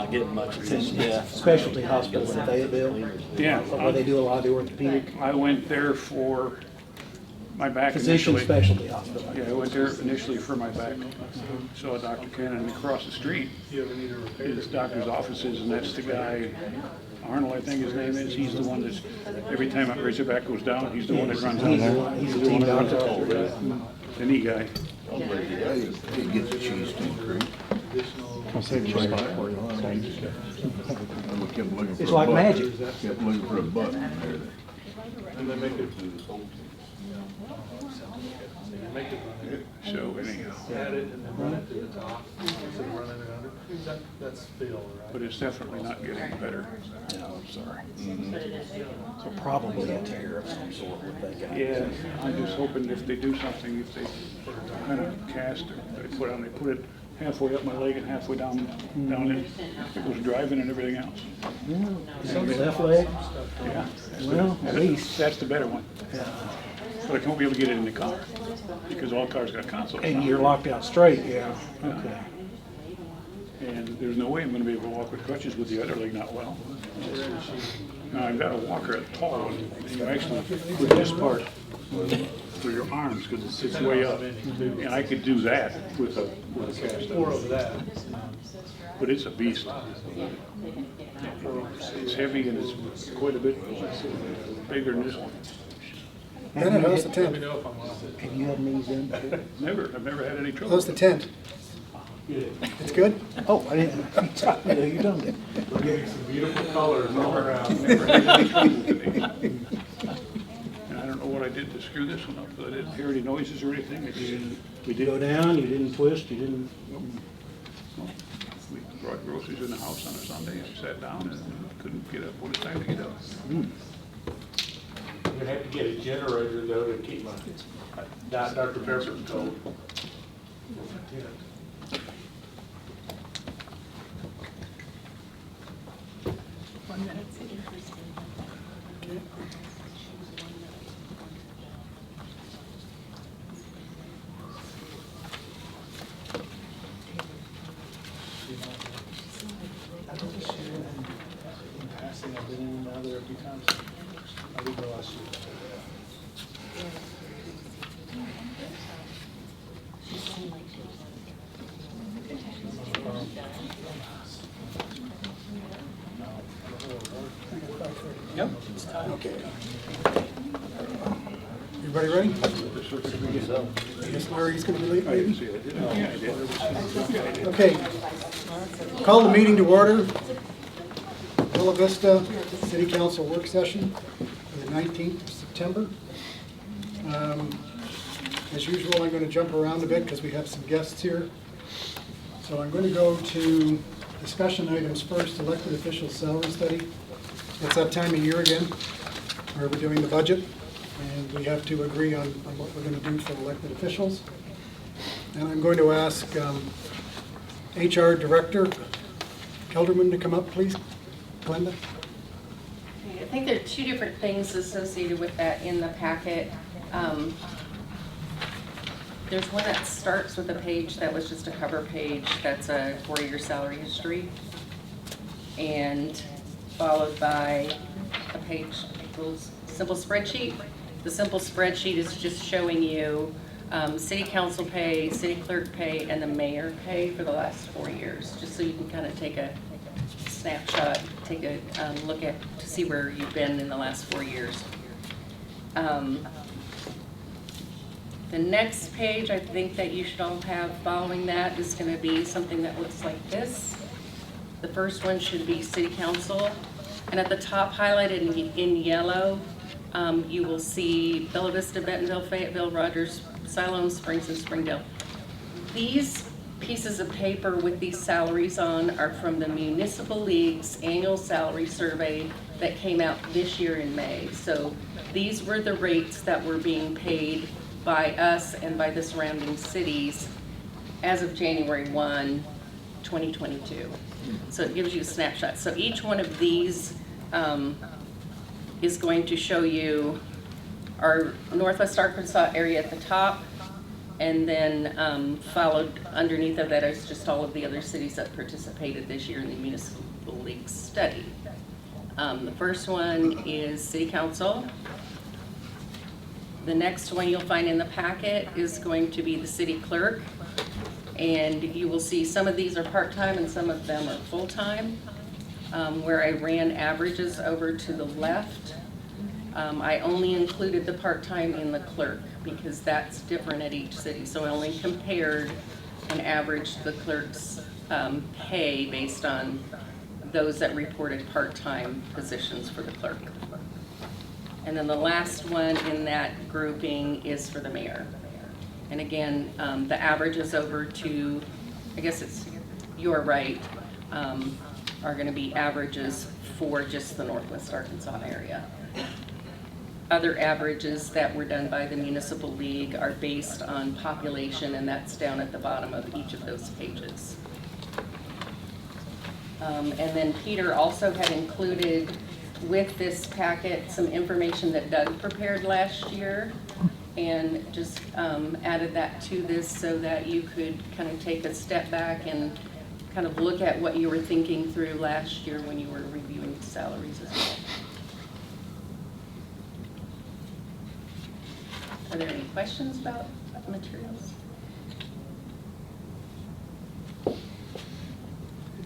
not getting much attention. Yeah. Specialty hospital in Fayetteville, Yeah, where they do a lot of the orthopedic. I went there for my back Physician initially. specialty hospital. Yeah, I went there initially for my back. Saw Dr. Cannon across the street. His doctor's offices, and that's the guy, Arnold, I think his name is. He's the one that's, every time a Razorback goes down, he's the one that runs out He's the there. one- he's the team doctor. The neat guy. He gets the cheese too, Creek. I'll save your spot for you. And we kept looking for It's a like butt. magic. Kept looking for a button there. And they make it, So anyhow, add it and then run it to the top, instead of running it under. That's Phil, right? but it's definitely not getting better. No, I'm sorry. So probably a tear of some sort with that guy. Yeah, I'm just hoping if they do something, if they kind of cast or they put it halfway up my leg and halfway down it. It was driving and everything else. So the left leg, Yeah. well, at least. That's the better one. Yeah. But I won't be able to get it in the car because all cars got consoles. And you're locked out straight, yeah. Okay. And there's no way I'm gonna be able to walk with crutches with the other leg not well. Now, I've got a walker, a tall one, and you actually put this part for your arms because it's way up. And I could do that with a cast More on. of that. But it's a beast. It's heavy and it's quite a bit bigger than this one. Bennett, how's the Let me tent? know if I'm on. Have you had knees in? I've never had any trouble. How's the tent? It's good? Oh, I didn't, no, you done it. We're getting some beautiful colors all around. Never had any trouble with it. And I don't know what I did to screw this one up, but I didn't hear any noises or anything. We You go did. down, you didn't twist, you didn't, We brought groceries in the house on a Sunday and sat down and couldn't get up when it's time to get up. I'm gonna have to get a generator though to keep my Dr. Pepper cold. in passing, I've been in and out there a few times. I didn't realize Yep. Okay. Everybody ready? I Guess Larry's gonna be late, didn't maybe? see it. Yeah, I did. Okay. Call the meeting to order. Bella Vista City Council Work Session for the 19th of September. As usual, I'm going to jump around a bit because we have some guests here. So I'm going to go to discussion items first, elected officials salary study. It's that time of year again, where we're doing the budget, and we have to agree on what we're going to do for elected officials. And I'm going to ask HR Director Kelderman to come up, please. Glenda? I think there are two different things associated with that in the packet. There's one that starts with a page that was just a cover page, that's a 4-year salary history. And followed by a page, a little simple spreadsheet. The simple spreadsheet is just showing you city council pay, city clerk pay, and the mayor pay for the last 4 years, just so you can kind of take a snapshot, take a look at to see where you've been in the last 4 years. The next page I think that you should all have following that is going to be something that looks like this. The first one should be city council, and at the top highlighted in yellow, you will see Bella Vista, Bentonville, Fayetteville, Rogers, Siloam Springs, and Springdale. These pieces of paper with these salaries on are from the Municipal League's annual salary survey that came out this year in May. So these were the rates that were being paid by us and by the surrounding cities as of January 1, 2022. So it gives you a snapshot. So each one of these is going to show you our Northwest Arkansas area at the top, And then followed underneath of that is just all of the other cities that participated this year in the Municipal League study. The first one is City Council. The next one you'll find in the packet is going to be the City Clerk. And you will see some of these are part-time and some of them are full-time. Where I ran averages over to the left, I only included the part-time in the clerk because that's different at each city. So I only compared and averaged the clerk's pay based on those that reported part-time positions for the clerk. And then the last one in that grouping is for the mayor. And again, the averages over to, I guess it's, you're right, are gonna be averages for just the Northwest Arkansas area. Other averages that were done by the Municipal League are based on population, and that's down at the bottom of each of those pages. And then Peter also had included with this packet some information that Doug prepared last year, and just added that to this so that you could kind of take a step back and kind of look at what you were thinking through last year when you were reviewing the salaries as well. Are there any questions about the materials?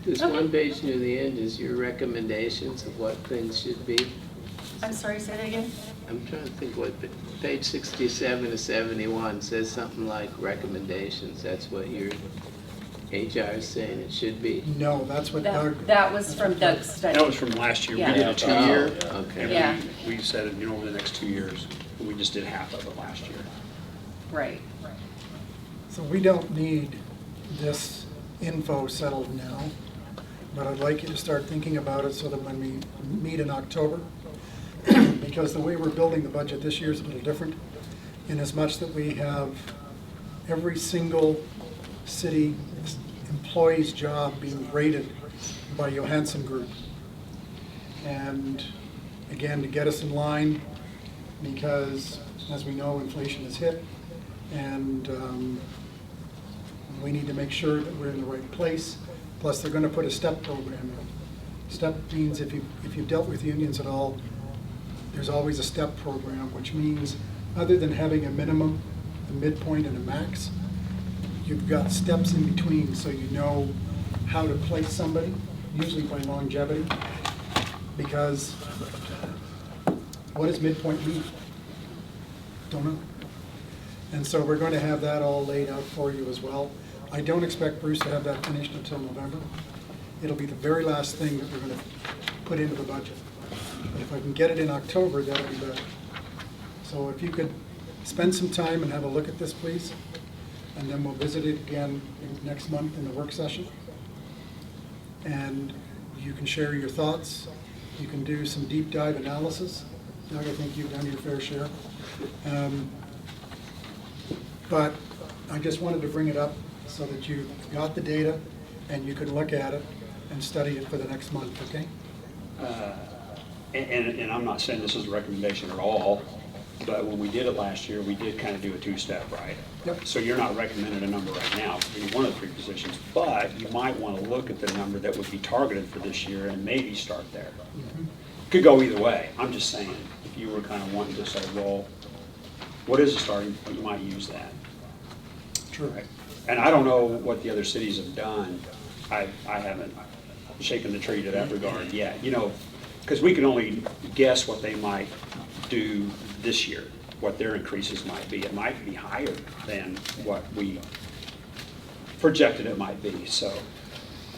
This Okay. one page near the end is your recommendations of what things should be. I'm sorry, say that again? I'm trying to think what, page 67 to 71 says something like recommendations. That's what your HR is saying it should be. No, that's what Doug, That was from Doug's study. That was from last year. We Yeah. did a 2-year. Okay. And Yeah. we said, over the next 2 years, we just did half of it last year. Right. so we don't need this info settled now, but I'd like you to start thinking about it so that when we meet in October, because the way we're building the budget this year is a little different, in as much that we have every single city employee's job being rated by Johansson Group. And again, to get us in line, because as we know, inflation has hit, and we need to make sure that we're in the right place. Plus, they're going to put a STEP program in. STEP means if you've dealt with unions at all, there's always a STEP program, which means other than having a minimum, a midpoint, and a max, you've got steps in between so you know how to place somebody, usually by longevity. Because what does midpoint mean? Don't know. And so we're going to have that all laid out for you as well. I don't expect Bruce to have that finished until November. It'll be the very last thing that we're going to put into the budget. But if I can get it in October, that'll be better. So if you could spend some time and have a look at this, please. And then we'll visit it again next month in the work session. And you can share your thoughts. You can do some deep dive analysis. Doug, I think you've done your fair share. But I just wanted to bring it up so that you got the data and you could look at it and study it for the next month, okay? And I'm not saying this is a recommendation at all, but when we did it last year, we did kind of do a 2-step, right? Yep. So you're not recommending a number right now for any one of the 3 positions, but you might want to look at the number that would be targeted for this year and maybe start there. Could go either way. I'm just saying, if you were kind of wanting to say, well, what is the starting point, you might use that. Sure. And I don't know what the other cities have done. I haven't shaken the tree to that regard yet, because we can only guess what they might do this year, what their increases might be. It might be higher than what we projected it might be, so.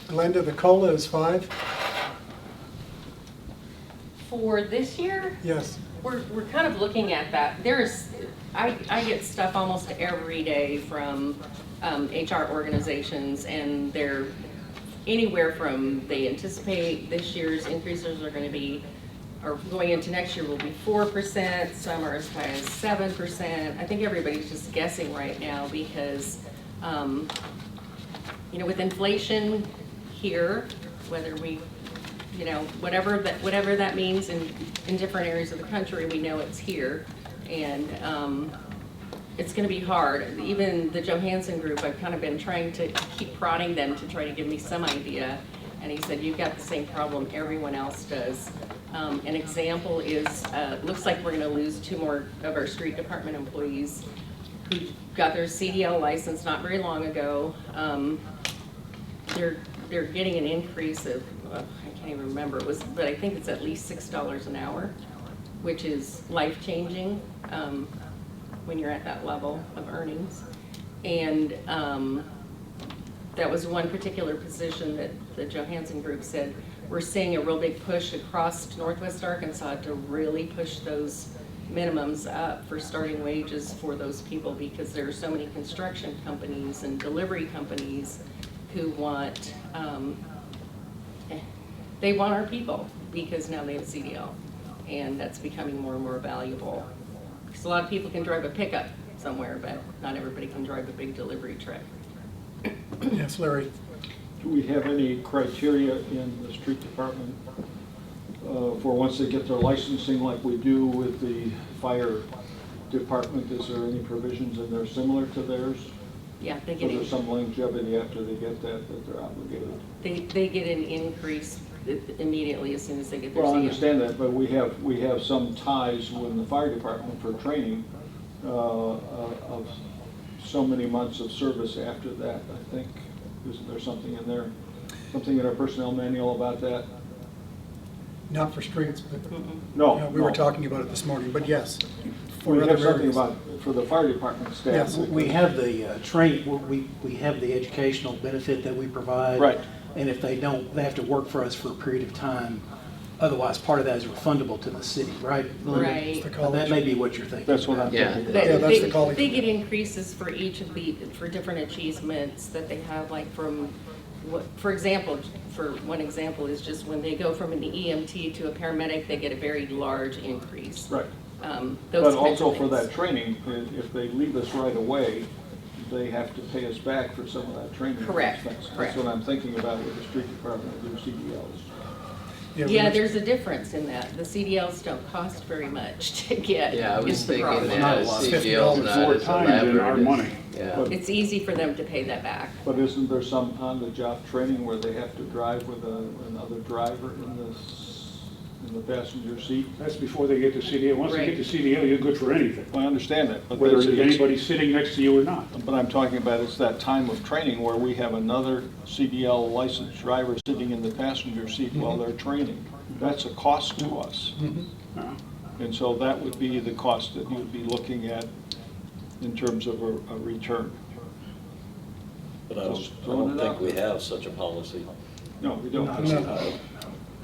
Glenda, the COLA is 5? For this year, Yes. we're kind of looking at that. I get stuff almost every day from HR organizations, and they're anywhere from, they anticipate this year's increases are going to be, or going into next year will be 4%, some are as high as 7%. I think everybody's just guessing right now because, with inflation here, whether we, whatever that means in different areas of the country, we know it's here. And it's gonna be hard. Even the Johansson Group, I've kind of been trying to keep prodding them to try to give me some idea. And he said, you've got the same problem everyone else does. An example is, looks like we're gonna lose 2 more of our street department employees who got their CDL license not very long ago. They're getting an increase of, I can't even remember, but I think it's at least $6 an hour, which is life-changing when you're at that level of earnings. And that was one particular position that the Johansson Group said, we're seeing a real big push across Northwest Arkansas to really push those minimums up for starting wages for those people, because there are so many construction companies and delivery companies who want, they want our people because now they have CDL, and that's becoming more and more valuable. Because a lot of people can drive a pickup somewhere, but not everybody can drive a big delivery truck. Yes, Larry? Do we have any criteria in the street department for once they get their licensing like we do with the fire department? Is there any provisions in there similar to theirs? Yeah, they So get there's some longevity after they get that they're obligated? they get an increase immediately as soon as they get their Well, I CDL. understand that, but we have some ties with the fire department for training of so many months of service after that, I think. Isn't there something in there, something in our personnel manual about that? Not for streets, but No. we were no. talking about it this morning, but yes. For We other have something areas. about, for the fire department staff. Yes. We have the we have the educational benefit that we provide. Right. And if they don't, they have to work for us for a period of time. Otherwise, part of that is refundable to the city, right, Linda? Right. The college. That may be what you're thinking. That's what I'm Yeah. thinking. But Yeah, that's the they, college. they get increases for each of for different achievements that they have, like from, for example, one example is just when they go from an EMT to a paramedic, they get a very large increase. Right. Those But kinds of also for things. that training, if they leave us right away, they have to pay us back for some of that training. Correct, expense. correct. That's what I'm thinking about with the street department with their CDLs. we Yeah, mentioned- there's a difference in that. The CDLs don't cost very much to get. Yeah, I was is the thinking problem. that Not a a lot. CDL's $50 not Four as times in our elaborate money. as, yeah. But- It's easy for them to pay that back. But isn't there some on-the-job training where they have to drive with another driver in the passenger seat? That's before they get the CDL. Once they get the Right. CDL, you're good for anything, I understand that, but whether that's- anybody's sitting next to you or not. But I'm talking about it's that time of training where we have another CDL licensed driver sitting in the passenger seat while they're training. That's a cost to us. Uh, And so that would be the cost that you would be looking at in terms of a return. But I Just don't throwing it out think we have such a policy. No, we don't. No.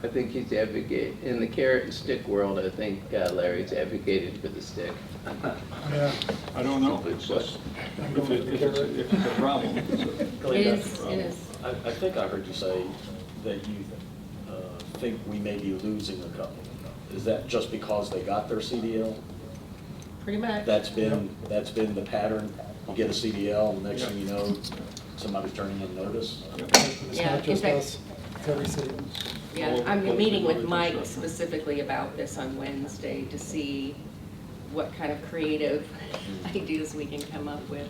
I think he's advocate, in the carrot and stick world, I think Larry's advocated for the stick. Yeah, I don't know. It's just, if it's a problem. It is, it is. I think I heard you say that you think we may be losing a couple. Is that just because they got their CDL? Pretty much. That's been the pattern? You get a CDL, and the next thing you know, somebody's turning in notice? it's Yeah, not in just fact- us, it's every city. Yeah, I'm meeting with Mike specifically about this on Wednesday to see what kind of creative ideas we can come up with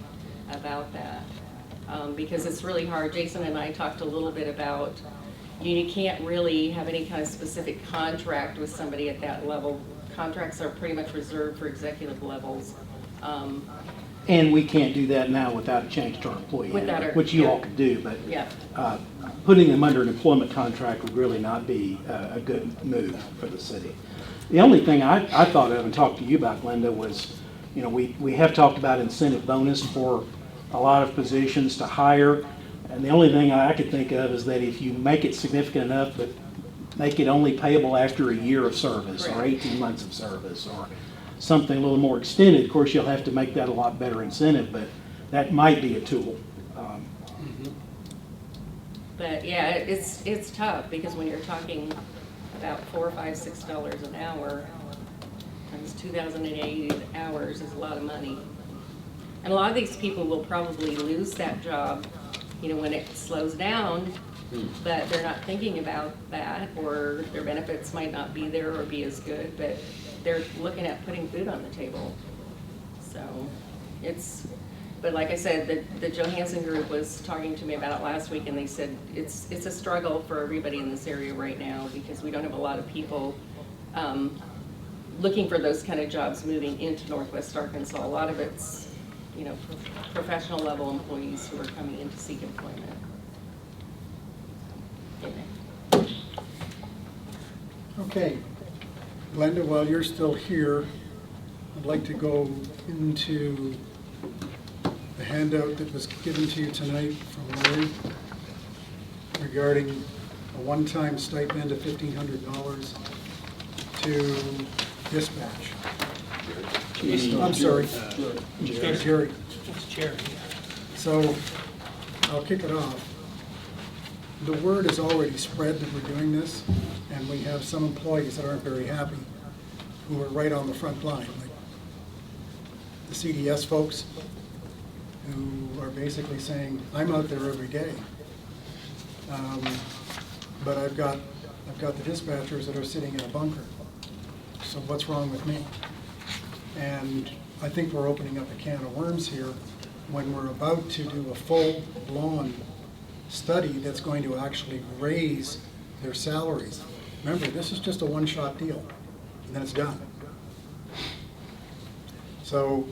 about that. Because it's really hard. Jason and I talked a little bit about, you can't really have any kind of specific contract with somebody at that level. Contracts are pretty much reserved for executive levels. And we can't do that now without a change to our employee Without handbook, our- which you yeah. all could do, but Yeah. putting them under an employment contract would really not be a good move for the city. The only thing I thought of and talked to you about, Linda, was, you know, we have talked about incentive bonus for a lot of positions to hire. And the only thing I could think of is that if you make it significant enough, but make it only payable after a year of service or Correct. 18 months of service or something a little more extended. Of course, you'll have to make that a lot better incentive, but that might be a tool. But yeah, it's tough because when you're talking about $4, $5, $6 an hour, times 2,080 hours is a lot of money. And a lot of these people will probably lose that job, you know, when it slows down, but they're not thinking about that, or their benefits might not be there or be as good, but they're looking at putting food on the table. So, But like I said, the Johansson Group was talking to me about it last week, and they said it's a struggle for everybody in this area right now, because we don't have a lot of people looking for those kind of jobs moving into Northwest Arkansas. A lot of it's, you know, professional level employees who are coming in to seek employment. Anyway. Okay, Glenda, while you're still here, I'd like to go into the handout that was given to you tonight from Larry regarding a one-time stipend of $1,500 to dispatch. I'm sorry, Jerry. So I'll kick it off. The word is already spread that we're doing this, and we have some employees that aren't very happy who are right on the front line, like the CDS folks who are basically saying, I'm out there every day. But I've got the dispatchers that are sitting in a bunker. So what's wrong with me? And I think we're opening up a can of worms here when we're about to do a full-blown study that's going to actually raise their salaries. Remember, this is just a one-shot deal, and then it's done. So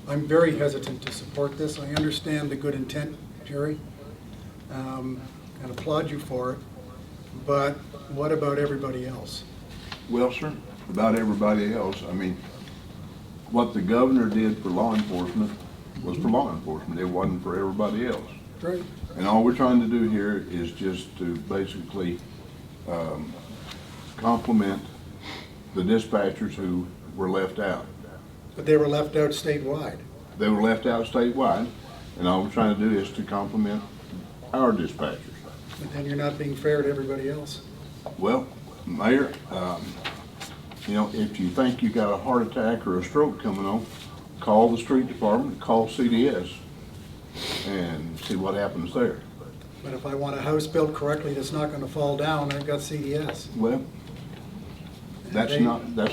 I'm very hesitant to support this. I understand the good intent, Jerry, and applaud you for it, but what about everybody else? Well, sir, about everybody else, I mean, what the governor did for law enforcement was for law enforcement. It wasn't for everybody else. Right. And all we're trying to do here is just to basically compliment the dispatchers who were left out. But they were left out statewide. They were left out statewide, and all we're trying to do is to compliment our dispatchers. But then you're not being fair to everybody else. Well, Mayor, you know, if you think you got a heart attack or a stroke coming on, call the street department, call CDS, and see what happens there. But if I want a house built correctly that's not going to fall down, I've got CDS. Well, that's They not the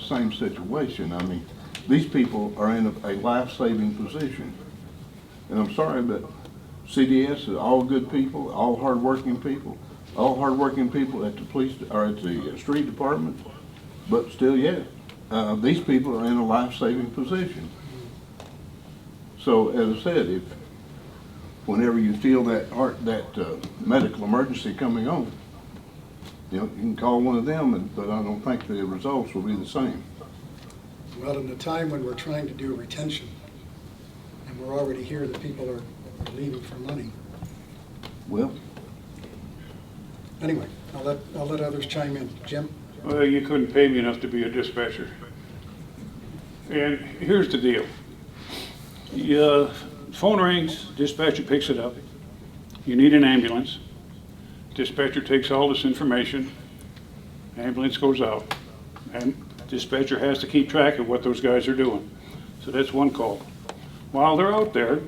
same situation. I mean, these people are in a life-saving position. And I'm sorry, but CDS is all good people, all hard-working people at the police, or at the street department, but still, yeah, these people are in a life-saving position. So, as I said, if whenever you feel that medical emergency coming on, you know, you can call one of them, but I don't think the results will be the same. Well, in the time when we're trying to do retention, and we're already here that people are leaving for money. Well, Anyway, I'll let others chime in. Jim? Well, you couldn't pay me enough to be a dispatcher. And here's the deal. Your phone rings, dispatcher picks it up. You need an ambulance. Dispatcher takes all this information. Ambulance goes out. And dispatcher has to keep track of what those guys are doing. So that's one call. While they're out there,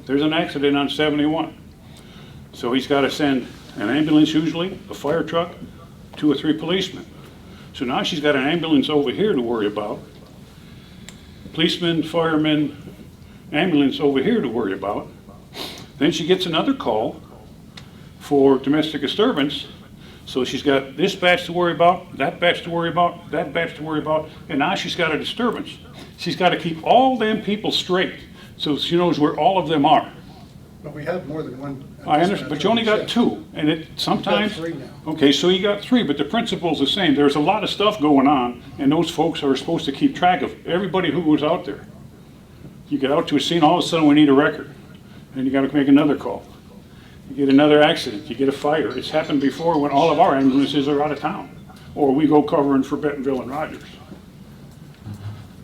there's an accident on 71. So he's got to send an ambulance, usually, a fire truck, 2 or 3 policemen. So now she's got an ambulance over here to worry about, policemen, firemen, ambulance over here to worry about. Then she gets another call for domestic disturbance. So she's got this batch to worry about, that batch to worry about, that batch to worry about, and now she's got a disturbance. She's got to keep all them people straight so she knows where all of them are. But we have more than one. I understand, but you only got 2, and it sometimes. You've got 3 now. Okay, so you got 3, but the principle's the same. There's a lot of stuff going on, and those folks are supposed to keep track of everybody who was out there. You get out to a scene, all of a sudden we need a record, and you got to make another call. You get another accident, you get a fire. It's happened before when all of our ambulances are out of town, or we go covering for Bentonville and Rogers.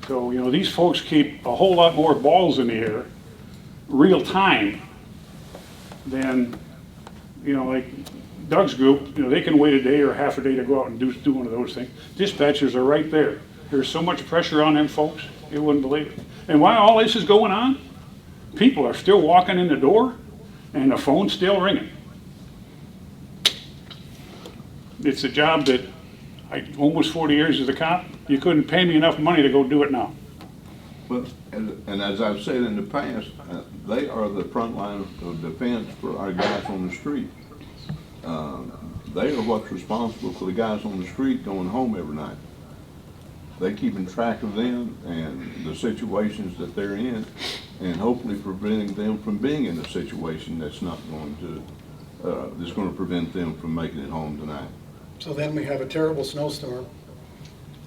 So, you know, these folks keep a whole lot more balls in the air, real time, than, you know, like Doug's group, you know, they can wait a day or half a day to go out and do one of those things. Dispatchers are right there. There's so much pressure on them folks, you wouldn't believe it. And while all this is going on, people are still walking in the door and the phone's still ringing. It's a job that almost 40 years as a cop, you couldn't pay me enough money to go do it now. Well, and as I've said in the past, they are the front line of defense for our guys on the street. They are what's responsible for the guys on the street going home every night. They're keeping track of them and the situations that they're in, and hopefully preventing them from being in a situation that's not going to, that's going to prevent them from making it home tonight. So then we have a terrible snowstorm.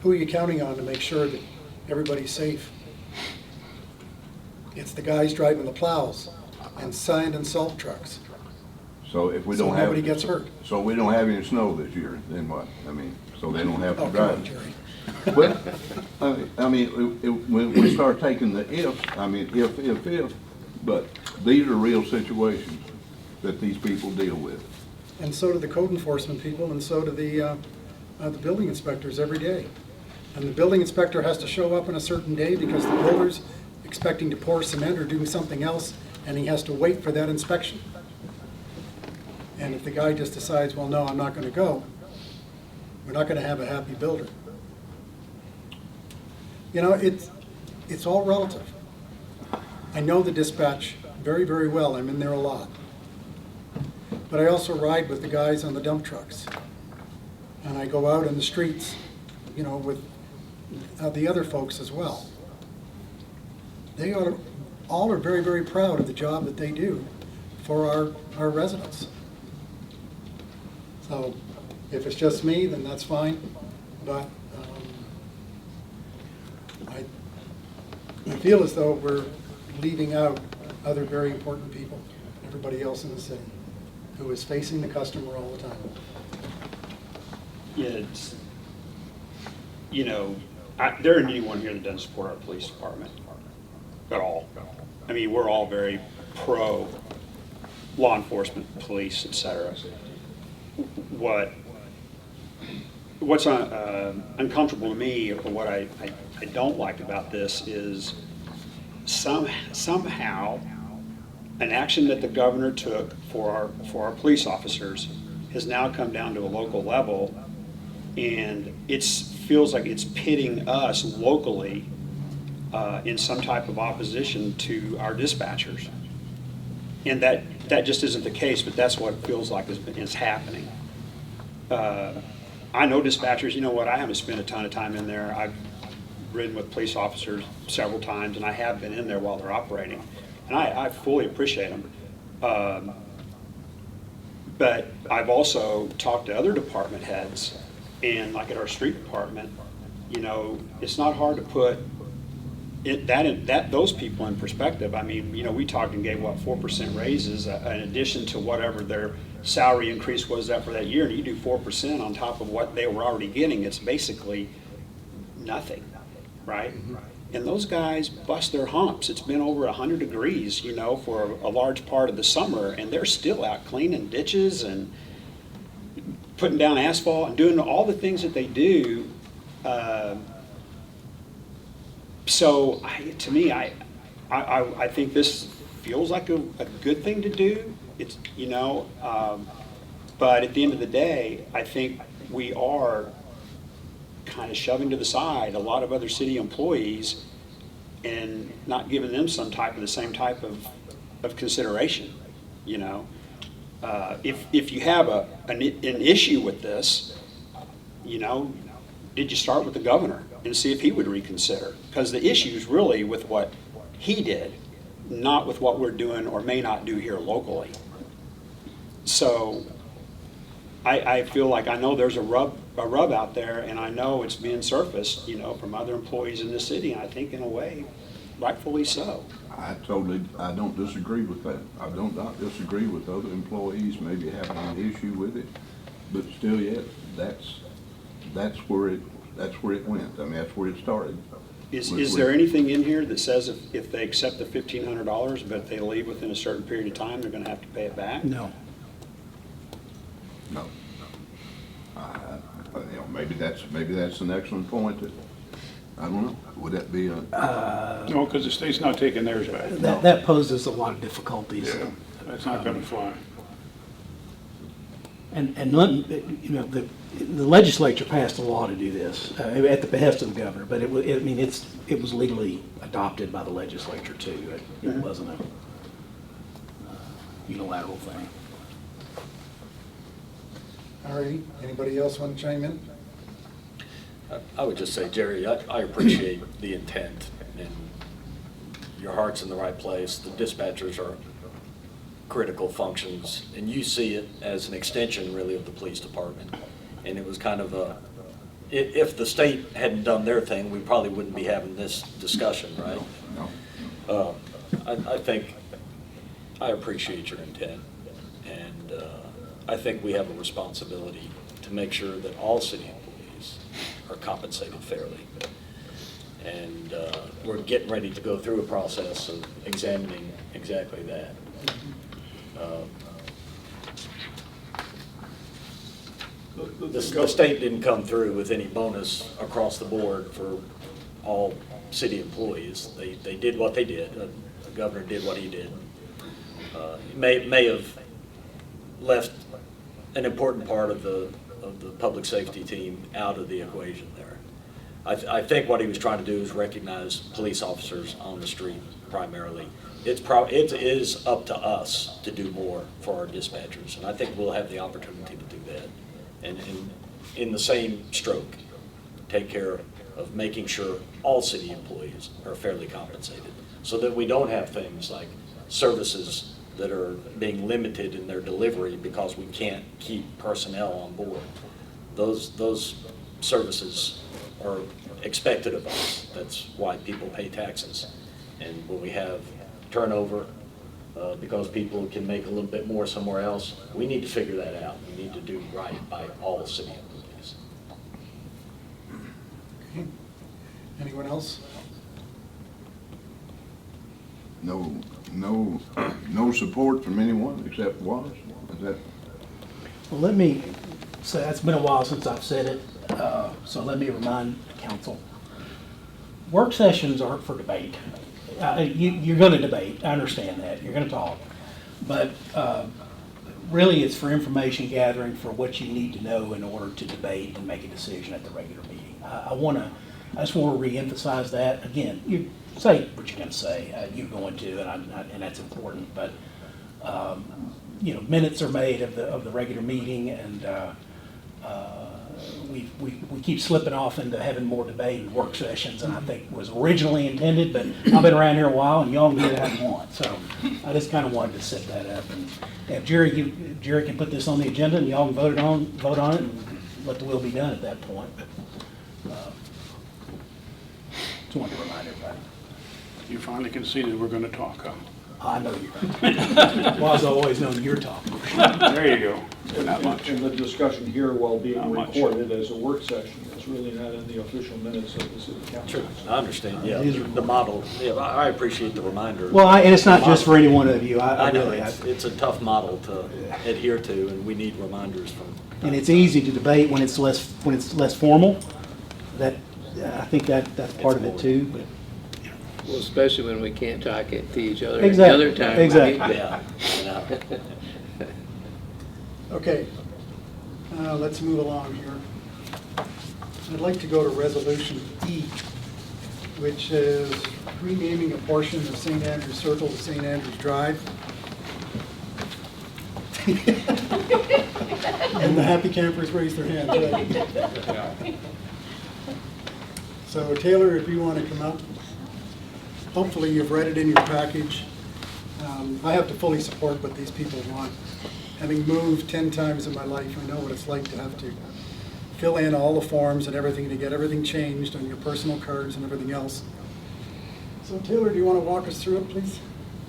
Who are you counting on to make sure that everybody's safe? It's the guys driving the plows and sand and salt trucks. So if we So don't have. nobody gets hurt. So we don't have any snow this year, then what? I mean, so they don't have to Oh, come drive. on, Jerry. Well, I mean, when we start taking the ifs, I mean, if, but these are real situations that these people deal with. And so do the code enforcement people, and so do the building inspectors every day. And the building inspector has to show up on a certain day because the builder's expecting to pour cement or do something else, and he has to wait for that inspection. And if the guy just decides, well, no, I'm not gonna go, we're not gonna have a happy builder. You know, it's all relative. I know the dispatch very, very well. I'm in there a lot. But I also ride with the guys on the dump trucks. And I go out in the streets, you know, with the other folks as well. They all are very, very proud of the job that they do for our residents. So if it's just me, then that's fine. But I feel as though we're leaving out other very important people, everybody else in the city, who is facing the customer all the time. Yeah, it's, you know, there isn't anyone here that doesn't support our police department at all. I mean, we're all very pro law enforcement, police, et cetera. What's uncomfortable to me, or what I don't like about this, is somehow an action that the governor took for our police officers has now come down to a local level, and it feels like it's pitting us locally in some type of opposition to our dispatchers. And that just isn't the case, but that's what it feels like is happening. I know dispatchers, you know what, I haven't spent a ton of time in there. I've ridden with police officers several times, and I have been in there while they're operating. And I fully appreciate them. But I've also talked to other department heads, and like at our street department, you know, it's not hard to put those people in perspective. I mean, you know, we talked and gave, what, 4% raises in addition to whatever their salary increase was that for that year, and you do 4% on top of what they were already getting, it's basically nothing, right? Mm-hmm. And those guys bust their humps. It's been over 100 degrees, you know, for a large part of the summer, and they're still out cleaning ditches and putting down asphalt and doing all the things that they do. So to me, I think this feels like a good thing to do. It's, you know, but at the end of the day, I think we are kind of shoving to the side a lot of other city employees and not giving them the same type of consideration, you know. If you have an issue with this, you know, did you start with the governor and see if he would reconsider? Because the issue is really with what he did, not with what we're doing or may not do here locally. So I feel like I know there's a rub out there, and I know it's being surfaced, you know, from other employees in the city, and I think in a way, rightfully so. I don't disagree with that. I don't not disagree with other employees maybe having an issue with it, but still yet, that's where it went. I mean, that's where it started. Is there anything in here that says if they accept the $1,500, but if they leave within a certain period of time, they're gonna have to pay it back? No. No. You know, maybe that's an excellent point. I don't know. Would that be a? No, because the state's not taking theirs back. That poses a lot of difficulties. Yeah, that's not gonna fly. And you know, the legislature passed a law to do this at the behest of the governor, but it was legally adopted by the legislature too. It wasn't a unilateral thing. All right, anybody else want to chime in? I would just say, Jerry, I appreciate the intent, and your heart's in the right place. The dispatchers are critical functions, and you see it as an extension, really, of the police department. And it was kind of a, if the state hadn't done their thing, we probably wouldn't be having this discussion, right? I think, I appreciate your intent, and I think we have a responsibility to make sure that all city employees are compensated fairly. And we're getting ready to go through a process of examining exactly that. The state didn't come through with any bonus across the board for all city employees. They did what they did. The governor did what he did. May have left an important part of the public safety team out of the equation there. I think what he was trying to do is recognize police officers on the street primarily. It is up to us to do more for our dispatchers, and I think we'll have the opportunity to do that. And in the same stroke, take care of making sure all city employees are fairly compensated, so that we don't have things like services that are being limited in their delivery because we can't keep personnel on board. Those services are expected of us. That's why people pay taxes. And when we have turnover, because people can make a little bit more somewhere else, we need to figure that out. We need to do right by all city employees. Okay. Anyone else? No support from anyone except Wallace? Is that? Well, let me say, it's been a while since I've said it, so let me remind council. Work sessions aren't for debate. You're going to debate, I understand that, you're going to talk. But really it's for information gathering for what you need to know in order to debate and make a decision at the regular meeting. I just want to reemphasize that. Again, you say what you're going to say, you're going to, and that's important. But you know, minutes are made of the regular meeting, and we keep slipping off into having more debate and work sessions, and I think was originally intended. But I've been around here a while, and y'all can get it how you want. So I just kind of wanted to set that up. And if Jerry can put this on the agenda, and y'all can vote on it, and let the will be done at that point. But just wanted to remind everybody. You finally conceded we're going to talk, huh? I know you're right. Well, I've always known you're talking. There you go. Not much. And the discussion here, while being Not much. recorded as a work session, is really not in the official minutes of the city council. Sure, I understand, yeah, the model, yeah, I appreciate the reminder. Well, and it's not just for any one of you. I know, Really, it's a tough model to adhere to, and we need reminders from. and it's easy to debate when it's less formal. That I think that's part of it too. But Well, especially when we can't talk to each other Exactly, another time. exactly. Yeah, you know. Okay, let's move along here. I'd like to go to Resolution E, which is renaming a portion of St. Andrews Circle to St. Andrews Drive. And the happy campers raise their hands, right? So Taylor, if you want to come up. Hopefully you've read it in your package. I have to fully support what these people want. Having moved 10 times in my life, I know what it's like to have to fill in all the forms and everything to get everything changed on your personal cards and everything else. So Taylor, do you want to walk us through it, please?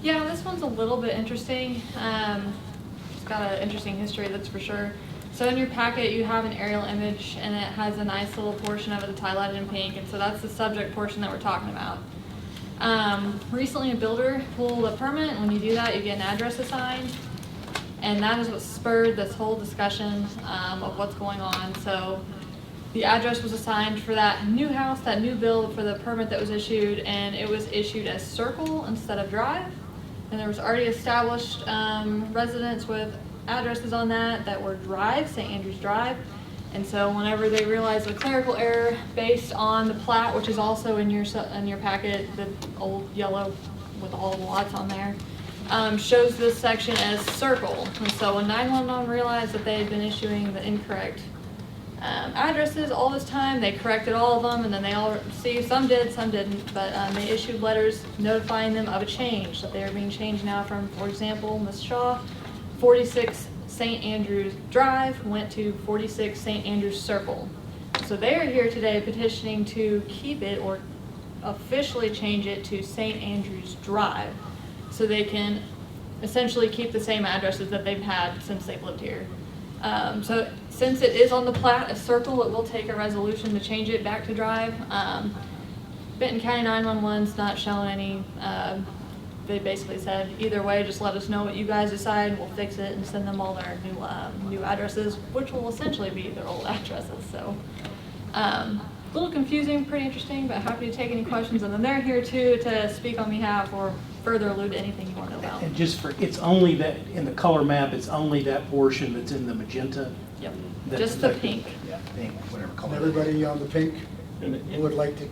Yeah, this one's a little bit interesting. It's got an interesting history, that's for sure. So in your packet, you have an aerial image, and it has a nice little portion of it that's highlighted in pink, and so that's the subject portion that we're talking about. Recently, a builder pulled a permit, and when you do that, you get an address assigned, and that is what spurred this whole discussion of what's going on. So the address was assigned for that new house, that new build for the permit that was issued, and it was issued as circle instead of drive. And there was already established residents with addresses on that were Drive, St. Andrews Drive. And so whenever they realized the clerical error based on the plat, which is also in your packet, the old yellow with all the lots on there, shows this section as Circle. And so when 911 realized that they had been issuing the incorrect addresses all this time, they corrected all of them, and then they all, some did, some didn't, but they issued letters notifying them of a change, that they are being changed now from, for example, Ms. Shaw, 46 St. Andrews Drive went to 46 St. Andrews Circle. So they are here today petitioning to keep it or officially change it to St. Andrews Drive, so they can essentially keep the same addresses that they've had since they've lived here. So since it is on the plat as Circle, it will take a resolution to change it back to Drive. Benton County 911's not showing any, they basically said, either way, just let us know what you guys decide, we'll fix it and send them all their new addresses, which will essentially be their old addresses. So a little confusing, pretty interesting, but happy to take any questions. And then they're here too to speak on behalf or further allude to anything you want to know about. And just for, it's only that, in the color map, it's only that portion that's in the magenta. Yep, that's just the affected. pink. Yeah, pink, whatever color. Everybody on the pink would like to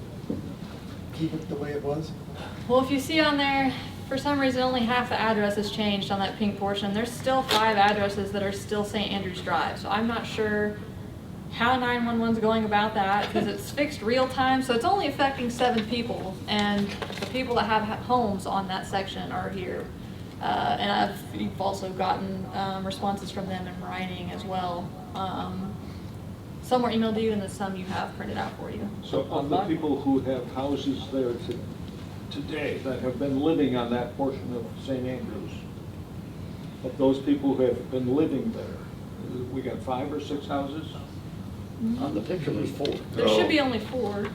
keep it the way it was? Well, if you see on there, for some reason, only half the address has changed on that pink portion. There's still 5 addresses that are still St. Andrews Drive. So I'm not sure how 911's going about that, because it's fixed real time. So it's only affecting 7 people, and the people that have homes on that section are here. And you've also gotten responses from them in writing as well. Some were emailed to you, and then some you have printed out for you. So of the people who have houses there today that have been living on that portion of St. Andrews, of those people who have been living there, we got 5 or 6 houses? On the picture, there's 4. There should be only 4.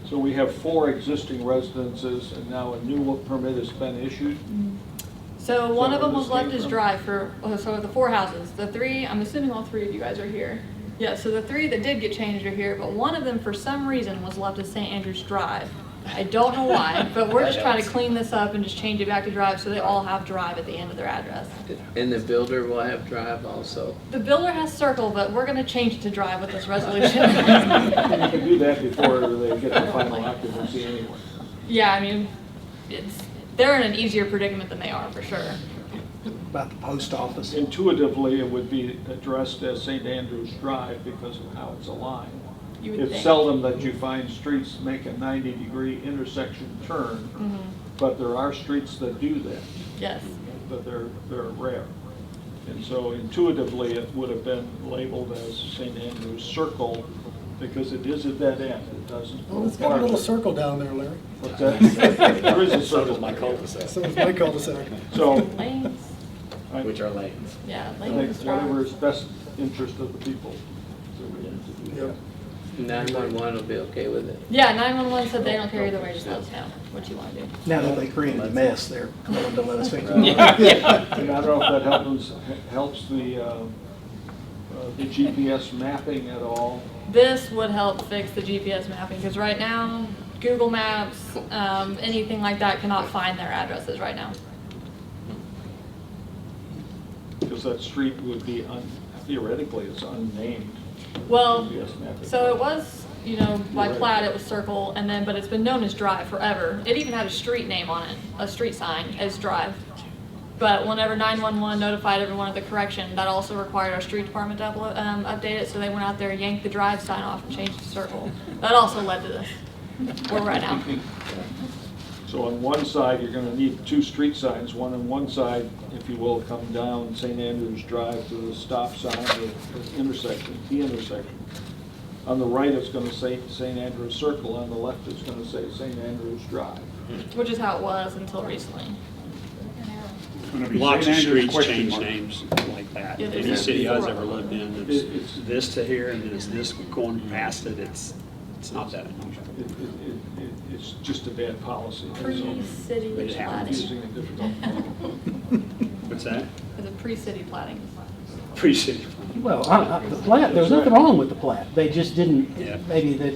So we have 4 existing residences, and now a new permit has been issued? So one of them where was this left came as from? Drive for, so the 4 houses. The 3, I'm assuming all 3 of you guys are here. Yeah, so the 3 that did get changed are here, but one of them for some reason was left as St. Andrews Drive. I don't know why, but we're just trying to clean this up and just change it back to Drive so they all have Drive at the end of their address. And the builder will have Drive also. The builder has Circle, but we're gonna change it to Drive with this resolution. You can do that before they get the final occupancy anyway. Yeah, I mean, they're in an easier predicament than they are, for sure. About the post office. Intuitively, it would be addressed as St. Andrews Drive because of how it's aligned. You would It's think. seldom that you find streets make a 90-degree intersection turn, but there are streets that do that, Yes. but they're rare. And so intuitively, it would have been labeled as St. Andrews Circle because it is a dead end. It doesn't. Well, it's got a little circle down there, Larry. What's that? There is a So does circle. my cul-de-sac, So is my cul-de-sac. So Lanes, I which are lanes. yeah, I lanes, think whatever Drive. is best interest of the people. Yep. 911 will be okay with it. Yeah, 911 said they don't care either way, just let us know what you want to do. Now that they created a mess, they're willing to let us fix it. And I don't know if that helps the GPS mapping at all. This would help fix the GPS mapping, because right now, Google Maps, anything like that cannot find their addresses right now. Because that street would be, theoretically, it's unnamed. Well, GPS mapping. so it was, by plat, it was Circle, and then, but it's been known as Drive forever. It even had a street name on it, a street sign as Drive. But whenever 911 notified everyone of the correction, that also required our street department to update it, so they went out there, yanked the Drive sign off, and changed it to Circle. That also led to this, where we're at now. So on one side, you're gonna need 2 street signs, one on one side, if you will, come down St. Andrews Drive to the stop sign or intersection, T intersection. On the right, it's gonna say St. Andrews Circle, on the left, it's gonna say St. Andrews Drive. Which is how it was until recently. Gonna be Lots St. of Andrews streets question change mark. names like that. Yeah, there's Any a- city I've ever lived in, It's- it's this to here and it's this going past it, it's not that unusual. It's just a bad policy. Pre-city It happens. platting. Confusing and difficult. What's that? It's a pre-city platting. Pre-city. Well, the plat, there's nothing wrong with the plat. They just didn't, Yeah. maybe that,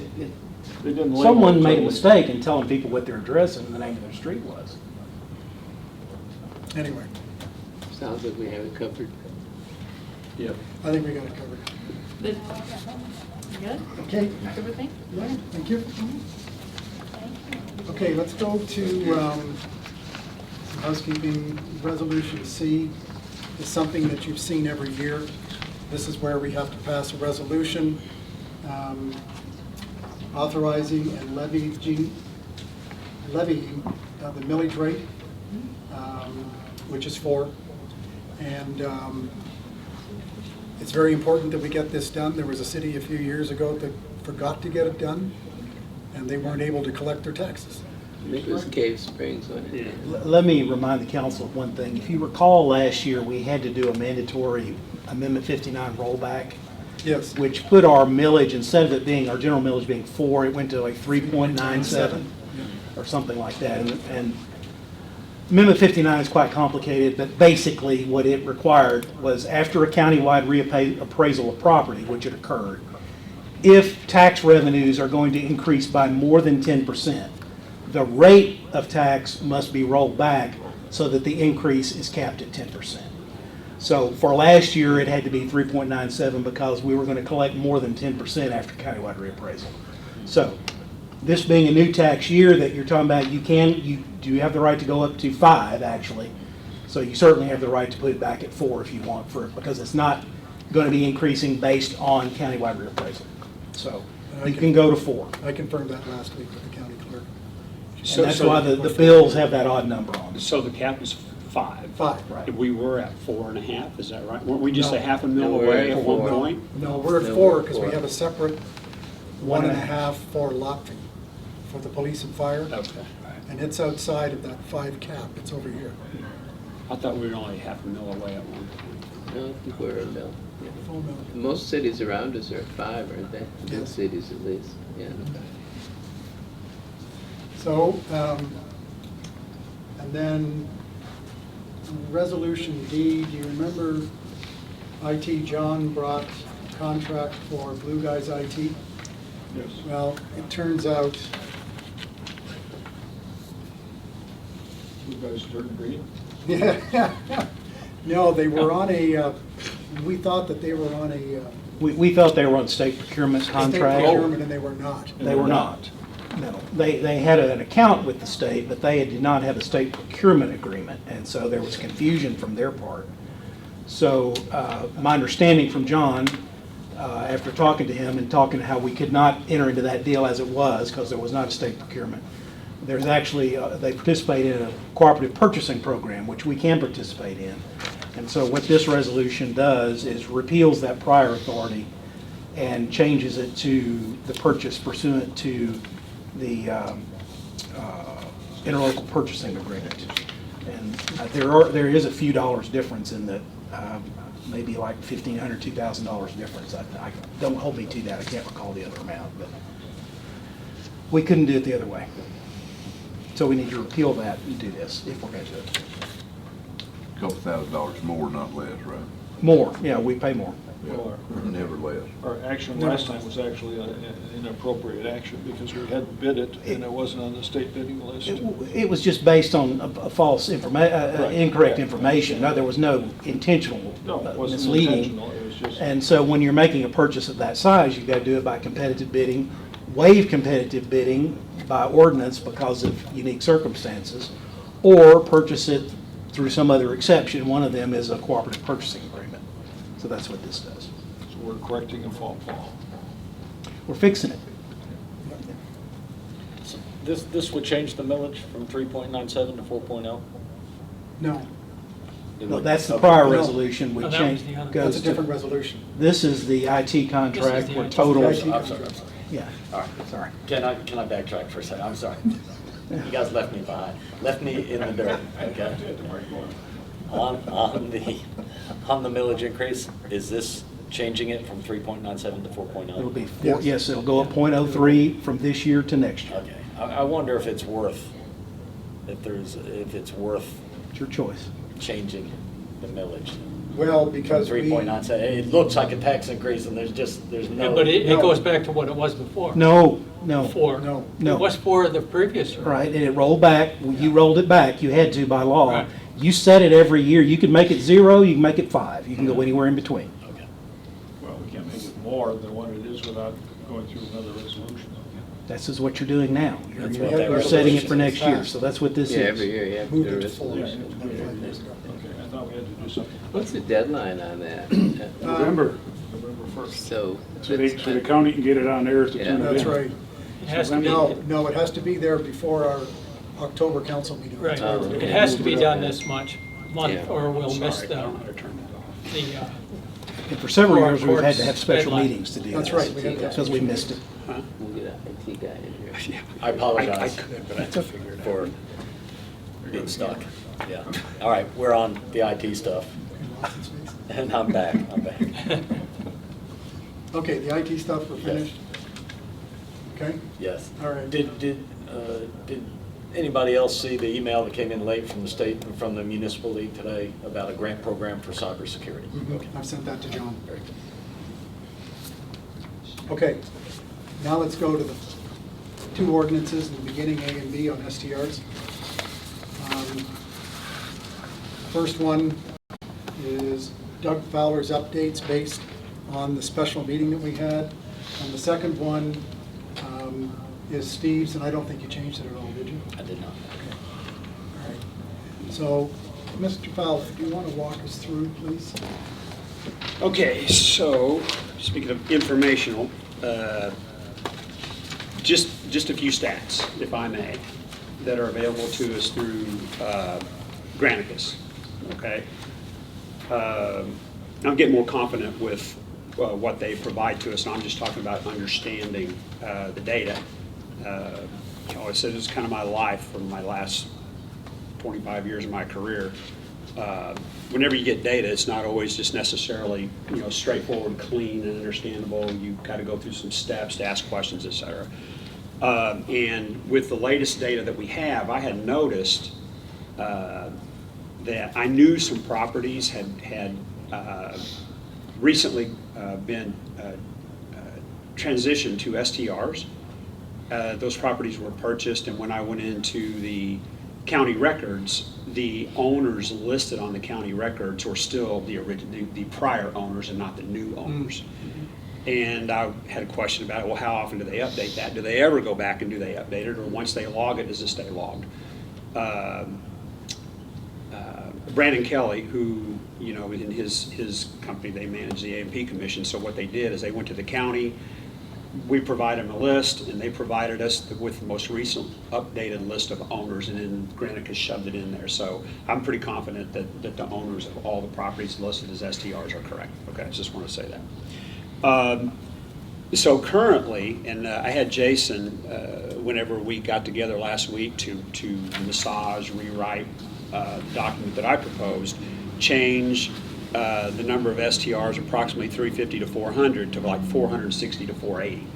They didn't label someone it made a totally. mistake in telling people what their address and the name of their street was. Anyway, Sounds like we have it covered. Yep. I think we got it covered. Good? You good? Okay, Good with me? yeah, thank you. Okay, let's go to some housekeeping. Resolution C is something that you've seen every year. This is where we have to pass a resolution authorizing and levying the millage rate, which is 4. And it's very important that we get this done. There was a city a few years ago that forgot to get it done, and they weren't able to collect their taxes. I think it was Cave Springs, wasn't it? Let me remind the council of one thing. If you recall last year, we had to do a mandatory Amendment 59 rollback, Yes. which put our millage, instead of it being, our general millage being 4, it went to like 3.97 or something like that. And Amendment 59 is quite complicated, but basically what it required was after a countywide reappraisal of property, which had occurred, if tax revenues are going to increase by more than 10%, the rate of tax must be rolled back so that the increase is capped at 10%. So for last year, it had to be 3.97 because we were going to collect more than 10% after countywide reappraisal. So this being a new tax year that you're talking about, you do have the right to go up to 5 actually. So you certainly have the right to put it back at 4 if you want for it, because it's not going to be increasing based on countywide reappraisal. So you can go to 4. I confirmed that last week with the county clerk. And that's why the bills have that odd number on them. So the cap is 5. 5. Right. We were at 4.5, is that right? Weren't we just No. a half a No, mil we're away at at one 4. point? No, we're at No, 4 we're because we 4. have a separate 1.5 for lot fee for the police and fire. Okay. And it's outside of that 5 cap. It's over here. I thought we were only half a mil away at one point. No, I think we're a mill. Yeah. Full mill. Most cities around us are at 5, aren't they? Big Yes. cities at least, yeah. So, and then Resolution D, do you remember IT John brought a contract for Blue Guys IT? Yes. Well, it turns out, You guys turned green? no, they were on a, we thought that they were on a We felt they were on state procurement state contract. procurement, and they were not. They were not. No, they had an account with the state, but they did not have a state procurement agreement, and so there was confusion from their part. So my understanding from John, after talking to him and talking to how we could not enter into that deal as it was, because there was not a state procurement, there's actually, they participate in a cooperative purchasing program, which we can participate in. And so what this resolution does is repeals that prior authority and changes it to the purchase pursuant to the interlocal purchasing agreement. And there is a few dollars difference in that, maybe like $1,500, $2,000 difference. I don't hold me to that. I can't recall the other amount, but we couldn't do it the other way. So we need to repeal that and do this if we're going to do it. Couple $1,000 more, not less, right? More, yeah, we pay more. Well, Never less. our action last time was actually an inappropriate action because we hadn't bid it and it wasn't on the state bidding list. It was just based on a false incorrect information. No, there was no intentional No, it wasn't misleading. intentional, it was just. And so when you're making a purchase of that size, you've got to do it by competitive bidding, waive competitive bidding by ordinance because of unique circumstances, or purchase it through some other exception. One of them is a cooperative purchasing agreement. So that's what this does. So we're correcting a fault, Paul. We're fixing it. This would change the millage from 3.97 to 4.0? No, No, that's the prior No. resolution. We Oh, that was changed, the other- that's goes a to, different resolution. this is the IT contract the where IT. total, IT. I'm sorry. yeah, All right. sorry. Can I backtrack for a second? I'm sorry. You guys left me behind, left me in the dirt, okay? On the millage increase, is this changing it from 3.97 to 4.0? It'll be, Yes. yes, it'll go up .03 from this year to next year. Okay, I wonder if it's worth, if it's worth It's your choice. changing the millage. Well, because we, 3.97, it looks like a tax increase and there's no. But it No. goes back to what it was before. No. Before. No. No. It was for the previous year. Right, and it rolled back, you rolled it back, you had to by law. Right. You set it every year, you can make it 0, you can make it 5, you can go anywhere in between. Okay. more than what it is without going through another resolution. This is what you're doing now. That's You're what they you're setting it for next year, so that's what this Yeah, every is. year you have to Moved do a it to full. resolution. Okay, I thought we had to do something. What's the deadline on that? November, November 1st. So, so the county can get it on theirs to Yeah. turn it in. That's right. It has to be, No, it has to be there before our October council meeting. right, Oh, it okay. has to be done this month, Yeah. or we'll miss Sorry, I the, don't know how to turn that off. the, And for several Or years, we've had to court's have special deadline. meetings to do That's this. right, we had to have Because we missed it. we'll get an IT guy in here. I apologize. I could, but I have to figure it out. For being stuck. Yeah. All right, we're on the IT stuff. And I'm back. Okay, the IT stuff, we're Yes. finished? Okay, Yes. all right. Did anybody else see the email that came in late from the state, from the municipal league today about a grant program for cybersecurity? Mhm. I've sent that to John. Very good. Okay, now let's go to the two ordinances in the beginning, A and B on STRs. First one is Doug Fowler's updates based on the special meeting that we had. And the second one is Steve's, and I don't think you changed it at all, did you? I did not. All right. So, Mr. Fowler, do you want to walk us through, please? Okay, so, speaking of informational, just a few stats, if I may, that are available to us through Granicus, okay? I'm getting more confident with what they provide to us, and I'm just talking about understanding the data. You know, I said it's kind of my life for my last 25 years of my career. Whenever you get data, it's not always just necessarily, you know, straightforward, clean, and understandable. You've got to go through some steps to ask questions, et cetera. And with the latest data that we have, I had noticed that I knew some properties had recently been transitioned to STRs. Those properties were purchased, and when I went into the county records, the owners listed on the county records were still the prior owners and not the new owners. And I had a question about it. Well, how often do they update that? Do they ever go back and do they update it, or once they log it, does it stay logged? Brandon Kelly, who, you know, in his company, they manage the A&P Commission. So what they did is they went to the county. We provided them a list, and they provided us with the most recent updated list of owners, and then Granicus shoved it in there. So I'm pretty confident that the owners of all the properties listed as STRs are correct. Okay, I just want to say that. So currently, and I had Jason, whenever we got together last week to massage, rewrite the document that I proposed, change the number of STRs approximately 350 to 400 to like 460 to 480.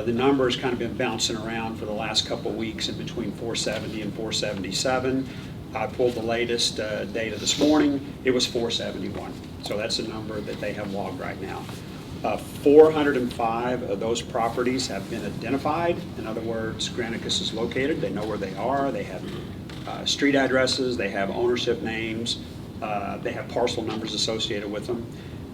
The number's kind of been bouncing around for the last couple of weeks in between 470 and 477. I pulled the latest data this morning. It was 471. So that's the number that they have logged right now. 405 of those properties have been identified. In other words, Granicus is located. They know where they are. They have street addresses. They have ownership names. They have parcel numbers associated with them.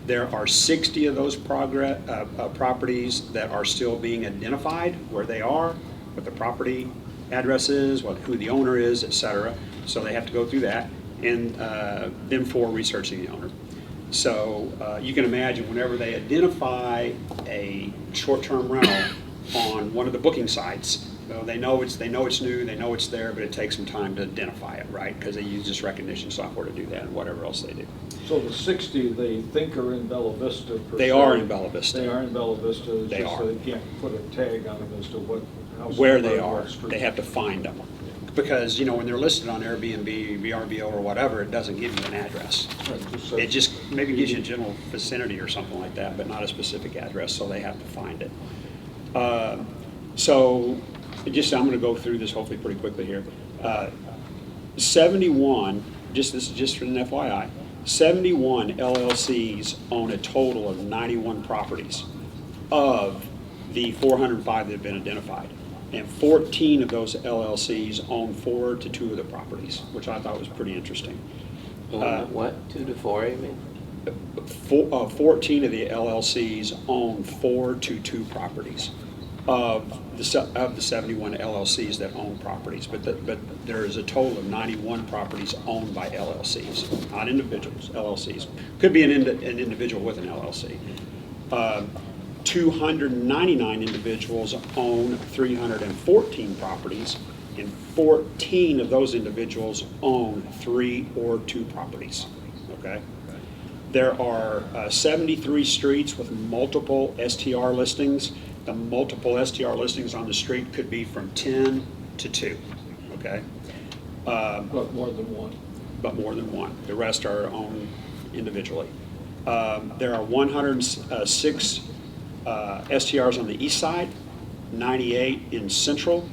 There are 60 of those properties that are still being identified, where they are, what the property address is, who the owner is, et cetera. So they have to go through that, and then 4 researching the owner. So you can imagine whenever they identify a short-term rental on one of the booking sites, they know it's new, they know it's there, but it takes some time to identify it, right? Because they use this recognition software to do that, and whatever else they do. So the 60, they think are in Bella Vista per They se. are in Bella Vista. They are in Bella Vista. It's They just are. that they can't put a tag on them as to what house. Where number they and are, what street. they have to find them. Because, you know, when they're listed on Airbnb, VRBO, or whatever, it doesn't give you an address. Right, says- It just maybe gives you a general vicinity or something like that, but not a specific address, so they have to find it. So, just, I'm gonna go through this hopefully pretty quickly here. 71, this is just for an FYI, 71 LLCs own a total of 91 properties of the 405 that have been identified. And 14 of those LLCs own 4 to 2 of the properties, which I thought was pretty interesting. What, 2 to 4, you mean? 14 of the LLCs own 422 properties of the 71 LLCs that own properties. But there is a total of 91 properties owned by LLCs, not individuals, LLCs. Could be an individual with an LLC. 299 individuals own 314 properties, and 14 of those individuals own 3 or 2 properties, okay? There are 73 streets with multiple STR listings. The multiple STR listings on the street could be from 10 to 2, okay? But more than one. But more than one. The rest are owned individually. There are 106 STRs on the east side, 98 in central.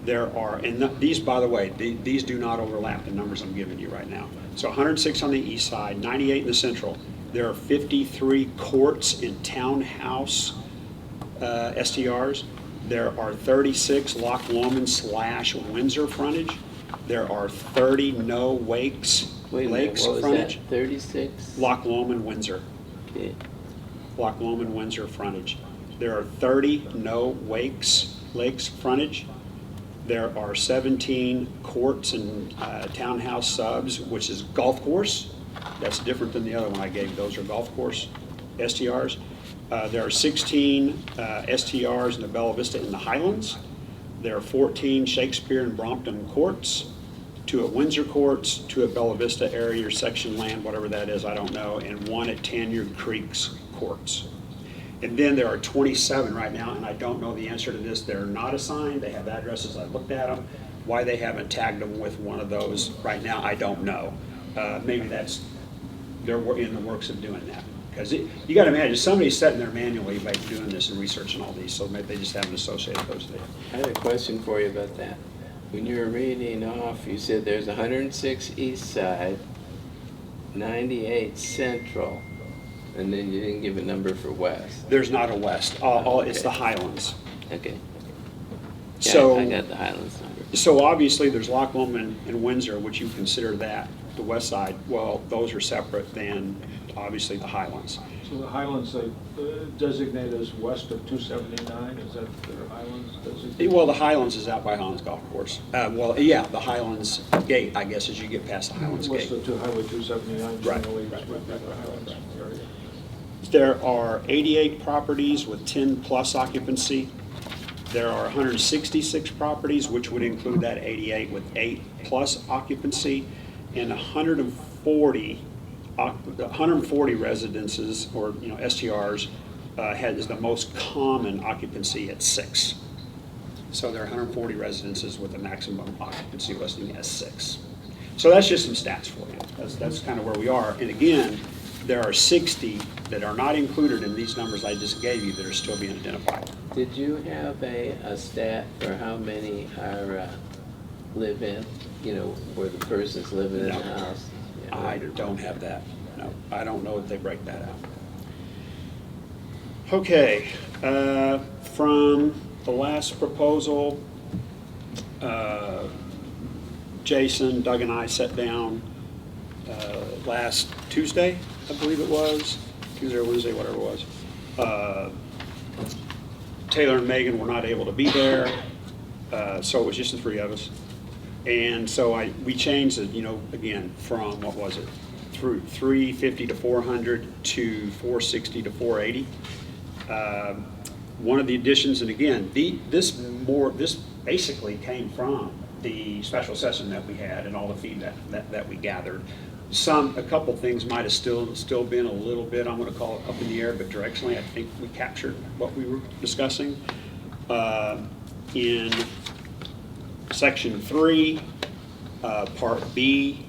There are, and these, by the way, these do not overlap the numbers I'm giving you right now. So 106 on the east side, 98 in the central. There are 53 courts and townhouse STRs. There are 36 Loch Lomond / Windsor frontage. There are 30 no wakes Wait a minute, lakes what was frontage. that, 36? Loch Lomond, Windsor. Okay. Loch Lomond, Windsor frontage. There are 30 no wakes lakes frontage. There are 17 courts and townhouse subs, which is golf course. That's different than the other one I gave. Those are golf course STRs. There are 16 STRs in the Bella Vista in the Highlands. There are 14 Shakespeare and Brompton courts, 2 at Windsor courts, 2 at Bella Vista area or section land, whatever that is, I don't know, and 1 at Tanyard Creek's courts. And then there are 27 right now, and I don't know the answer to this. They're not assigned. They have addresses. I looked at them. Why they haven't tagged them with one of those right now, I don't know. Maybe they're in the works of doing that. Because you got to imagine, somebody's sitting there manually by doing this and researching all these, so maybe they just haven't associated those there. I had a question for you about that. When you were reading off, you said there's 106 east side, 98 central, and then you didn't give a number for west. There's not a west. It's Okay. the Highlands. Okay. Yeah, So, I got the Highlands number. so obviously there's Loch Lomond and Windsor, which you consider that the west side. Well, those are separate than obviously the Highlands. So the Highlands, they designate as west of 279, is that their Highlands designation? Well, the Highlands is out by Highlands Golf Course. Well, yeah, the Highlands Gate, I guess, as you get past the Highlands West Gate. of Highway 279 Right, generally is right, with the Highlands area. There are 88 properties with 10-plus occupancy. There are 166 properties, which would include that 88 with 8-plus occupancy, and 140 residences, or STRs, is the most common occupancy at 6. So there are 140 residences with a maximum occupancy listing as 6. So that's just some stats for you. That's kind of where we are. And again, there are 60 that are not included in these numbers I just gave you that are still being identified. Did you have a stat for how many are live in, where the person's living in No. the house? Yeah. I don't have that. No, I don't know if they break that out. Okay, from the last proposal, Jason, Doug, and I sat down last Tuesday, I believe it was, Tuesday or Wednesday, whatever it was. Taylor and Megan were not able to be there, so it was just the 3 of us. And so we changed it, again, from, what was it, through 350 to 400 to 460 to 480. One of the additions, and again, this basically came from the special session that we had and all the feedback that we gathered. A couple things might have still been a little bit, I'm going to call it up in the air, but directionally I think we captured what we were discussing. In Section 3, Part B,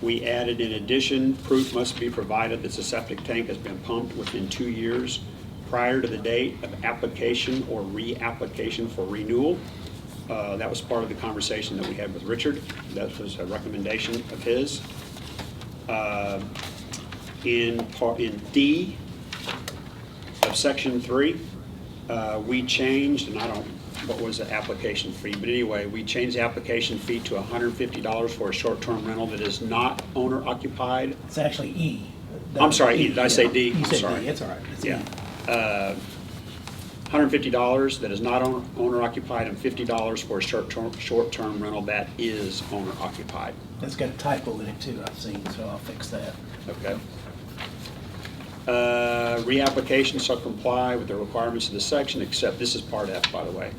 we added, in addition, proof must be provided that the septic tank has been pumped within 2 years prior to the date of application or reapplication for renewal. That was part of the conversation that we had with Richard. That was a recommendation of his. In D of Section 3, we changed, and I don't what was the application fee? But anyway, we changed the application fee to $150 for a short-term rental that is not owner occupied. It's actually E. I'm sorry, E. Did I say D? You I'm said sorry. D, it's all right. It's E. Yeah. $150 that is not owner occupied, and $50 for a short-term rental that is owner occupied. That's got a typo in it too, I've seen, so I'll fix that. Okay. Reapplication shall comply with the requirements of the section, except, this is part F, by the way.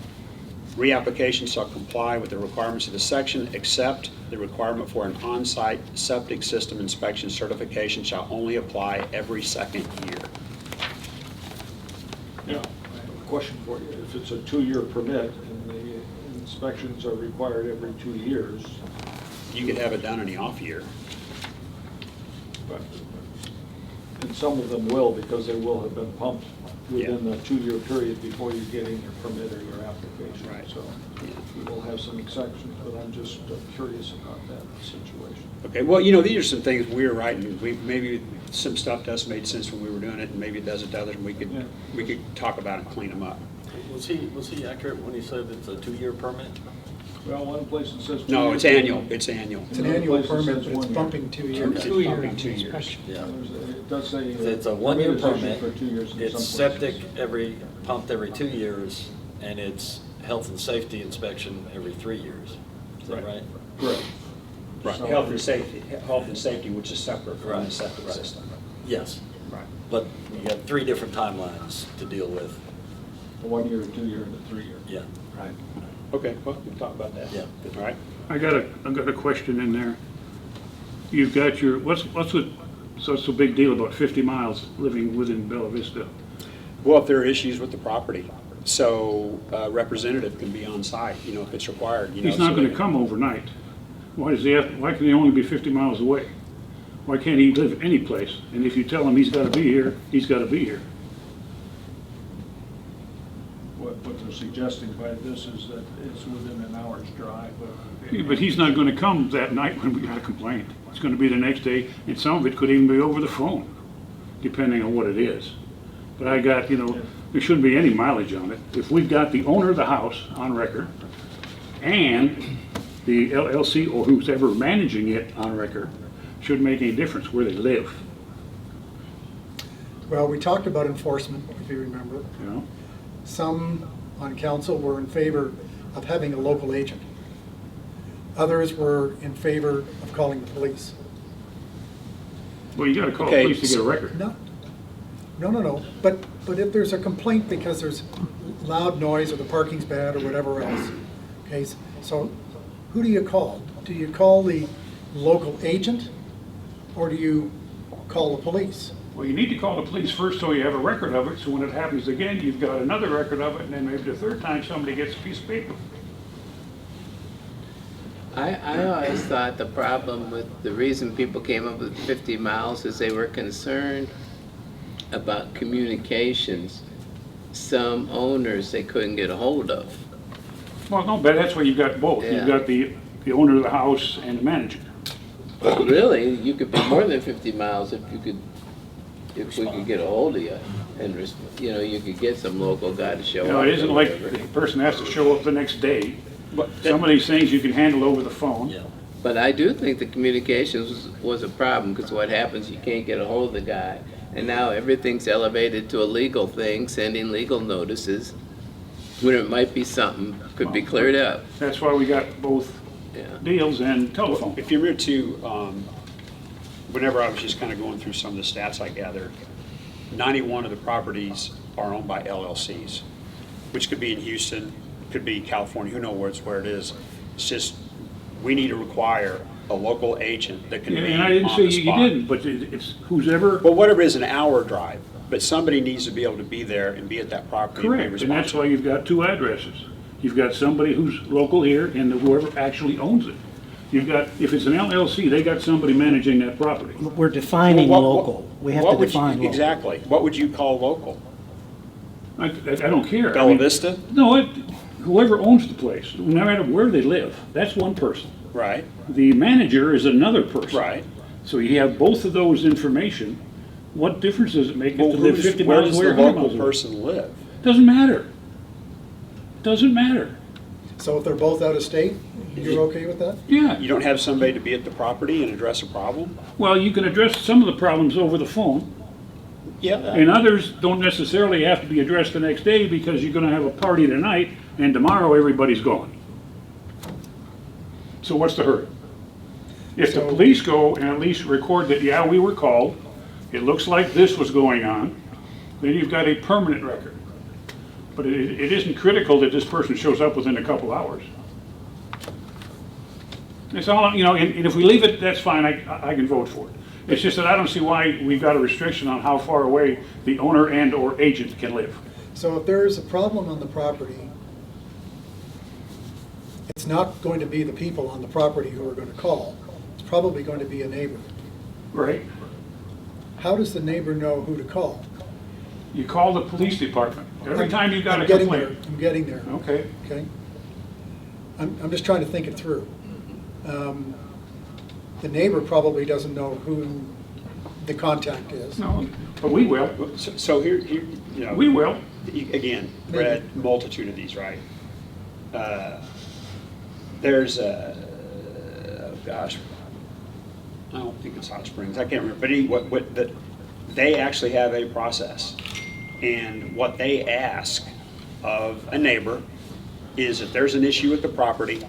Reapplication shall comply with the requirements of the section, except the requirement for an on-site septic system inspection certification shall only apply every second year. Yeah. Question for you, if it's a 2-year permit and the inspections are required every 2 years, You could have it done in the off year. but, and some of them will, because they will have been pumped within the 2-year period before you get in your permit or your application. Right. So we will have some exceptions, but I'm just curious about that situation. Okay, well, you know, these are some things we're writing. Maybe some stuff to us made sense when we were doing it, and maybe it doesn't to others, and we could talk about it and clean them up. Was he accurate when he said it's a 2-year permit? Well, one place it says. No, 2 it's years. annual, it's annual. It's an annual Places permit, says but it's 1 year. bumping 2 years. 2 years. 2 years. Yeah. It does say. It's a 1-year permit is issued permit. For 2 years in It's some places. septic pumped every 2 years, and it's health and safety inspection every 3 years. Is that right? Correct. Right, So- health and safety, which is separate from the Right, septic right. system. Yes. Right. But you got 3 different timelines to deal with. A 1 year, a 2 year, and a 3 year. Yeah. Right. Okay, well, we'll talk about that. Yeah. All right. I've got a question in there. You've got your, what's the big deal about 50 miles living within Bella Vista? Well, if there are issues with the property, so a representative can be on site, you know, if it's required, you know. He's not so gonna they- come overnight. Why can he only be 50 miles away? Why can't he live any place? And if you tell him he's gotta be here, he's gotta be here. What they're suggesting by this is that it's within an hour's drive. But he's not gonna come that night when we got a complaint. It's gonna be the next day, and some of it could even be over the phone, depending on what it is. But I got, there shouldn't be any mileage on it. If we've got the owner of the house on record, and the LLC or who's ever managing it on record, shouldn't make any difference where they live, Well, we talked about enforcement, if you remember. you know? Some on council were in favor of having a local agent. Others were in favor of calling the police. Well, you gotta call the Okay, police to get a record. No. But if there's a complaint because there's loud noise or the parking's bad or whatever else, okay, so who do you call? Do you call the local agent or do you call the police? Well, you need to call the police first so you have a record of it, so when it happens again, you've got another record of it, and then maybe the third time somebody gets a piece of paper. I always thought the problem with the reason people came up with 50 miles is they were concerned about communications. Some owners they couldn't get a hold of. Well, no, but that's why you've got both. Yeah. You've got the owner of the house and the manager. But really, you could be more than 50 miles if we could get a hold of you. And, you could get some local guy to show up. It isn't or like whatever. the person has to show up the next day. But Some of these things you can handle over the phone. Yeah. But I do think the communications was a problem, because what happens, you can't get a hold of the guy. And now everything's elevated to a legal thing, sending legal notices, when it might be something, could be cleared up. That's why we got both Yeah. deals and telephone. If you remember too, whenever I was just kind of going through some of the stats I gathered, 91 of the properties are owned by LLCs, which could be in Houston, could be California, who knows where it is. It's just, we need to require a local agent that can be And I didn't on say the you spot. didn't, but it's who's ever, Well, whatever is an hour drive, but somebody needs to be able to be there and be at that property and be correct, and that's responsible. why you've got two addresses. You've got somebody who's local here and whoever actually owns it. You've got, if it's an LLC, they got somebody managing that property. We're defining Well, what- local. We have what to would you- define local. Exactly. What would you call local? I don't care. I Bella mean, Vista? No, whoever owns the place, no matter where they live, that's one person. Right, The manager is another person. right. So you have both of those information. What difference does it make if Well, they live 50 where miles does away the or 100 local miles away? person live? Doesn't matter. Doesn't matter. So if they're both out of state, you're okay with that? Yeah. You don't have somebody to be at the property and address a problem? Well, you can address some of the problems over the phone, Yeah. and others don't necessarily have to be addressed the next day because you're gonna have a party tonight, and tomorrow everybody's gone. So what's the hurry? If the police go and at least record that, yeah, we were called, it looks like this was going on, then you've got a permanent record. But it isn't critical that this person shows up within a couple hours. It's all, you know, and if we leave it, that's fine, I can vote for it. It's just that I don't see why we've got a restriction on how far away the owner and/or agent can live. So if there is a problem on the property, it's not going to be the people on the property who are going to call. It's probably going to be a neighbor. Right? How does the neighbor know who to call? You call the police department. Every time you got a I'm getting there. complaint. I'm getting there. Okay. Okay? I'm just trying to think it through. The neighbor probably doesn't know who the contact is. No, but we will. So here, you know. We will. Again, read multitude of these, right? There's a, oh gosh, I don't think it's Hot Springs, I can't remember, but they actually have a process. And what they ask of a neighbor is if there's an issue with the property,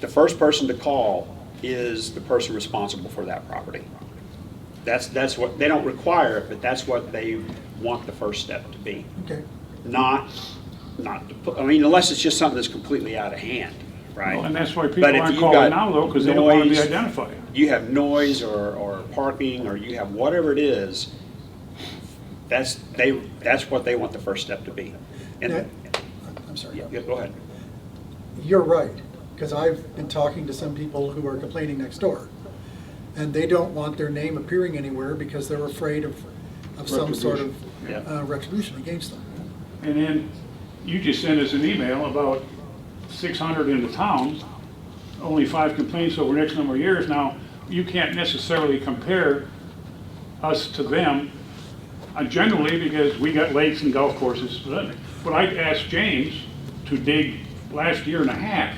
the first person to call is the person responsible for that property. That's what, they don't require it, but that's what they want the first step to be. Okay. Not to put, I mean, unless it's just something that's completely out of hand, right? Well, and that's why people But if aren't you've calling got now though, because they don't want to be noise, identified. You have noise or parking, or you have whatever it is, that's what they want the first step to be. And, I'm sorry. yeah, go ahead. You're right, because I've been talking to some people who are complaining next door. And they don't want their name appearing anywhere because they're afraid of some sort of Yeah. retribution against them. And then you just sent us an email about 600 in the town, only 5 complaints over the next number of years. Now, you can't necessarily compare us to them generally because we got lakes and golf courses. But I asked James to dig last year and a half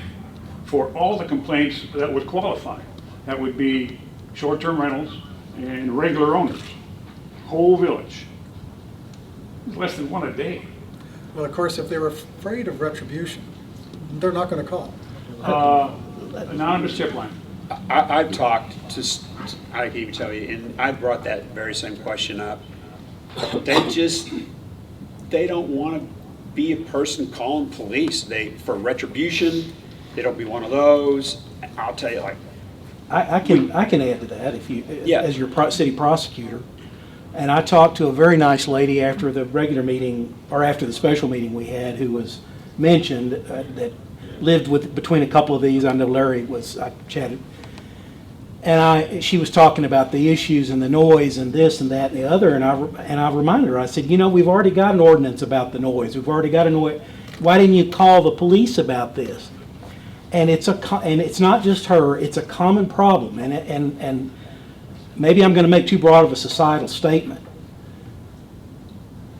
for all the complaints that would qualify. That would be short-term rentals and regular owners, whole village. Less than 1 a day. Well, of course, if they're afraid of retribution, they're not going to call. Anonymous tip line. I've talked to, I can even tell you, and I brought that very same question up. They don't want to be a person calling police. For retribution, they don't be one of those. I'll tell you, like, I can add to that if you, Yeah. as your city prosecutor. And I talked to a very nice lady after the regular meeting, or after the special meeting we had, who was mentioned, that lived between a couple of these. I know Larry I chatted. And she was talking about the issues and the noise and this and that and the other. And I reminded her, I said, you know, we've already got an ordinance about the noise. We've already got a noise. Why didn't you call the police about this? And it's not just her, it's a common problem. And maybe I'm going to make too broad of a societal statement.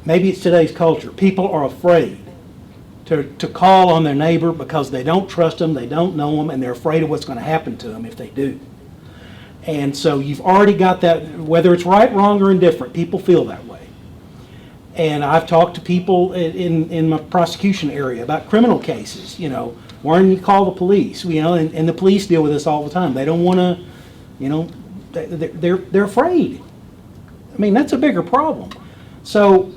Maybe it's today's culture. People are afraid to call on their neighbor because they don't trust them, they don't know them, and they're afraid of what's going to happen to them if they do. And so you've already got that, whether it's right, wrong, or indifferent, people feel that way. And I've talked to people in my prosecution area about criminal cases, you know, why don't you call the police? You know, and the police deal with this all the time. They don't want to, you know, they're afraid. I mean, that's a bigger problem. So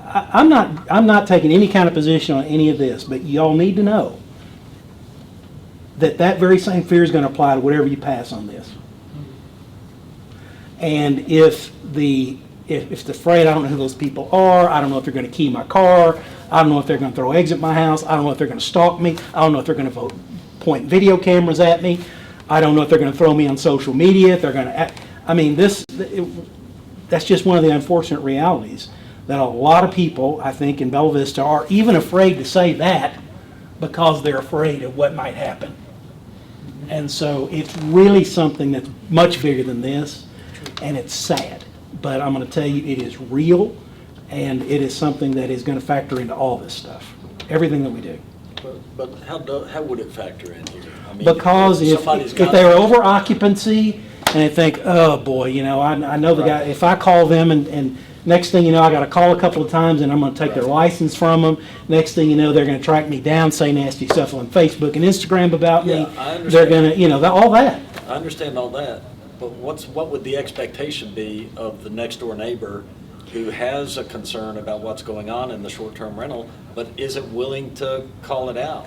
I'm not taking any kind of position on any of this, but y'all need to know that very same fear is going to apply to whatever you pass on this. And if the afraid, I don't know who those people are. I don't know if they're going to key my car. I don't know if they're going to throw eggs at my house. I don't know if they're going to stalk me. I don't know if they're going to point video cameras at me. I don't know if they're going to throw me on social media. If they're going to, I mean, that's just one of the unfortunate realities that a lot of people, I think, in Bella Vista are even afraid to say that because they're afraid of what might happen. And so it's really something that's much bigger than this, and it's sad. But I'm going to tell you, it is real, and it is something that is going to factor into all this stuff, everything that we do. But how would it factor in here? I mean, Because if somebody's if got- they're over occupancy and they think, oh, boy, you know, I know the guy, if I call them and next thing you know, I gotta call a couple of times and I'm gonna take their license from them. Next thing you know, they're gonna track me down, say nasty stuff on Facebook and Instagram about me. Yeah, I understand. They're gonna, you know, all that. I understand all that, but what would the expectation be of the next door neighbor who has a concern about what's going on in the short-term rental, but isn't willing to call it out?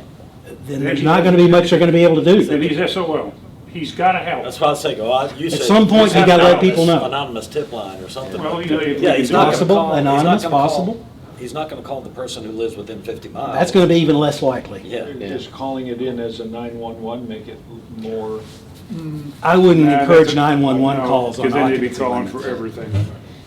Then there's not gonna be much they're gonna be able to do. And he's SOL. He's gotta help. That's why I say, you said. some point, you gotta let people know. Anonymous tip line or something. Well, you know, if we Yeah, can he's do not Possible, gonna call. he's not anonymous, gonna call- possible. He's not gonna call the person who lives within 50 miles. That's gonna be even less likely. Yeah. Just calling it in as a 911 make it more, I wouldn't Nah, encourage that's- 911 no, calls on Because then they'd be occupancy calling limits. for everything.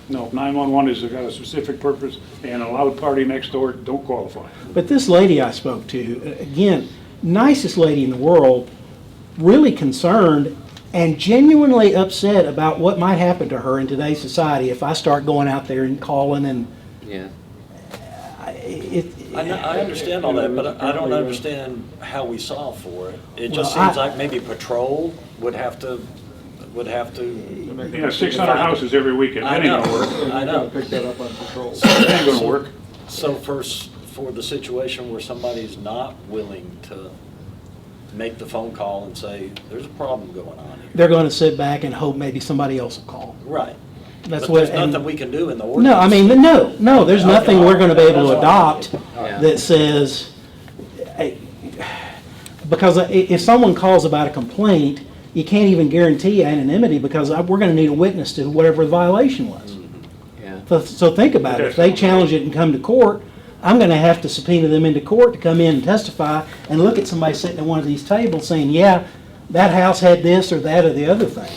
No, 911 has got a specific purpose, and a loud party next door don't qualify. But this lady I spoke to, again, nicest lady in the world, really concerned and genuinely upset about what might happen to her in today's society if I start going out there and calling and Yeah. I understand all that, but I don't understand how we solve for it. It just Well, seems like maybe patrol would have to. You know, 600 houses every weekend, I that ain't know. gonna work. I know. pick that up on patrol. That ain't gonna work. So for the situation where somebody's not willing to make the phone call and say, there's a problem going on here. they're gonna sit back and hope maybe somebody else will call. Right. That's But what. there's and- nothing we can do in the ordinance. No, I mean, no, there's Okay. nothing we're gonna be able to That's all. adopt Yeah. that says, hey, because if someone calls about a complaint, you can't even guarantee anonymity because we're gonna need a witness to whatever the violation was. Yeah. So think about it, if they challenge it and come to court, I'm gonna have to subpoena them into court to come in and testify and look at somebody sitting at one of these tables saying, yeah, that house had this or that or the other thing.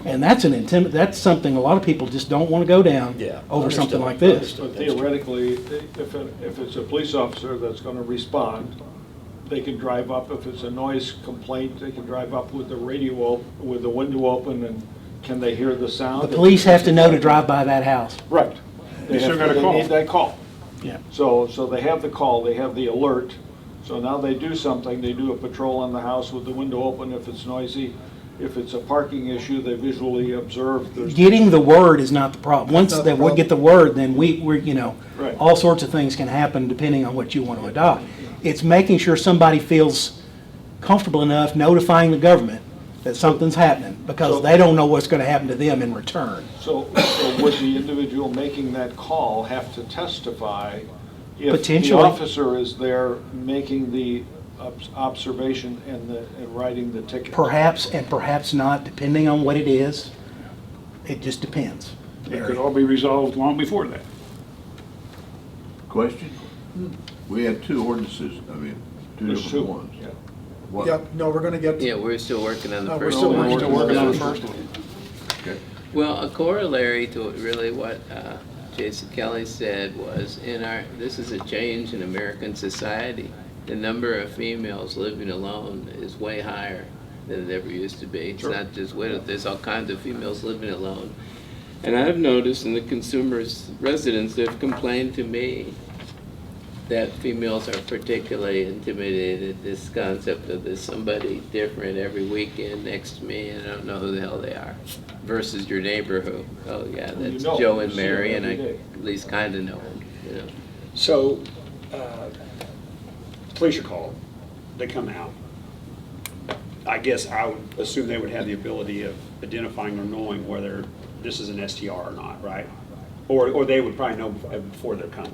And that's that's something a lot of people just don't wanna go down Yeah, over something like understood, this. But theoretically, if it's a police officer that's gonna respond, they can drive up, if it's a noise complaint, they can drive up with the radio, with the window open, and can they hear the sound? The police have to know to drive by that house. Right. They still got a call. They need that call. Yeah. So they have the call, they have the alert, so now they do something, they do a patrol on the house with the window open if it's noisy. If it's a parking issue, they visually observe there's. Getting the word is not the problem. Once Not the they would problem. get the word, then we're, you know, Right. all sorts of things can happen depending on what you want to adopt. It's making sure somebody feels comfortable enough notifying the government that something's happening because So- they don't know what's going to happen to them in return. So would the individual making that call have to testify if the Potentially. officer is there making the observation and writing the ticket? Perhaps and perhaps not, depending on what it is. It just depends. It could all be resolved long before that. Question? We had two ordinances, I mean, two There's different two. ones. Yeah. What- Yep, no, we're gonna get, Yeah, we're still working on the we're first still one. working- Still working on the first one. Okay. Well, a corollary to really what Jason Kelly said was this is a change in American society. The number of females living alone is way higher than it ever used to be. It's not just widows, there's all kinds of females living alone. And I've noticed in the consumers, residents that have complained to me that females are particularly intimidated, this concept of there's somebody different every weekend next to me and I don't know who the hell they are, versus your neighbor who, oh yeah, Well, you that's know, Joe you and see them Mary and I every day. at least kind of know them, you know. So, police are called, they come out. I guess I would assume they would have the ability of identifying or knowing whether this is an STR or not, right? Or they would probably know before they're coming.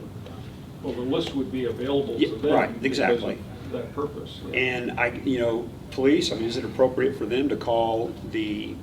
Well, the list would be available Yeah, to them. right, because exactly. of that purpose. yeah. And police, I mean, is it appropriate for them to call the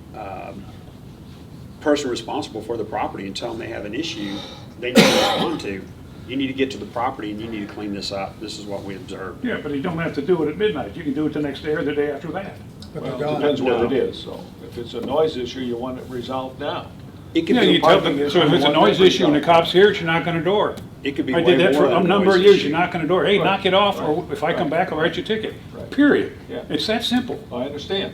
person responsible for the property and tell them they have an issue they need to respond to? You need to get to the property and you need to clean this up. This is what we observed. Yeah, but you don't have to do it at midnight. You can do it the next day or the day after that. but Well, they're it gone. depends what No. it is, so if it's a noise issue, you want it resolved now. It could Yeah, be, you tell parking them, is so if it's a one noise way issue and the resolved. cop's here, you knock on the door. it could be I way did that more for than a number noise of years. issue. You knock on the door, hey, Right. knock it off, or Right. if I come Right. back, I'll write you a ticket. Right. Period. Yeah. It's that simple. I understand.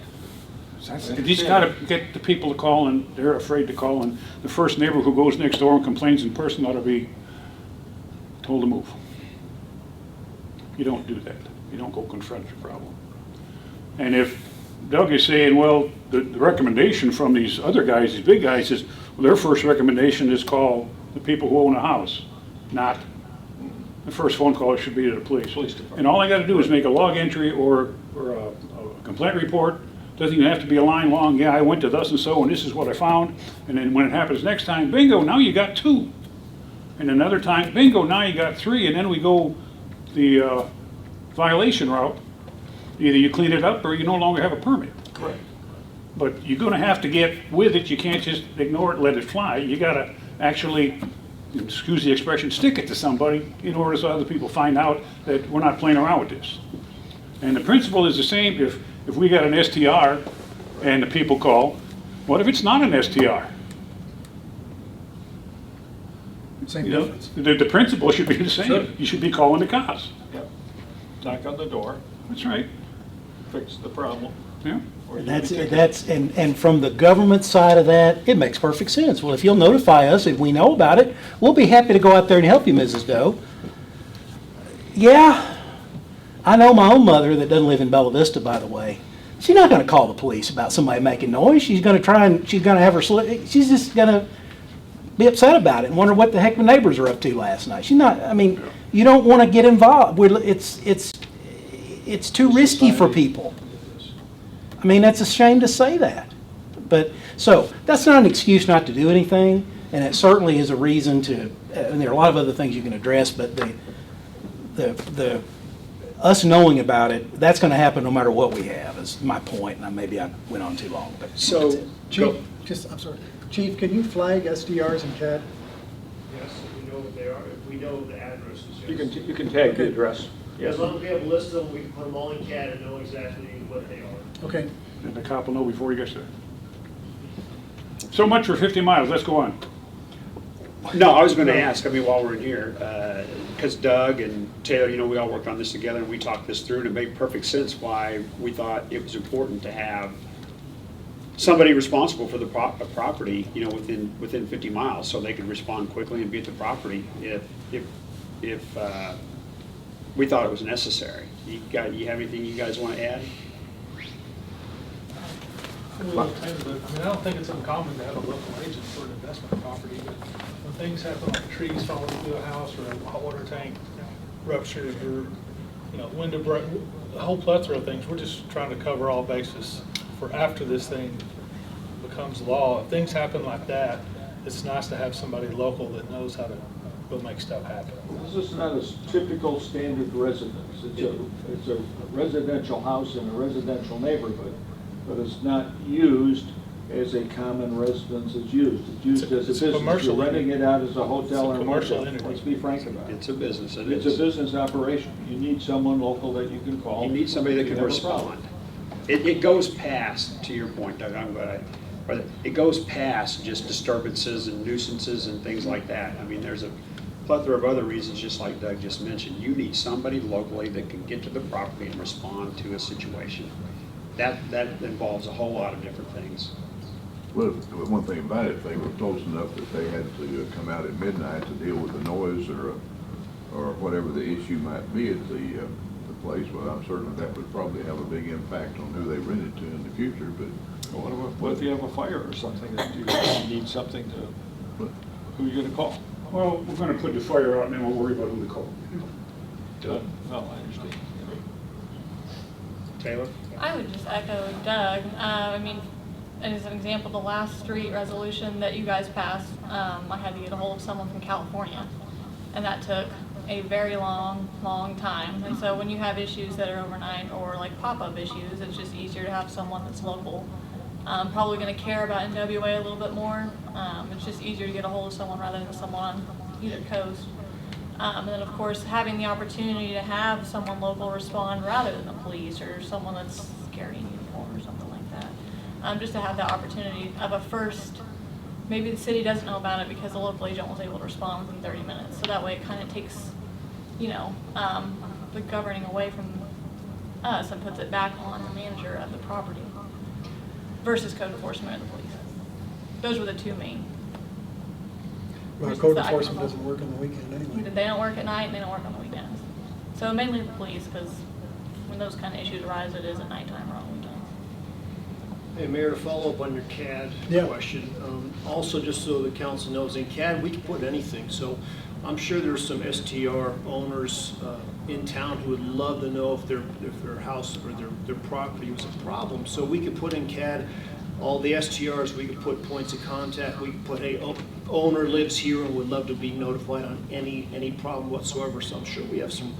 You just gotta get the people to call, and they're afraid to call, and the first neighbor who goes next door and complains in person ought to be told to move. You don't do that. You don't go confront your problem. And if Doug is saying, well, the recommendation from these other guys, these big guys, is, well, their first recommendation is call the people who own the house, not, the first phone call should be to the police. And all I gotta do is make a log entry or a complaint report. Doesn't even have to be a line long, yeah, I went to thus and so, and this is what I found. And then when it happens next time, bingo, now you got 2. And another time, bingo, now you got 3, and then we go the violation route. Either you clean it up or you no longer have a permit. Correct. But you're gonna have to get with it, you can't just ignore it and let it fly. You gotta actually, excuse the expression, stick it to somebody in order so other people find out that we're not playing around with this. And the principle is the same if we got an STR and the people call, what if it's not an STR? Same You know, difference. the principle should be the same. Sure. You should be calling the cops. Yep. Knock on the door, That's right, fix the problem. yeah. or you That's, get a ticket. that's, and from the government side of that, it makes perfect sense. Well, if you'll notify us, if we know about it, we'll be happy to go out there and help you, Mrs. Doe. Yeah, I know my own mother that doesn't live in Bella Vista, by the way. She's not gonna call the police about somebody making noise. She's gonna she's gonna have her, she's just gonna be upset about it and wonder what the heck the neighbors are up to last night. She's not, I mean, you don't wanna get involved. It's too risky for people. I mean, that's a shame to say that. But, so, that's not an excuse not to do anything, and it certainly is a reason to, and there are a lot of other things you can address, but us knowing about it, that's gonna happen no matter what we have, is my point, and maybe I went on too long, but. So, Chief, I'm sorry. Chief, can you flag SDRs and CAD? Yes, if we know what they are, if we know the addresses, yes. You can tag the address. As long as we have a list of them, we can put them all in CAD and know exactly what they are. Okay. And the cop will know before he gets there. So much for 50 miles, let's go on. no, I was going to ask, I mean, while we're in here, because Doug and Taylor, you know, we all worked on this together and we talked this through and it made perfect sense why we thought it was important to have somebody responsible for the property, you know, within 50 miles, so they could respond quickly and be at the property if we thought it was necessary. You have anything you guys want to add? I mean, I don't think it's uncommon to have a local agent for an investment property, but when things happen like trees falling through a house or a hot water tank ruptured or, you know, window break, a whole plethora of things, we're just trying to cover all bases for after this thing becomes law. If things happen like that, it's nice to have somebody local that knows how to go make stuff happen. This is not a typical standard residence. It's a residential house in a residential neighborhood, but it's not used as a common residence. It's used as a It's a business. commercial You're renting it out as a hotel It's a or commercial motel. entity. Let's be frank about it. It's a business, it It's a is. business operation. You need someone local that you can call. You need somebody that if can you have a problem. respond. It goes past, to your point, Doug, it goes past just disturbances and nuisances and things like that. I mean, there's a plethora of other reasons, just like Doug just mentioned. You need somebody locally that can get to the property and respond to a situation. That involves a whole lot of different things. Well, one thing about it, if they were close enough that they had to come out at midnight to deal with the noise or whatever the issue might be at the place, well, I'm certain that would probably have a big impact on who they rent it to in the future, but. What if you have a fire or something that you need something to, who are you gonna call? Well, we're gonna put the fire out and then we'll worry about who to call. Well, I understand. Taylor? I would just echo Doug. I mean, and as an example, the last street resolution that you guys passed, I had to get a hold of someone from California. And that took a very long time. And so when you have issues that are overnight or like pop-up issues, it's just easier to have someone that's local. Probably gonna care about NWA a little bit more. It's just easier to get a hold of someone rather than someone on either coast. And then of course, having the opportunity to have someone local respond rather than the police or someone that's carrying a uniform or something like that. Just to have that opportunity of a first, maybe the city doesn't know about it because the local agent was able to respond within 30 minutes. So that way it kind of takes, you know, the governing away from us and puts it back on the manager of the property versus code enforcement or the police. Those were the two main. Well, reasons code that I enforcement come doesn't work on the weekend anyway. They don't work at night and they don't work on the weekends. So mainly the police because when those kind of issues arise, it is at nighttime or on weekends. Hey, Mayor, to follow up on your CAD Yeah. question, also just so the council knows, in CAD, we can put anything. So I'm sure there's some STR owners in town who would love to know if their house or their property was a problem. So we could put in CAD all the STRs, we could put points of contact, we could put, hey, owner lives here and would love to be notified on any problem whatsoever. So I'm sure we have some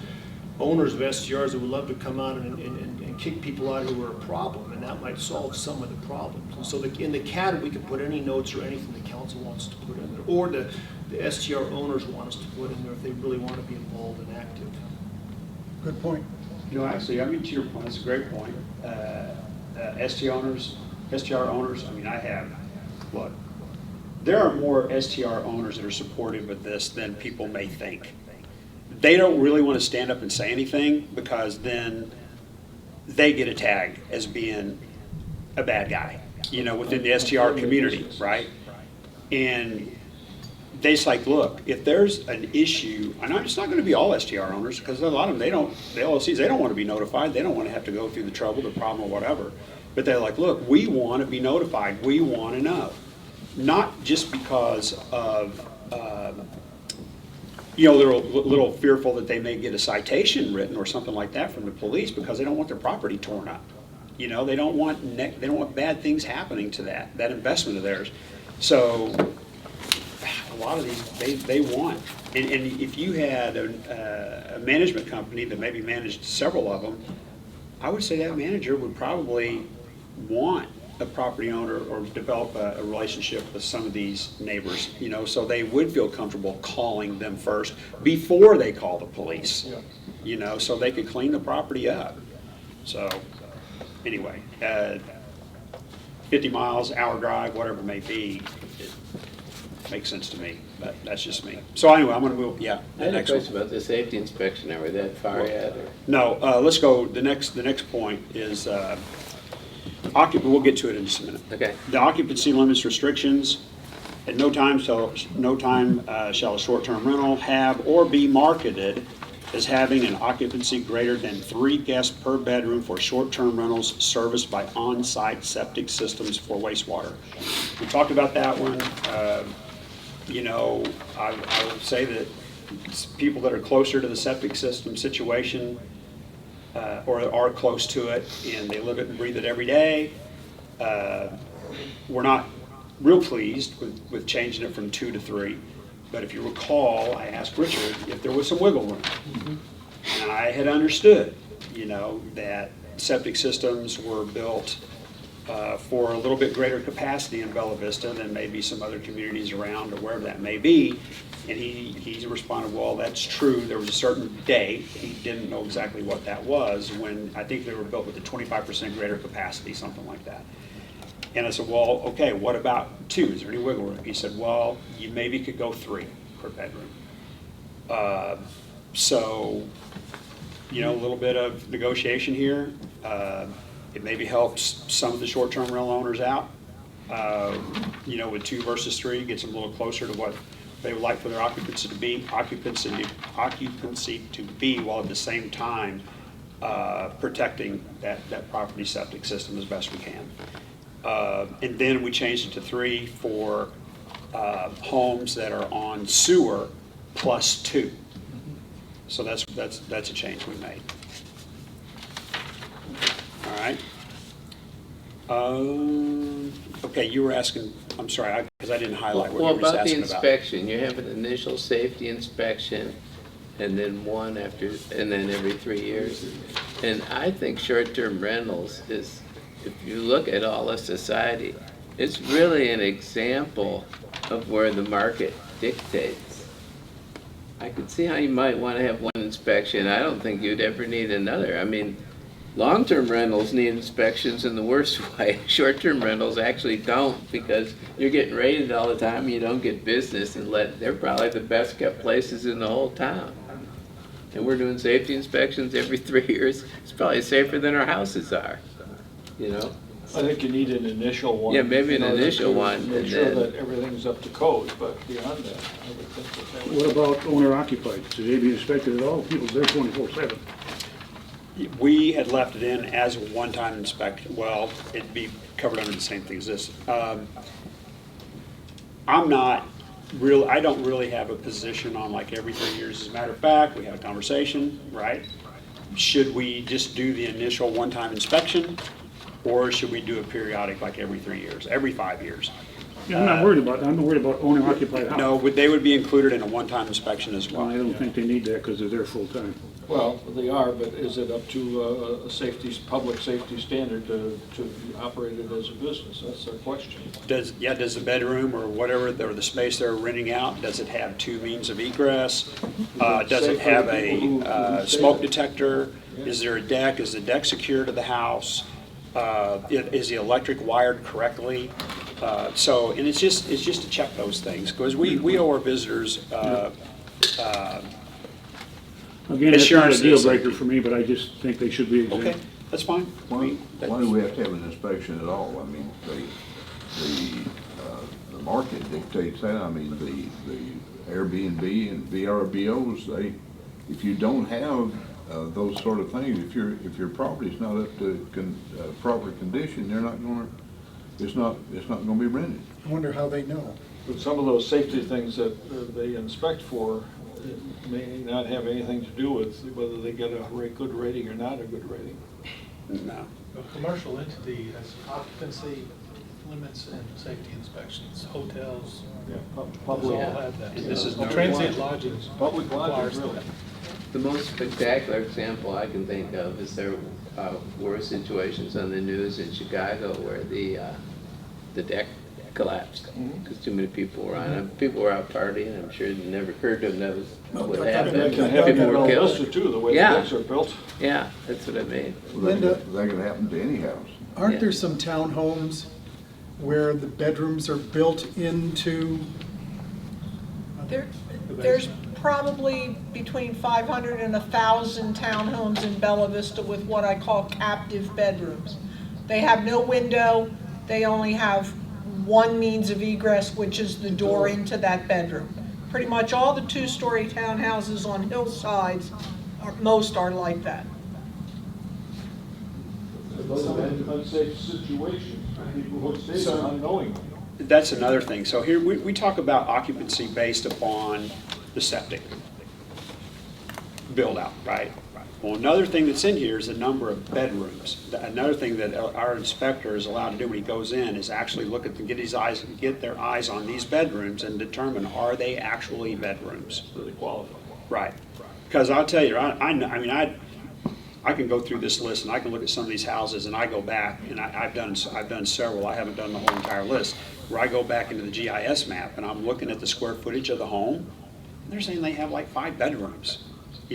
owners of STRs that would love to come out and kick people out who are a problem, and that might solve some of the problems. And so in the CAD, we could put any notes or anything the council wants to put in there, or the STR owners want us to put in there if they really want to be involved and active. Good point. You know, actually, I mean, to your point, that's a great point. STR owners, I mean, look, there are more STR owners that are supportive of this than people may think. They don't really want to stand up and say anything because then they get a tag as being a bad guy, you know, within the STR community, right? And they just like, look, if there's an issue, and it's not going to be all STR owners, because a lot of them, the LLCs, they don't want to be notified. They don't want to have to go through the trouble, the problem, or whatever. But they're like, look, we want to be notified. We want to know. Not just because of, you know, they're a little fearful that they may get a citation written or something like that from the police because they don't want their property torn up. You know, they don't want bad things happening to that investment of theirs. So a lot of these, they want. And if you had a management company that maybe managed several of them, I would say that manager would probably want a property owner or develop a relationship with some of these neighbors, you know, so they would feel comfortable calling them first before they call the police, you know, so they could clean the property up. So anyway, 50 miles, hour drive, whatever it may be, it makes sense to me, but that's just me. So anyway, I'm gonna move, I had a question about the safety inspection. Are we that far yet? Or? No, let's go, the next point is, we'll get to it in just a minute. Okay. The occupancy limits restrictions, at no time shall a short-term rental have or be marketed as having an occupancy greater than 3 guests per bedroom for short-term rentals serviced by on-site septic systems for wastewater. We talked about that one. You know, I would say that people that are closer to the septic system situation or are close to it and they live it and breathe it every day, we're not real pleased with changing it from 2 to 3. But if you recall, I asked Richard if there was some wiggle room. And I had understood, you know, that septic systems were built for a little bit greater capacity in Bella Vista than maybe some other communities around or wherever that may be. And he responded, well, that's true. There was a certain date. He didn't know exactly what that was when I think they were built with a 25% greater capacity, something like that. And I said, well, okay, what about 2? Is there any wiggle room? He said, well, you maybe could go 3 per bedroom. So, you know, a little bit of negotiation here. It maybe helps some of the short-term rental owners out, you know, with 2 versus 3, gets them a little closer to what they would like for their occupancy to be, while at the same time protecting that property septic system as best we can. And then we changed it to 3 for homes that are on sewer plus 2. So that's a change we made. All right. Okay, you were asking, I'm sorry, because I didn't highlight what you were about asking the about. inspection. You have an initial safety inspection and then one after, and then every 3 years. And I think short-term rentals is, if you look at all of society, it's really an example of where the market dictates. I could see how you might want to have one inspection. I don't think you'd ever need another. I mean, long-term rentals need inspections in the worst way. Short-term rentals actually don't, because you're getting raided all the time. You don't get business, and they're probably the best kept places in the whole town. And we're doing safety inspections every 3 years. It's probably safer than our houses are, you know? I think you need an initial one. Yeah, maybe an in order initial to one, Make and sure then- that everything's up to code, but beyond that, I would think that. What about owner occupied? Should they be inspected at all? People's there 24/7. We had left it in as a one-time inspection. Well, it'd be covered under the same thing as this. I don't really have a position on like every 3 years. As a matter of fact, we had a conversation, right? Should we just do the initial one-time inspection? Or should we do a periodic like every 3 years, every 5 years? Yeah, I'm not worried about that. I'm not worried about owner occupied house. No, they would be included in a one-time inspection as Well, well. I don't think they need that because they're there full-time. Well, they are, but is it up to a safety, public safety standard to operate it as a business? That's the question. Does the bedroom or whatever, or the space they're renting out, does it have 2 means of egress? Does it have a smoke detector? Is there a deck? Is the deck secure to the house? Is the electric wired correctly? And it's just to check those things, because we owe our visitors, Again, that's not a assurances. deal breaker for me, but I just think they should be exempt. Okay, that's fine. Why do we have to have an inspection at all? I mean, the market dictates that. I mean, the Airbnb and VRBOs, if you don't have those sort of things, if your property's not up to proper condition, it's not gonna be rented. I wonder how they know. But some of those safety things that they inspect for may not have anything to do with whether they get a good rating or not a good rating. No. A commercial entity has occupancy limits and safety inspections, hotels, Yeah, those public, all have that. And this is Transient lodging. public lodging, requires really. that. The most spectacular example I can think of is there were situations on the news in Chicago where the deck collapsed because too many people were on it. People were out partying. I'm sure it never occurred to them that was what happened. They can have People that were all killed. listed too, the way the Yeah. decks are built. Yeah, that's what I mean. Linda? That can happen to any house. Aren't Yeah. there some townhomes where the bedrooms are built into? There's probably between 500 and 1,000 townhomes in Bella Vista with what I call captive bedrooms. They have no window, they only have one means of egress, which is the door into that bedroom. Pretty much all the 2-story townhouses on hillsides, most are like that. Those are unsafe situations, people who stay there unknowingly. That's another thing. So here, we talk about occupancy based upon the septic build out, right? Well, another thing that's in here is the number of bedrooms. Another thing that our inspector is allowed to do when he goes in is actually look at, get their eyes on these bedrooms and determine, are they actually bedrooms? So they qualify. Right. Because I'll tell you, I can go through this list and I can look at some of these houses and I go back and I've done several. I haven't done the whole entire list where I go back into the GIS map and I'm looking at the square footage of the home. And they're saying they have like 5 bedrooms,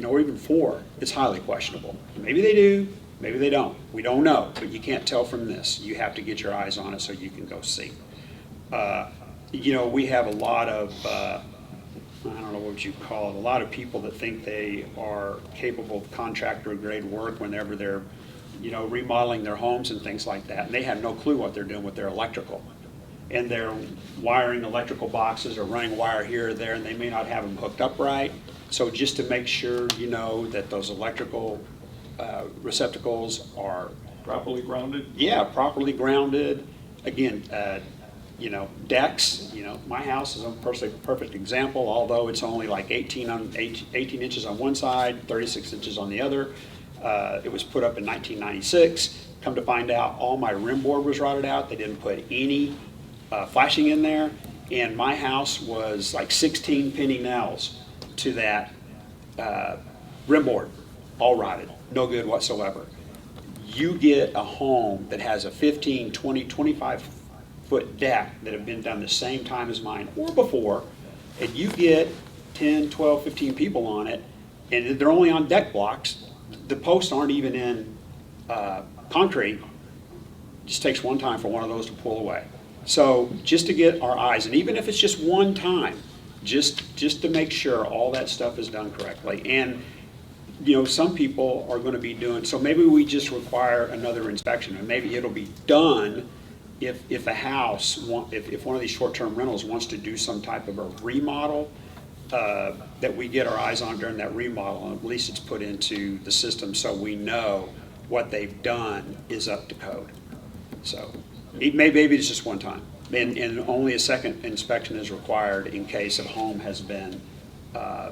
or even 4. It's highly questionable. Maybe they do, maybe they don't. We don't know, but you can't tell from this. You have to get your eyes on it so you can go see. We have a lot of I don't know what you call it, a lot of people that think they are capable of contractor grade work whenever they're, remodeling their homes and things like that. And they have no clue what they're doing with their electrical. And they're wiring electrical boxes or running wire here or there, and they may not have them hooked up right. So just to make sure, that those electrical receptacles are Properly grounded? yeah, properly grounded. Again, decks, my house is a perfect example, although it's only like 18 inches on one side, 36 inches on the other. It was put up in 1996. Come to find out, all my rim board was rotted out. They didn't put any flashing in there. And my house was like 16 penny nails to that rim board, all rotted, no good whatsoever. You get a home that has a 15, 20, 25-foot deck that have been done the same time as mine or before, and you get 10, 12, 15 people on it, and they're only on deck blocks. The posts aren't even in concrete. It just takes one time for one of those to pull away. So just to get our eyes, and even if it's just one time, just to make sure all that stuff is done correctly. And some people are going to be doing, so maybe we just require another inspection, and maybe it'll be done if a house, if one of these short-term rentals wants to do some type of a remodel, that we get our eyes on during that remodel, and at least it's put into the system so we know what they've done is up to code. So maybe it's just one time, and only a second inspection is required in case a home has been, I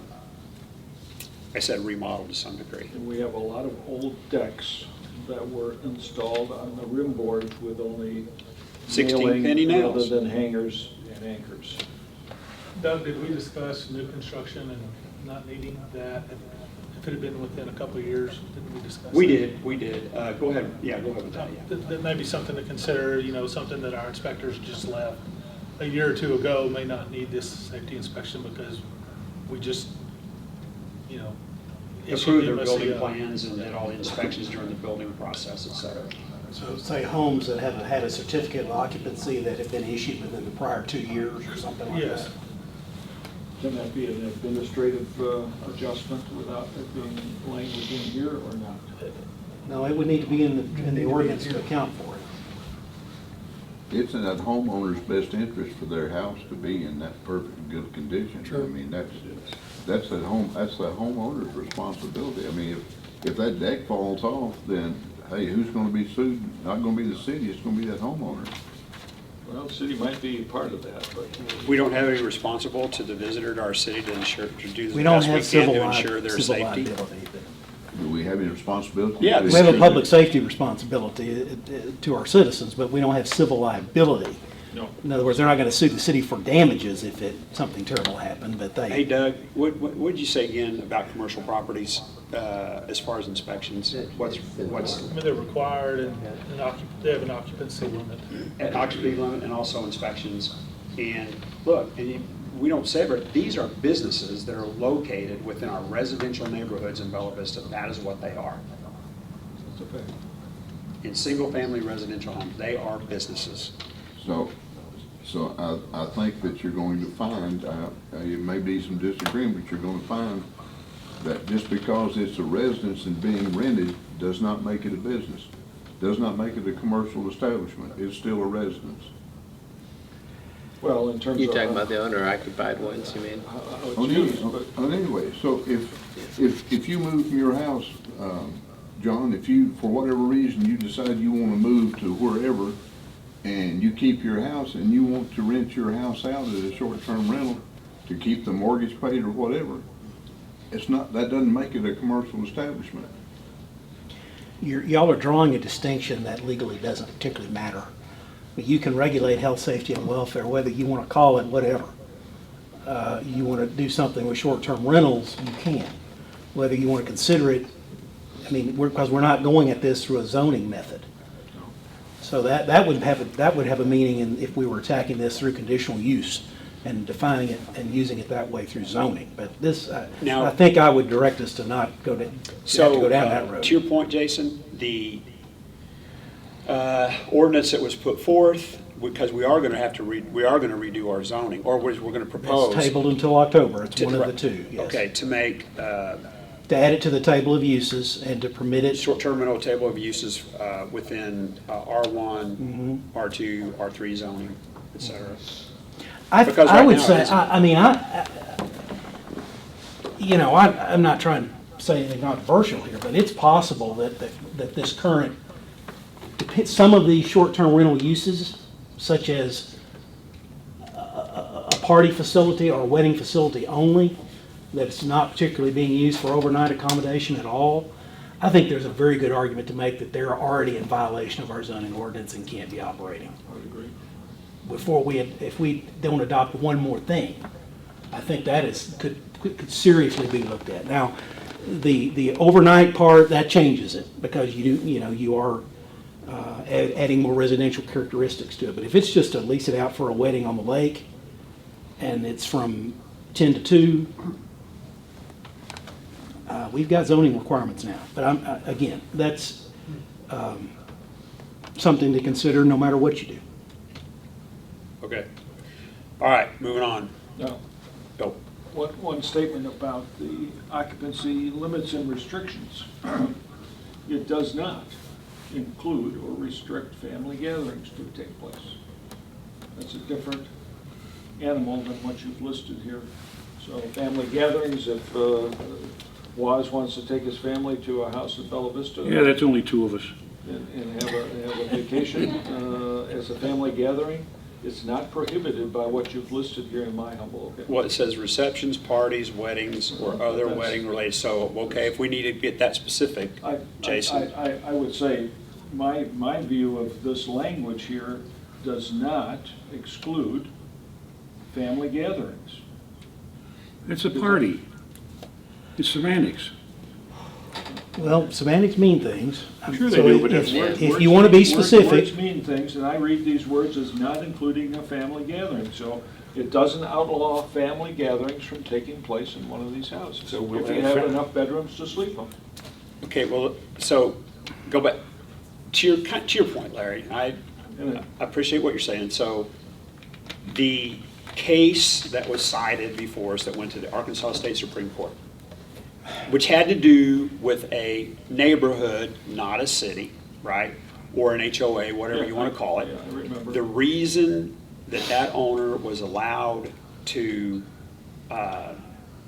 said remodeled to some degree. And we have a lot of old decks that were installed on the rim board with only 16 penny nailing nails. rather than hangers and anchors. Doug, did we discuss new construction and not needing that? If it had been within a couple of years, didn't we discuss that? We did. Go ahead. Yeah, go ahead with that, yeah. That may be something to consider, you know, something that our inspectors just left a year or two ago may not need this safety inspection because we just, you know, Approved their issued building MSCO. plans and did all the inspections during the building process, et cetera. So say homes that haven't had a certificate of occupancy that have been issued within the prior 2 years or something like Yes. that. Can that be an administrative adjustment without it being language in here or not? No, it would need to be in the ordinance to account for it. It's in that homeowner's best interest for their house to be in that perfect good condition. I mean, that's the homeowner's responsibility. I mean, if that deck falls off, then, hey, who's gonna be sued? Not gonna be the city, it's gonna be that homeowner. Well, the city might be part of that, but. We don't have any responsible to the visitor to our city to ensure, to do We the don't best we have can civil to ensure their civil safety. liability. Do we have any responsibility? Yeah, We have a public safety responsibility to our citizens, but we don't have civil liability. No. In other words, they're not going to sue the city for damages if something terrible happened, but Hey they, Doug, what did you say again about commercial properties as far as inspections? What's I mean, they're required and they have an occupancy limit. an occupancy limit and also inspections? And look, we don't say, but these are businesses that are located within our residential neighborhoods in Bella Vista. That is what they are. That's a fact. In single-family residential homes, they are businesses. So I think that you're going to find, it may be some disagreement, but you're going to find that just because it's a residence and being rented does not make it a business, does not make it a commercial establishment. It's still a residence. Well, in terms of. You talking about the owner occupied ones, you mean? Anyway, so if you move from your house, John, if you, for whatever reason, you decide you want to move to wherever, and you keep your house and you want to rent your house out as a short-term rental to keep the mortgage paid or whatever, it's not, that doesn't make it a commercial establishment. y'all are drawing a distinction that legally doesn't particularly matter. But you can regulate health, safety, and welfare, whether you want to call it whatever. You want to do something with short-term rentals, you can. Whether you want to consider it, I mean, because we're not going at this through a zoning method. So that would have a meaning if we were attacking this through conditional use and defining it and using it that way through zoning. But this, Now- I think I would direct us to not go to, have to go down that road. To your point, Jason, the ordinance that was put forth, because we are going to have to redo our zoning, or we're going to propose. It's tabled until October, it's to- one of the two, yes. Okay, to make To add it to the table of uses and to permit it, short-term rental table of uses within R1, Mm-hmm. R2, R3 zoning, et cetera. I Because I right would now say, it's- I'm not trying to say anything controversial here, but it's possible that this current, some of these short-term rental uses, such as a party facility or a wedding facility only, that it's not particularly being used for overnight accommodation at all, I think there's a very good argument to make that they're already in violation of our zoning ordinance and can't be operating. I would agree. If we don't adopt one more thing, I think that could seriously be looked at. Now, the overnight part, that changes it, because you are adding more residential characteristics to it. But if it's just to lease it out for a wedding on the lake, and it's from 10 to 2, we've got zoning requirements now. But again, that's something to consider no matter what you do. Okay. All right, moving on. Now, Go. one statement about the occupancy limits and restrictions. It does not include or restrict family gatherings to take place. That's a different animal than what you've listed here. So family gatherings, if Waz wants to take his family to a house in Bella Vista. Yeah, that's only two of us. And have a vacation as a family gathering, it's not prohibited by what you've listed here in my humble opinion. Well, it says receptions, parties, weddings, or other That's- wedding related, so, okay, if we need to get that specific, Jason. I would say, my view of this language here does not exclude family gatherings. It's a party. It's semantics. Well, semantics mean things. Sure they So do, but if- that's- If you want to be specific, Words mean things, and I read these words as not including a family gathering. So it doesn't outlaw family gatherings from taking place in one of these houses. So we'll if you add have fam- enough bedrooms to sleep in. Okay, well, so, go back, to your point, Larry, I appreciate what you're saying. So, the case that was cited before us that went to the Arkansas State Supreme Court, which had to do with a neighborhood, not a city, right? Or an HOA, whatever you want to call it. Yeah, I remember. The reason that that owner was allowed to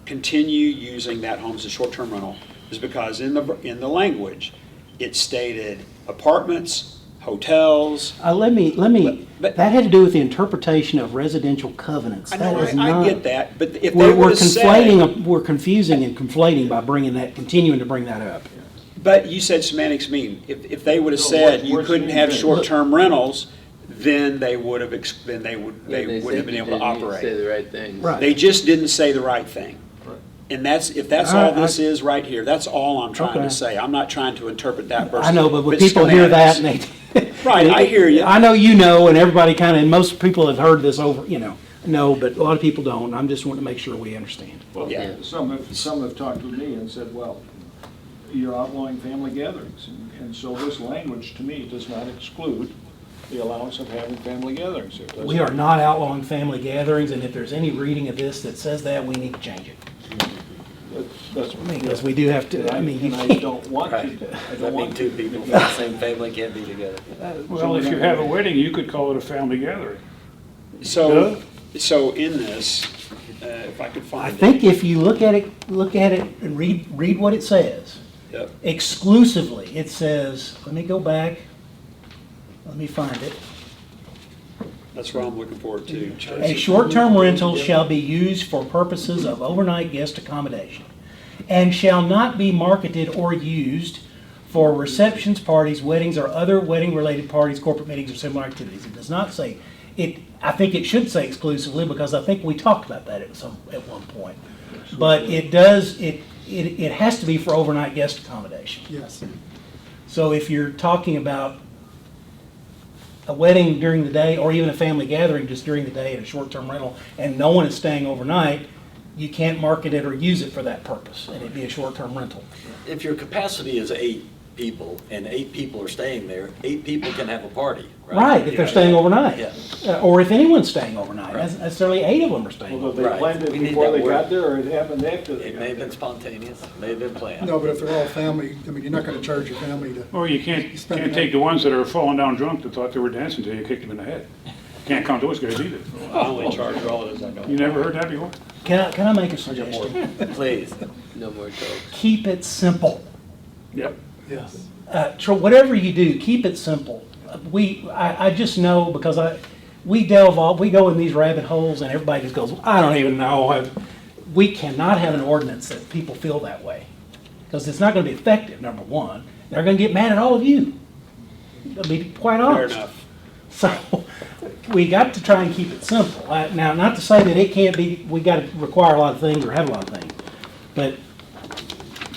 continue using that home as a short-term rental is because in the language, it stated apartments, hotels. let me, But- that had to do with the interpretation of residential covenants. I That know, is I not- get that, but if they We're would have said, conflating, we're confusing and conflating by continuing to bring that up. but you said semantics mean, if they would have No, said you words couldn't mean have things. short-term rentals, then they would have, then they Yeah, would they have said been you able to didn't even Say operate. the right things. Right. They just didn't say the right thing. Right. And if that's all this I- is right here, that's all I'm trying Okay. to say. I'm not trying to interpret that verse. I know, but when people hear that and they. Right, I hear you. I know you know, and everybody kind of, and most people have heard this over, no, but a lot of people don't. I'm just wanting to make sure we understand. Well, Yeah. some have talked with me and said, well, you're outlawing family gatherings. And so this language, to me, does not exclude the allowance of having family gatherings. It doesn't- We are not outlawing family gatherings, and if there's any reading of this that says that, we need to change it. That's Because we do have to, I mean, you And I can't. don't want to. Right. I Does don't that mean want two to. people from the same family can't be together? Well, if you have a wedding, you could call it a family gathering. So in this, if I could I find it. think if you look at it and read what it says. Yep. Exclusively, it says, let me go back, let me find it. That's what I'm looking forward to. A short-term rental shall be used for purposes of overnight guest accommodation and shall not be marketed or used for receptions, parties, weddings, or other wedding-related parties, corporate meetings, or similar activities. It does not say, I think it should say exclusively because I think we talked about that at one point. But it does, it has to be for overnight guest accommodation. Yes. So if you're talking about a wedding during the day, or even a family gathering just during the day at a short-term rental, and no one is staying overnight, you can't market it or use it for that purpose, and it'd be a short-term rental. If your capacity is 8 people and 8 people are staying there, 8 people can have a party, right? Right, if they're staying overnight. Yeah. Or if anyone's staying overnight, not necessarily 8 of them are staying Well, overnight. they planned it We need before that they word. got there, or it happened after they It got may have there. been spontaneous, may have been planned. No, but if they're all family, I mean, you're not gonna charge your family to. Or you can't take the ones that are falling down drunk that thought they were dancing till you kicked them in the head. Can't count those guys either. I only charge relatives I know. You never heard that before? Can I make a suggestion? Please. No more jokes. Keep it simple. Yep. Yes. Whatever you do, keep it simple. I just know because we go in these rabbit holes and everybody just goes, I don't even know. We cannot have an ordinance that people feel that way. Because it's not going to be effective, number one. They're going to get mad at all of you. To be quite Fair honest. enough. So we got to try and keep it simple. Now, not to say that it can't be, we got to require a lot of things or have a lot of things. But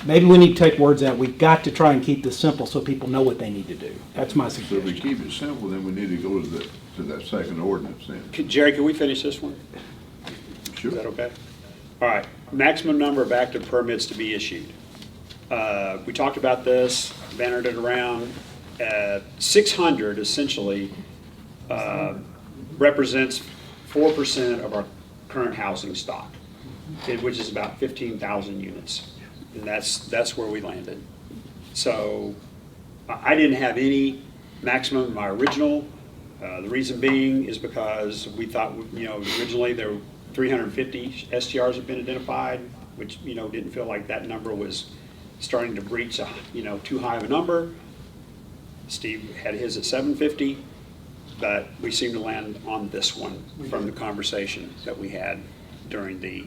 maybe we need to take words out. We've got to try and keep this simple so people know what they need to do. That's my So if we suggestion. keep it simple, then we need to go to that second ordinance then. Jerry, can we finish this one? Sure. Is that okay? All right, maximum number of active permits to be issued. We talked about this, bannered it around. 600 essentially represents 4% of our current housing stock, which is about 15,000 units. And that's where we landed. So I didn't have any maximum in my original. The reason being is because we thought, originally 350 STRs have been identified, which, didn't feel like that number was starting to breach a, too high of a number. Steve had his at 750, but we seem to land on this one from the conversation that we had during the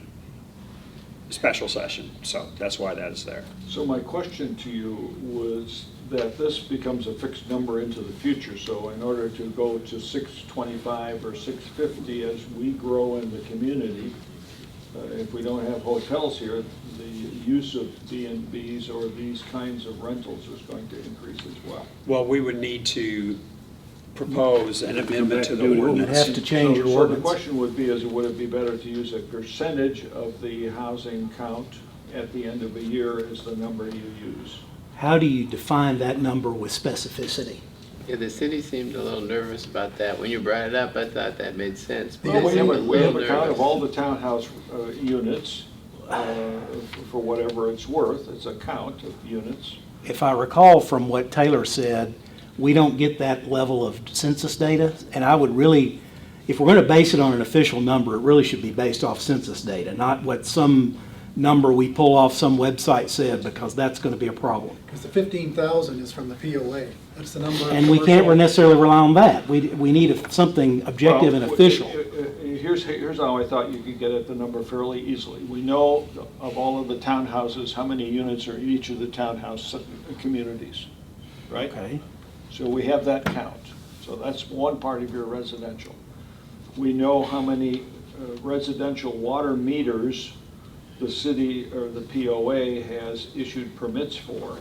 special session. So that's why that is there. So my question to you was that this becomes a fixed number into the future. So in order to go to 625 or 650 as we grow in the community, if we don't have hotels here, the use of B&Bs or these kinds of rentals is going to increase as well. Well, we would need to propose an amendment to the You'd ordinance. have to change your So the ordinance. question would be, would it be better to use a percentage of the housing count at the end of a year as the number you use? How do you define that number with specificity? Yeah, the city seemed a little nervous about that. When you brought it up, I thought that made sense. but Well, they seemed a we have little a count of nervous. all the townhouse units, for whatever it's worth. It's a count of units. If I recall from what Taylor said, we don't get that level of census data, and I would really, if we're going to base it on an official number, it really should be based off census data, not what some number we pull off some website said, because that's going to be a problem. Because the 15,000 is from the POA. That's the number of And we can't commercial- necessarily rely on that. We need something objective and Well, official. Here's how I thought you could get at the number fairly easily. We know of all of the townhouses, how many units are in each of the townhouse communities, right? Okay. So we have that count. So that's one part of your residential. We know how many residential water meters the city or the POA has issued permits for.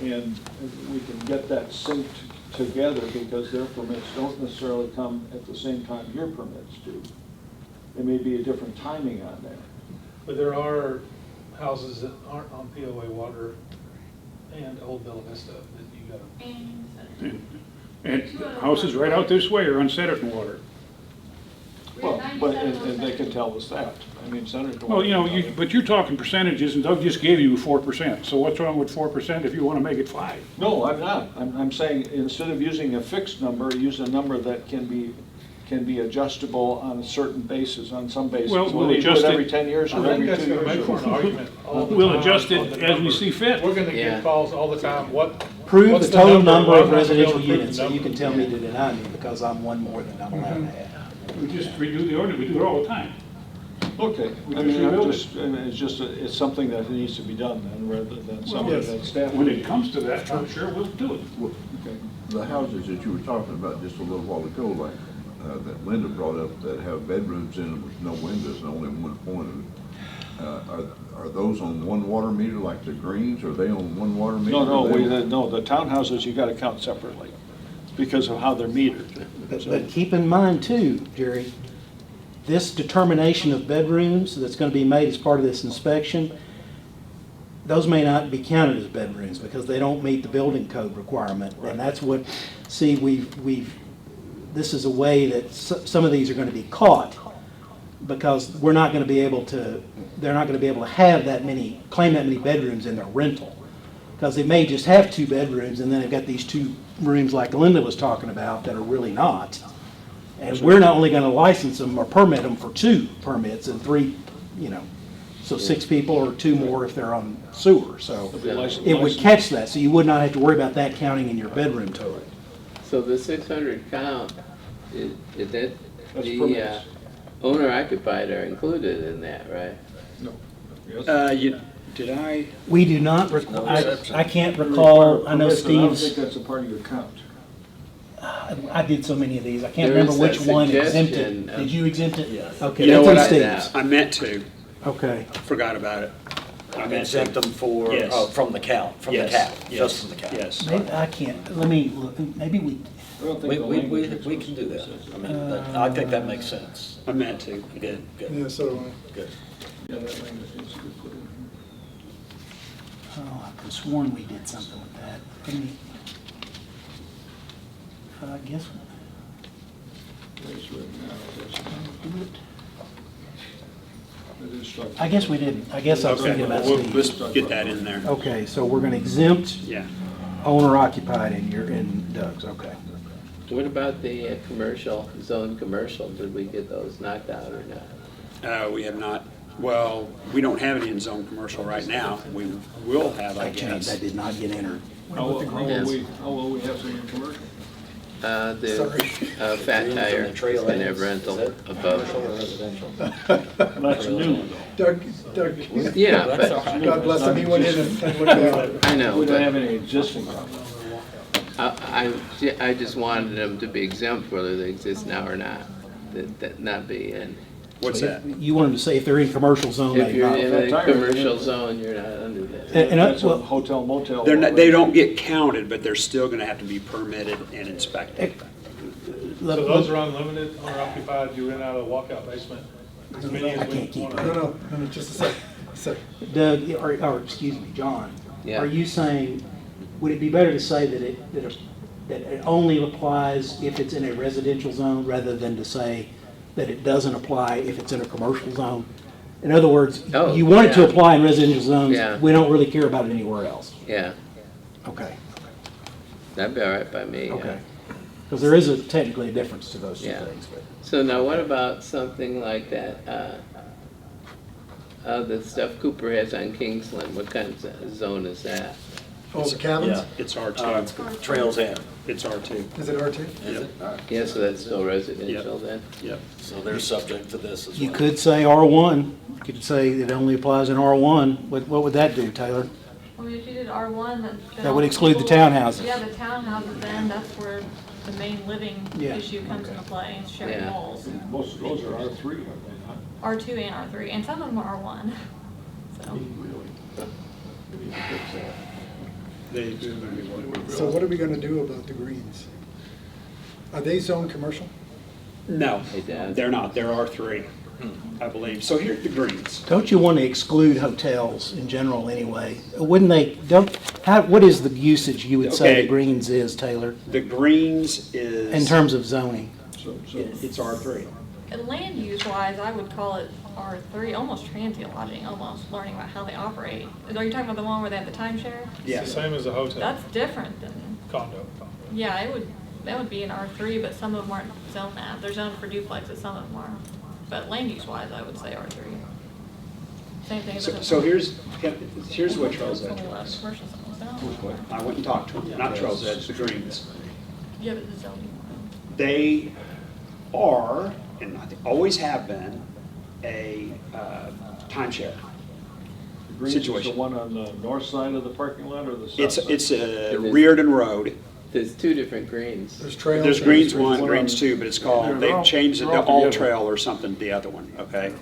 And we can get that synced together because their permits don't necessarily come at the same time your permits do. There may be a different timing on there. But there are houses that aren't on POA water and Old Bella Vista that you gotta. And houses right out this way are on Centerton water. Well, and they can tell us that. I mean, Senator. Well, but you're talking percentages, and Doug just gave you 4%. So what's wrong with 4% if you want to make it 5? No, I'm not. I'm saying instead of using a fixed number, use a number that can be adjustable on a certain basis, on some basis. Well, we'll Whether you do adjust it. every 10 years I or think every that's 2 gonna years. make for an argument all the We'll time adjust it on the as we numbers. see fit. We're gonna Yeah. get calls all the time, Prove what's the total number Why of not be able residential to prove the units, so you number? can tell me to deny me because I'm one more than I'm allowed to have. We just redo the ordinance, we do it all the time. Okay, I mean, it's something that needs to be done then, rather than something yes. that staff. When it comes to that, I'm sure we'll do it. Well, the houses that you were talking about just a little while ago, like, that Linda brought up, that have bedrooms in them with no windows and only one point of it, are those on one water meter like the greens, or are they on one water meter? No, the townhouses, you gotta count separately because of how they're metered. But keep in mind too, Jerry, this determination of bedrooms that's going to be made as part of this inspection, those may not be counted as bedrooms because they don't meet the building code requirement. And that's what, see, this is a way that some of these are going to be caught because we're not going to be able to, they're not going to be able to have claim that many bedrooms in their rental. Because they may just have 2 bedrooms and then they've got these 2 rooms like Linda was talking about that are really not. And we're not only going to license them or permit them for 2 permits and 3, so 6 people or 2 more if they're on sewer. So it would catch that, so you would not have to worry about that counting in your bedroom total. So the 600 count, is that That's the permits. owner occupied are included in that, right? Yes. Did I? We do not, No I exception. can't recall, I know Permits, and I don't Steve's, think that's a part of your count. I did so many of these, I can't There remember is which a one suggestion exempted. of- Did you exempt it? Yes. Okay, You know that's what, on Steve's. I meant to, Okay. forgot about it. I meant to. Exempt them for, Yes. from the count, from the Yes, cap, yes, just from the cap. Yes. Maybe, I can't, let me, look. Maybe we, I don't think We, the we, we, language we can do that. I mean, I think that makes sense. I meant to. Good, good, Yeah, so do I. good. Yeah, that language needs to be put in oh, I could have sworn we did something with that. Didn't we? I guess, here. It's written out, it is structured. I guess we didn't. I guess I was thinking about We'll Steve. just get that in there. Okay, so we're gonna exempt Yeah. owner occupied in Doug's, okay. What about the commercial, zone commercial? Did we get those knocked out or not? We have not, well, we don't have any in zone commercial right now. We will have, I That changed, that guess. did not get entered. How will we have some in commercial? Fat Tire is gonna have rental above. Commercial or residential? That's new. Doug, Yeah, but, God bless him, he went in and looked at it. I know, We don't but have any existing companies. I just wanted them to be exempt whether they exist now or not, that not be in. What's that? You wanted to say if they're in commercial zone, If they you're not. in Fat a Tire, commercial yeah. zone, you're not under that. And That's a well, hotel motel. They're not, they don't get counted, but they're still gonna have to be permitted and inspected. So those are unlimited, owner occupied, you rent out a walkout basement, as many as I we can't keep want. No, just a sec. Doug, or excuse me, John, Yeah. are you saying, would it be better to say that it only applies if it's in a residential zone rather than to say that it doesn't apply if it's in a commercial zone? In other words, Oh, you want it to yeah. apply in residential zones, Yeah. we don't really care about it anywhere else. Yeah, Okay, that'd be all right by me, yeah. okay. Because there is technically a difference to those two Yeah. things. But So now what about something like that, the stuff Cooper has on Kingsland, what kind of zone is that? Oh, the cabins? Yeah. It's R2. Trails End. It's R2. Is it R2? Is it? All right. Yeah, so that's still residential then? Yep. So they're subject to this as well. you could say R1, you could say it only applies in R1. What would that do, Taylor? I mean, if you did R1, then. That would exclude the townhouses. Yeah, the townhouses, then that's where the main living Yeah, issue comes into play, is sharing Yeah. walls. Most of those are R3, aren't they, huh? R2 and R3, and some of them are R1, so. So what are we gonna do about the greens? Are they zone commercial? No, Hey, Dad. they're not. They're R3, I believe. So here's the greens. Don't you want to exclude hotels in general anyway? Wouldn't they, what is the usage you would say Okay. the greens is, Taylor, The greens is. in terms of zoning? It's R3. And land use wise, I would call it R3, almost transient lodging, almost learning about how they operate. Are you talking about the one where they have the timeshare? Yeah. It's the same as a hotel, That's different than, condo. yeah, that would be an R3, but some of them aren't zoned that. They're zoned for duplexes, some of them are. But land use wise, I would say R3. Same thing as a So hotel. here's what Trails Edge Only allows was. commercial zones, no? I went and talked to them, not Trails Edge, the greens. Yeah, but the zoning. They are, and I think always have been, a timeshare. Greens is the Situation. one on the north side of the parking lot or the south side? It's Reardon Road. There's two different greens. There's trails. There's and Greens there's one, one Greens on- two, but it's called, They're they've all- changed it they're to all All together. Trail or something, the other one, okay?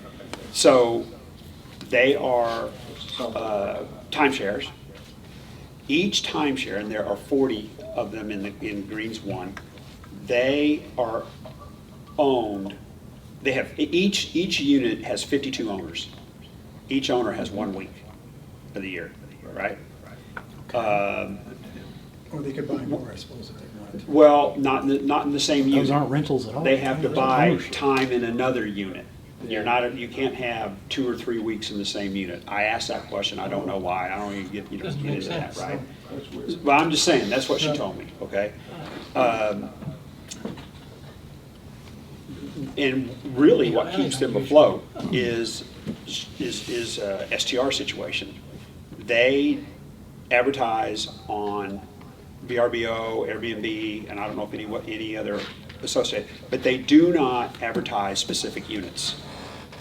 So they are timeshares. Each timeshare, and there are 40 of them in Greens one, they are owned, they have, each unit has 52 owners. Each owner has 1 week of the year, right? Or they could buy more, I suppose, if they wanted. Well, not in the same unit. Those aren't rentals at all. They have to Those are buy ownership. time in another unit. You can't have 2 or 3 weeks in the same unit. I asked that question, I don't know why, I don't even get into that, right? That's weird. Well, I'm just saying, that's what she told me, okay? And really what keeps them afloat is STR situation. They advertise on VRBO, Airbnb, and I don't know if any other associated, but they do not advertise specific units.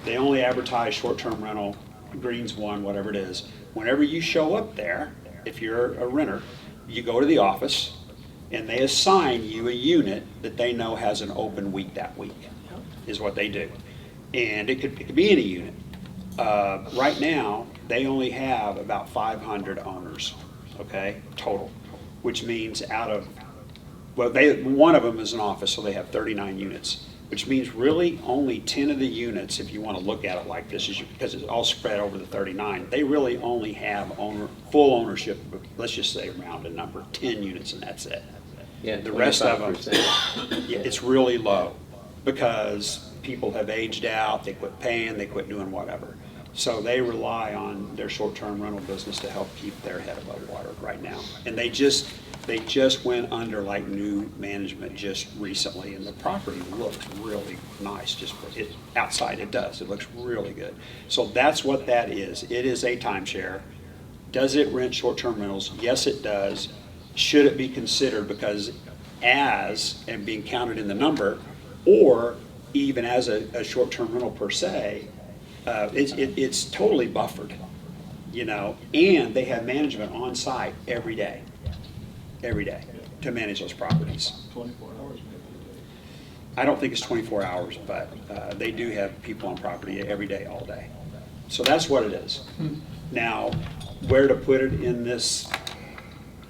They only advertise short-term rental, Greens one, whatever it is. Whenever you show up there, if you're a renter, you go to the office and they assign you a unit that they know has an open week that week, is what they do. And it could be any unit. Right now, they only have about 500 owners, okay, total, which means out of, well, one of them is an office, so they have 39 units, which means really only 10 of the units, if you want to look at it like this, because it's all spread over the 39, they really only have full ownership, let's just say round a number, 10 units, and that's it. Yeah, The rest of them, 25%. yeah, it's really low, because people have aged out, they quit paying, they quit doing whatever. So they rely on their short-term rental business to help keep their head above water right now. And they just, They just went under like new management just recently, and the property looks really nice, just outside it does, it looks really good. So that's what that is. It is a timeshare. Does it rent short-term rentals? Yes, it does. Should it be considered because as, and being counted in the number, or even as a short-term rental per se, it's totally buffered, you know, and they have management on site every day to manage those properties. 24 hours maybe. I don't think it's 24 hours, but they do have people on property every day, all day. So that's what it is. Now, where to put it in this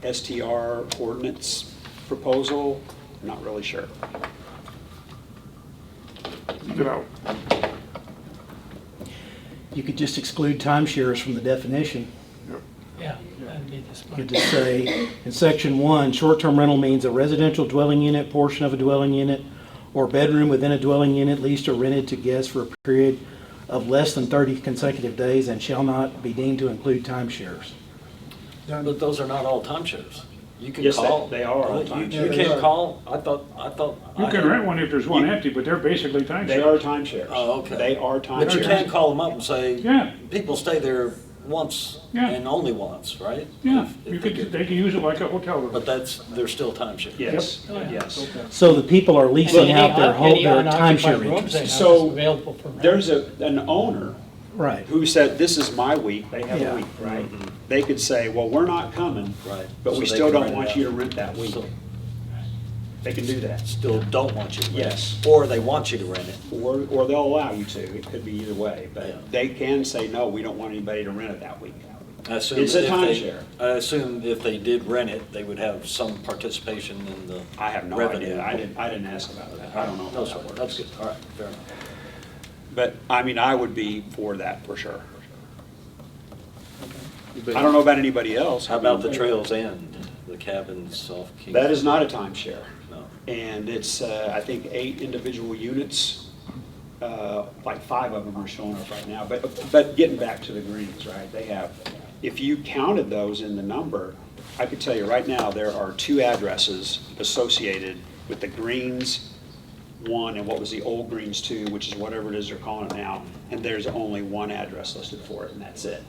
STR ordinance proposal, I'm not really sure. Leave it out. You could just exclude timeshares from the definition. Yeah, that'd be just You could just say, in section 1, short-term rental means a residential dwelling unit, portion of a dwelling unit, or bedroom within a dwelling unit leased or rented to guests for a period of less than 30 consecutive days and shall not be deemed to include timeshares. But those are not all timeshares. You can Yes, call. they are all You timeshares. can't call, I thought. You can rent one if there's one empty, but they're basically timeshares. They are timeshares. Oh, okay. They are timeshares. But you can call them up and say, Yeah. people stay there once Yeah. and only once, right? Yeah, If you they could, get- they can use it like a hotel room. But they're still timeshares. Yes, yes. So the people are leasing out their whole, their timeshare interest. So available for rent. there's an owner Right. who said, this is my week, they have Yeah. a week, right? They could say, well, we're not coming, Right. but So we they still can don't rent it want out. you to rent that week. So They can do that. still don't want you to rent it. Yes. Or they want you to rent it. Or they'll allow you to, it could be either way, Yeah. but they can say, no, we don't want anybody to rent it that week. I assume It's a if they- timeshare. I assume if they did rent it, they would have some participation in the I have no revenue. idea, I didn't ask about that, I don't know how No, that sir, works. that's good, all right, fair enough. But, I mean, I would be for that for sure. But- I don't know about anybody else. How about the Trails End, the cabins off King? That is not a timeshare. No. And it's, I think, 8 individual units, like 5 of them are showing up right now. But getting back to the greens, right, they have, if you counted those in the number, I could tell you right now, there are 2 addresses associated with the Greens 1 and what was the old Greens 2, which is whatever it is they're calling it now, and there's only 1 address listed for it, and that's it.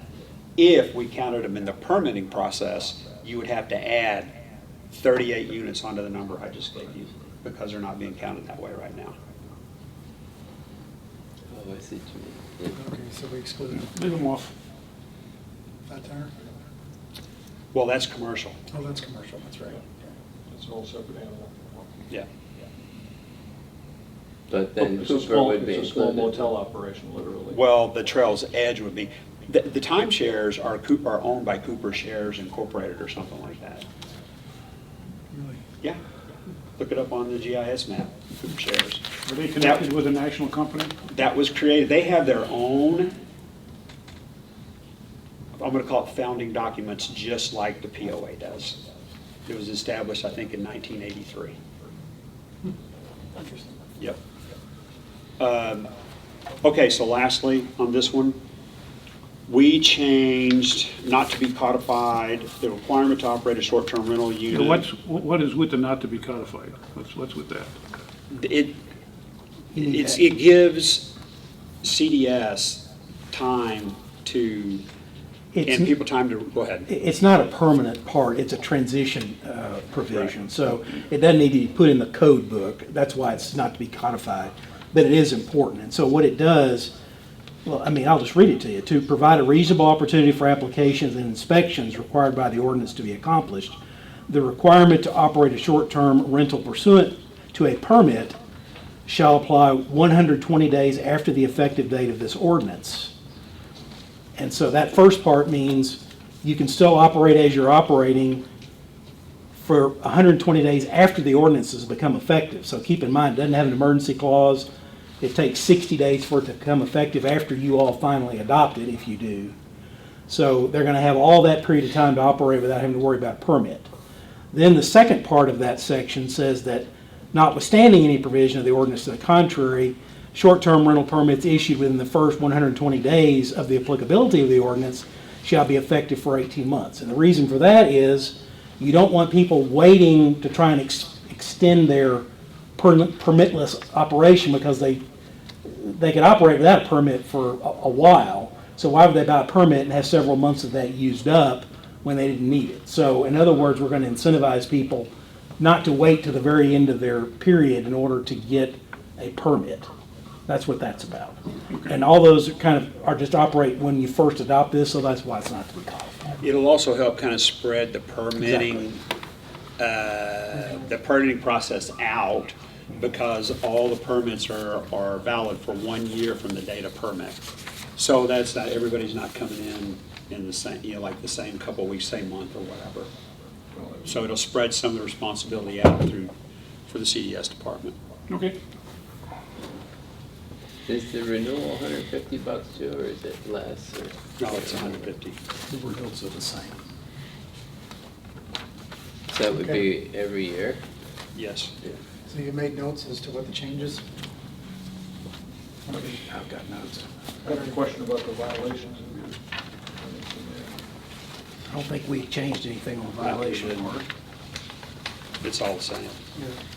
If we counted them in the permitting process, you would have to add 38 units onto the number I just gave you, because they're not being counted that way right now. Oh, I see what you mean. Okay, so we exclude Leave them off. that there? Well, that's commercial, Oh, that's commercial, that's right. It's a whole separate animal. yeah. But then It's a Cooper small, would be it's a small included. motel operation, literally. Well, the Trails Edge would be, the timeshares are owned by Cooper Shares Incorporated or something like that. Really? Yeah, look it up on the GIS map, Cooper Shares. Are they connected with a national company? That was created, they have their own, I'm gonna call it founding documents, just like the POA does. It was established, I think, in 1983. Interesting. Yep. Okay, so lastly, on this one, we changed not to be codified, the requirement to operate a short-term rental Yeah, unit. what is with the not to be codified? What's with that? It gives CDS time to, and It's, people time to, go ahead. it's not a permanent part, it's a transition provision. So it doesn't need to be put in the code book. That's why it's not to be codified. But it is important. And so what it does, well, I mean, I'll just read it to you. To provide a reasonable opportunity for applications and inspections required by the ordinance to be accomplished, the requirement to operate a short-term rental pursuant to a permit shall apply 120 days after the effective date of this ordinance. And so that first part means you can still operate as you're operating for 120 days after the ordinance has become effective. So keep in mind, it doesn't have an emergency clause. It takes 60 days for it to become effective after you all finally adopt it, if you do. So they're going to have all that period of time to operate without having to worry about a permit. Then the second part of that section says that notwithstanding any provision of the ordinance to the contrary, short-term rental permits issued within the first 120 days of the applicability of the ordinance shall be effective for 18 months. And the reason for that is You don't want people waiting to try and extend their permitless operation because they could operate without a permit for a while. So why would they buy a permit and have several months of that used up when they didn't need it? So in other words, we're going to incentivize people not to wait to the very end of their period in order to get a permit. That's what that's about. And all those are just operate when you first adopt this, so that's why it's not to be codified. It'll also help kind of spread the permitting, the permitting process out, because all the permits are valid for 1 year from the date of permit. So that's not, everybody's not coming in the same, like the same couple of weeks, same month or whatever. So it'll spread some of the responsibility out for the CDS department. Okay. Is the renewal $150 too, or is it less? Or? No, it's 150. The renewals are the same. So that would be every year? Yes. So you made notes as to what the changes? I've got notes. I have a question about the violations. I don't think we changed anything on violation work. It's all the same.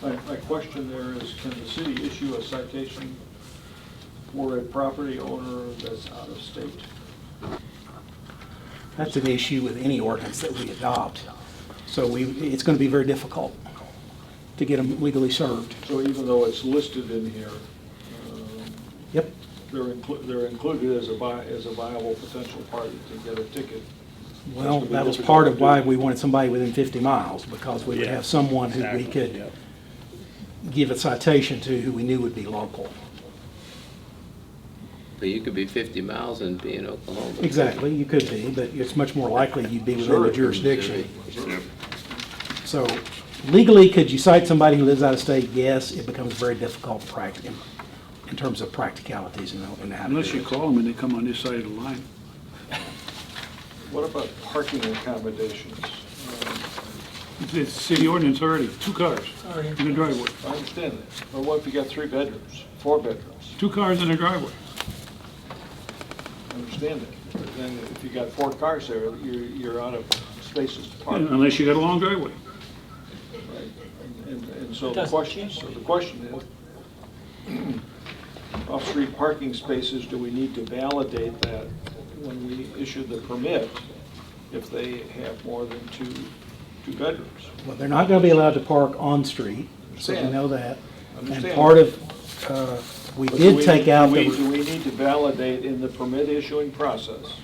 My question there is, can the city issue a citation for a property owner that's out of state? That's an issue with any ordinance that we adopt. So it's going to be very difficult to get them legally served. So even though it's listed in here, Yep. they're included as a viable potential party to get a ticket. Well, that was part of why we wanted somebody within 50 miles, because we would Yeah, have someone who we exactly, could yep. give a citation to who we knew would be local. But you could be 50 miles and be in Oklahoma. Exactly, you could be, but it's much more likely you'd be within the jurisdiction. So legally, could you cite somebody who lives out of state? Yes, it becomes very difficult in terms of practicalities and how to do Unless you it. call them and they come on this side of the line. What about parking accommodations? It's city ordinance already, 2 cars in the driveway. I understand that, but what if you got 3 bedrooms, 4 bedrooms? 2 cars in the driveway. I understand that, but then if you got 4 cars there, you're out of spaces to park. Unless you got a long driveway. Right? And so the question is, off-street parking spaces, do we need to validate that when we issue the permit if they have more than two bedrooms? Well, they're not going to be allowed to park on street, so we Understand. know that. And Understand. part of, we But did take out do the, we need to validate in the permit issuing process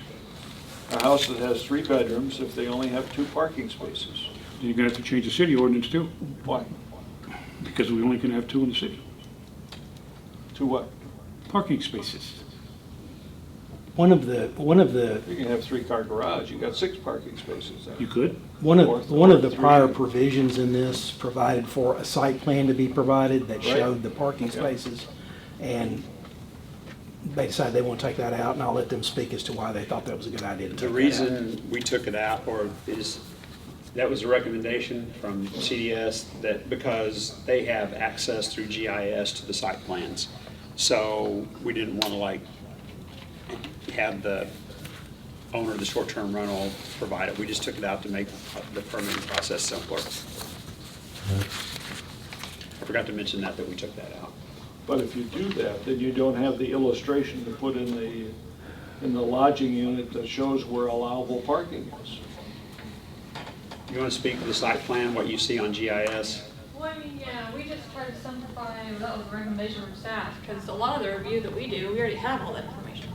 a house that has 3 bedrooms if they only have 2 parking spaces? You're gonna have to change the city ordinance too, Why? because we only can have 2 in the city. 2 what? Parking spaces. one of the, You can have 3-car garage, you got 6 parking spaces there. You could. one Or of the 3. prior provisions in this provided for a site plan to be provided that Right. showed the parking Yep. spaces. And they decided they want to take that out, and I'll let them speak as to why they thought that was a good idea to take The that out. reason we took it out, that was a recommendation from CDS, that because they have access through GIS to the site plans. So we didn't want to have the owner of the short-term rental provide it. We just took it out to make the permitting process simpler. I forgot to mention that we took that out. But if you do that, then you don't have the illustration to put in the lodging unit that shows where allowable parking is. You want to speak to the site plan, what you see on GIS? Well, I mean, yeah, we just tried to simplify, that was a recommendation from staff, because a lot of the review that we do, we already have all that information.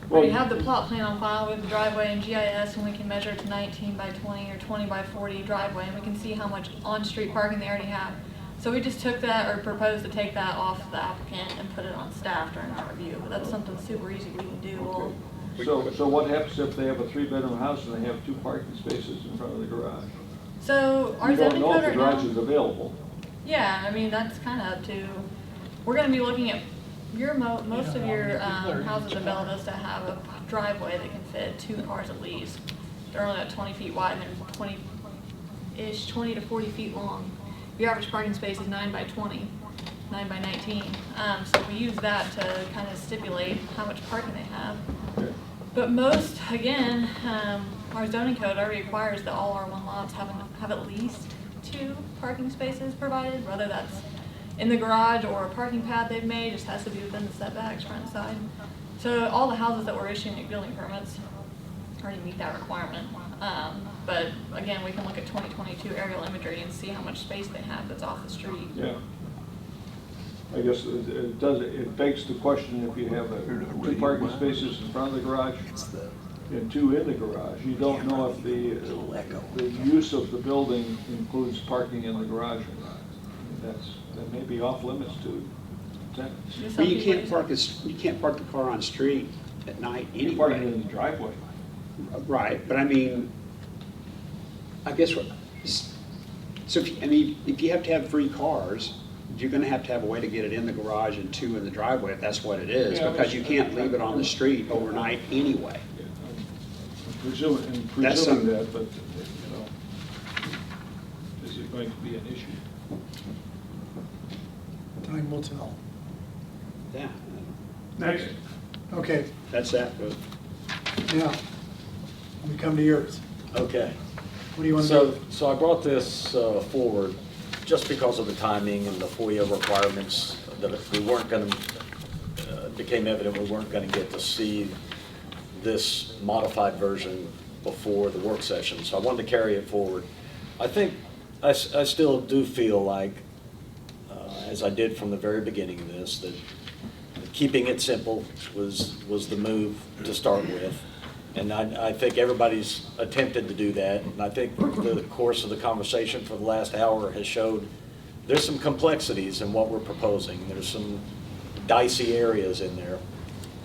We already have the plot plan on file with the driveway and GIS, and we can measure it to 19 by 20 or 20 by 40 driveway, and we can see how much on-street parking they already have. So we just took that, or proposed to take that off the applicant and put it on staff during our review, but that's something super easy we can do. So what happens if they have a 3-bedroom house and they have 2 parking spaces in front of the garage? So our You don't zoning know code if the right garage now. is available. Yeah, I mean, that's kind of up to, we're gonna be looking at, most of your houses in Bella Vista have a driveway that can fit 2 cars at least. They're only about 20 feet wide and they're 20 to 40 feet long. The average parking space is 9 by 20, 9 by 19. So we use that to kind of stipulate how much parking they have. But most, again, our zoning code already requires that all R1 lots have at least 2 parking spaces provided, whether that's in the garage or a parking pad they've made, just has to be within the setbacks, front and side. So all the houses that we're issuing building permits already meet that requirement. But again, we can look at 2022 aerial imagery and see how much space they have that's off the street. Yeah. I guess it begs the question, if you have 2 parking spaces in front of the garage and 2 in the garage, you don't know if the use of the building includes parking in the garage or not. That may be off limits to tenants. Well, you can't park the car on street at night anyway. You park it in the driveway. Right, but I mean, I guess, so if you have to have 3 cars, you're gonna have to have a way to get it in the garage and 2 in the driveway, if that's what it is, Yeah, because you can't leave it on the street overnight anyway. I'm presuming that, but, you know, is it going to be an issue? Time will tell. Yeah, Next. Okay, that's that, but now, we come to yours. Okay. What do you want to do? So I brought this forward just because of the timing and the FOIA requirements, that if we weren't going to, became evident we weren't going to get to see this modified version before the work session. So I wanted to carry it forward. I think, I still do feel like, as I did from the very beginning of this, that keeping it simple was the move to start with. And I think everybody's attempted to do that. And I think the course of the conversation for the last hour has showed there's some complexities in what we're proposing. There's some dicey areas in there.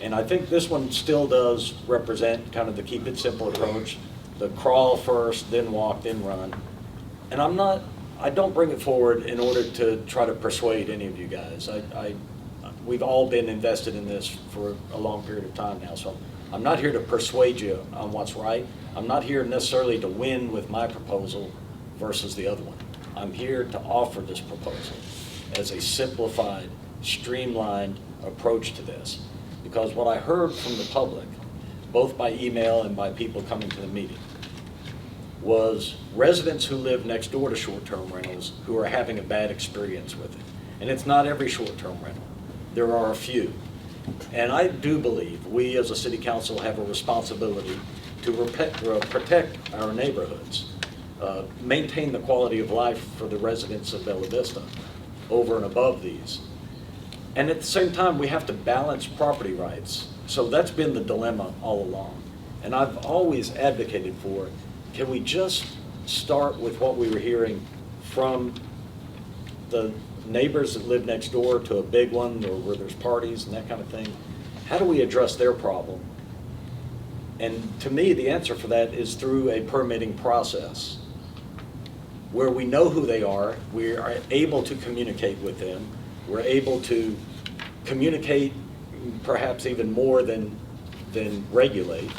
And I think this one still does represent kind of the keep it simple approach, the crawl first, then walk, then run. And I don't bring it forward in order to try to persuade any of you guys. We've all been invested in this for a long period of time now, so I'm not here to persuade you on what's right. I'm not here necessarily to win with my proposal versus the other one. I'm here to offer this proposal as a simplified, streamlined approach to this. Because what I heard from the public, both by email and by people coming to the meeting, was residents who live next door to short-term rentals who are having a bad experience with it. And it's not every short-term rental. There are a few. And I do believe we as a city council have a responsibility to protect our neighborhoods, maintain the quality of life for the residents of Bella Vista over and above these. And at the same time, we have to balance property rights. So that's been the dilemma all along. And I've always advocated for, can we just start with what we were hearing from the neighbors that live next door to a big one, or where there's parties and that kind of thing? How do we address their problem? And to me, the answer for that is through a permitting process where we know who they are, we are able to communicate with them, we're able to communicate perhaps even more than regulate,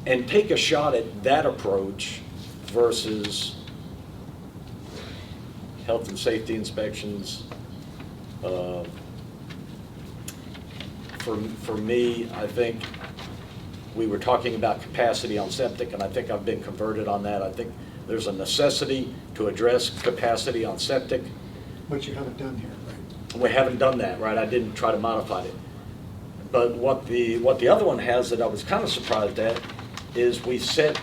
and take a shot at that approach versus health and safety inspections. For me, I think we were talking about capacity on septic, and I think I've been converted on that. I think there's a necessity to address capacity on septic. What you haven't done here, right? We haven't done that, right? I didn't try to modify it. But what the other one has that I was kind of surprised at is we set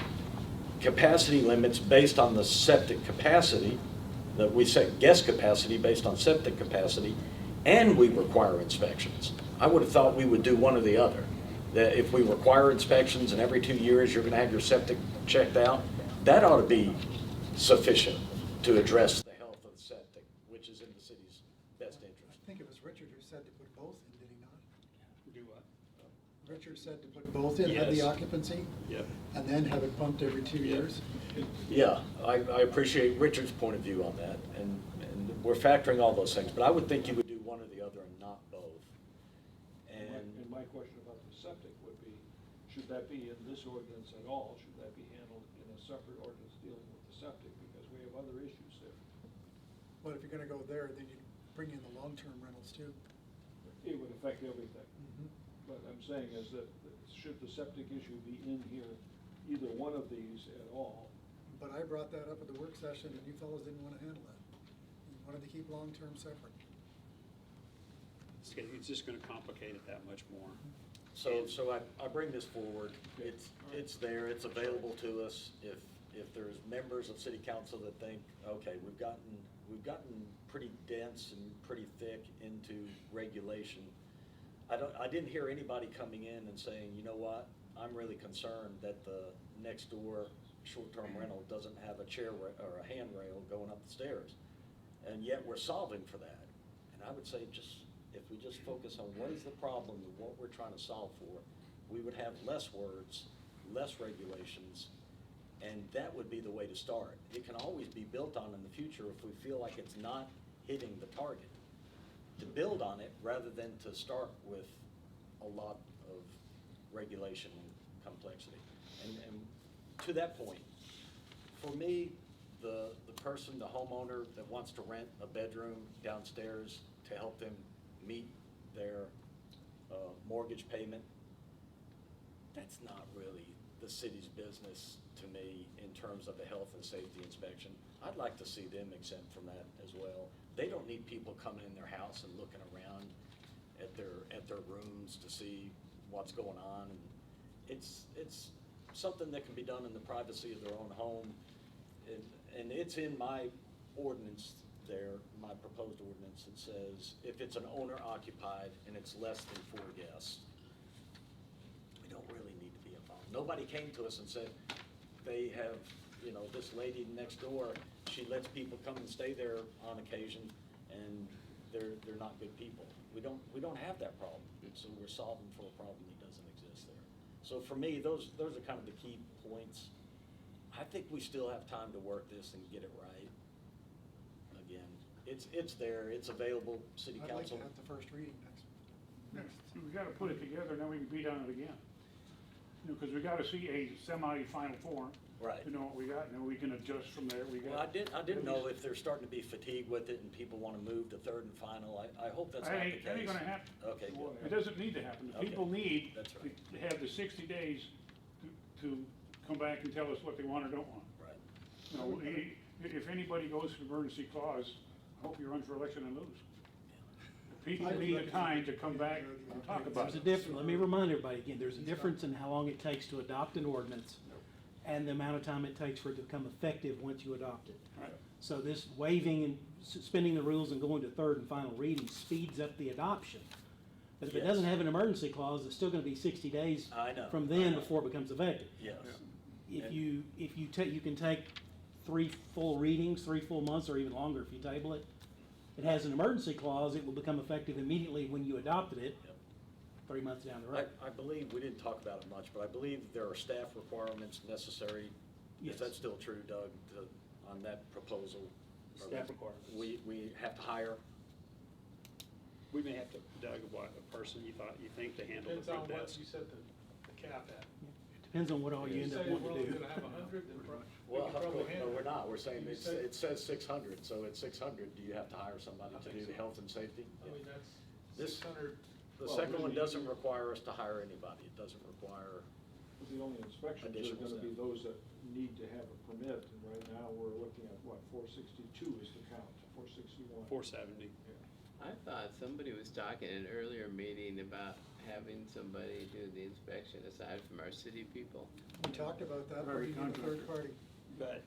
capacity limits based on the septic capacity, that we set guest capacity based on septic capacity, and we require inspections. I would have thought we would do one or the other. That if we require inspections and every 2 years you're going to have your septic checked out, that ought to be sufficient to address the health of the septic, which is in the city's best interest. I think it was Richard who said to put both in, did he not? do what? Richard said to put both in, have the Yes. occupancy, Yep. and then have it pumped every 2 years? Yeah, I appreciate Richard's point of view on that, and we're factoring all those things, but I would think you would do one or the other and not both. And my question about the septic would be, should that be in this ordinance at all? Should that be handled in a separate ordinance dealing with the septic? Because we have other issues there. Well, if you're gonna go there, then you bring in the long-term rentals too. It would affect everything. What I'm saying is that should the septic issue be in here either one of these at all. But I brought that up at the work session, and you fellows didn't want to handle that. You wanted to keep long-term separate. It's just gonna complicate it that much more. So I bring this forward, it's there, it's available to us. If there's members of city council that think, okay, we've gotten pretty dense and pretty thick into regulation. I didn't hear anybody coming in and saying, you know what, I'm really concerned that the next door short-term rental doesn't have a chair or a handrail going up the stairs. And yet we're solving for that. And I would say if we just focus on what is the problem and what we're trying to solve for, we would have less words, less regulations, and that would be the way to start. It can always be built on in the future if we feel like it's not hitting the target. To build on it rather than to start with a lot of regulation and complexity. And to that point, for me, the person, the homeowner that wants to rent a bedroom downstairs to help them meet their mortgage payment, that's not really the city's business to me in terms of a health and safety inspection. I'd like to see them exempt from that as well. They don't need people coming in their house and looking around at their rooms to see what's going on. And it's something that can be done in the privacy of their own home. And it's in my ordinance there, my proposed ordinance, that says if it's an owner occupied and it's less than 4 guests, we don't really need to be involved. Nobody came to us and said they have, this lady next door, she lets people come and stay there on occasion and they're not good people. We don't have that problem. So we're solving for a problem that doesn't exist there. So for me, those are kind of the key points. I think we still have time to work this and get it right. Again, it's there, it's available, city I'd like council. to have the first reading next. We gotta put it together, and then we can beat on it again. Because we gotta see a semi-final form. Right. To know what we got, and then we can adjust from there. Well, I didn't know if they're starting to be fatigued with it and people want to move to third and final. I hope that's not the case. That ain't gonna happen. Okay, good. It doesn't need to happen. The Okay. people need That's right. to have the 60 days to come back and tell us what they want or don't want. Right. If anybody goes to emergency clause, I hope you run for election and lose. People need the time to come back and talk about There's a it. difference, let me remind everybody again, there's a difference in how long it takes to adopt an ordinance and the amount of time it takes for it to become effective once you adopt it. Right. So this waiving and suspending the rules and going to third and final reading speeds up the adoption. But if it Yes. doesn't have an emergency clause, it's still gonna be 60 days I know, from I then know. before it becomes effective. Yes. If And- you can take 3 full readings, 3 full months, or even longer if you table it. It has an emergency clause, it will become effective immediately when you adopted it, Yep. 3 months down the road. I believe, we didn't talk about it much, but I believe there are staff requirements necessary. Yes. Is that still true, Doug, on that proposal? Staff requirements. We have to hire? We may have to, Doug, what, a person you think to handle the Depends on front what desk? you set the cap at. Depends on what all you end up Say we're wanting only to do. gonna have 100, then we Well, can probably no, handle it. we're not. We're saying You it's, say- it says 600, so at 600, do you have to hire somebody I to think do the so. health and safety? I mean, that's This- 600. The Well, second one we- doesn't require us to hire anybody. It doesn't require, The only inspections are Additional gonna be staff. those that need to have a permit, and right now, we're looking at, 462 is the count, 461. 470. I thought somebody was talking in an earlier meeting about having somebody do the inspection aside from our city people. We talked about that, but Very we need a third contractor. party. But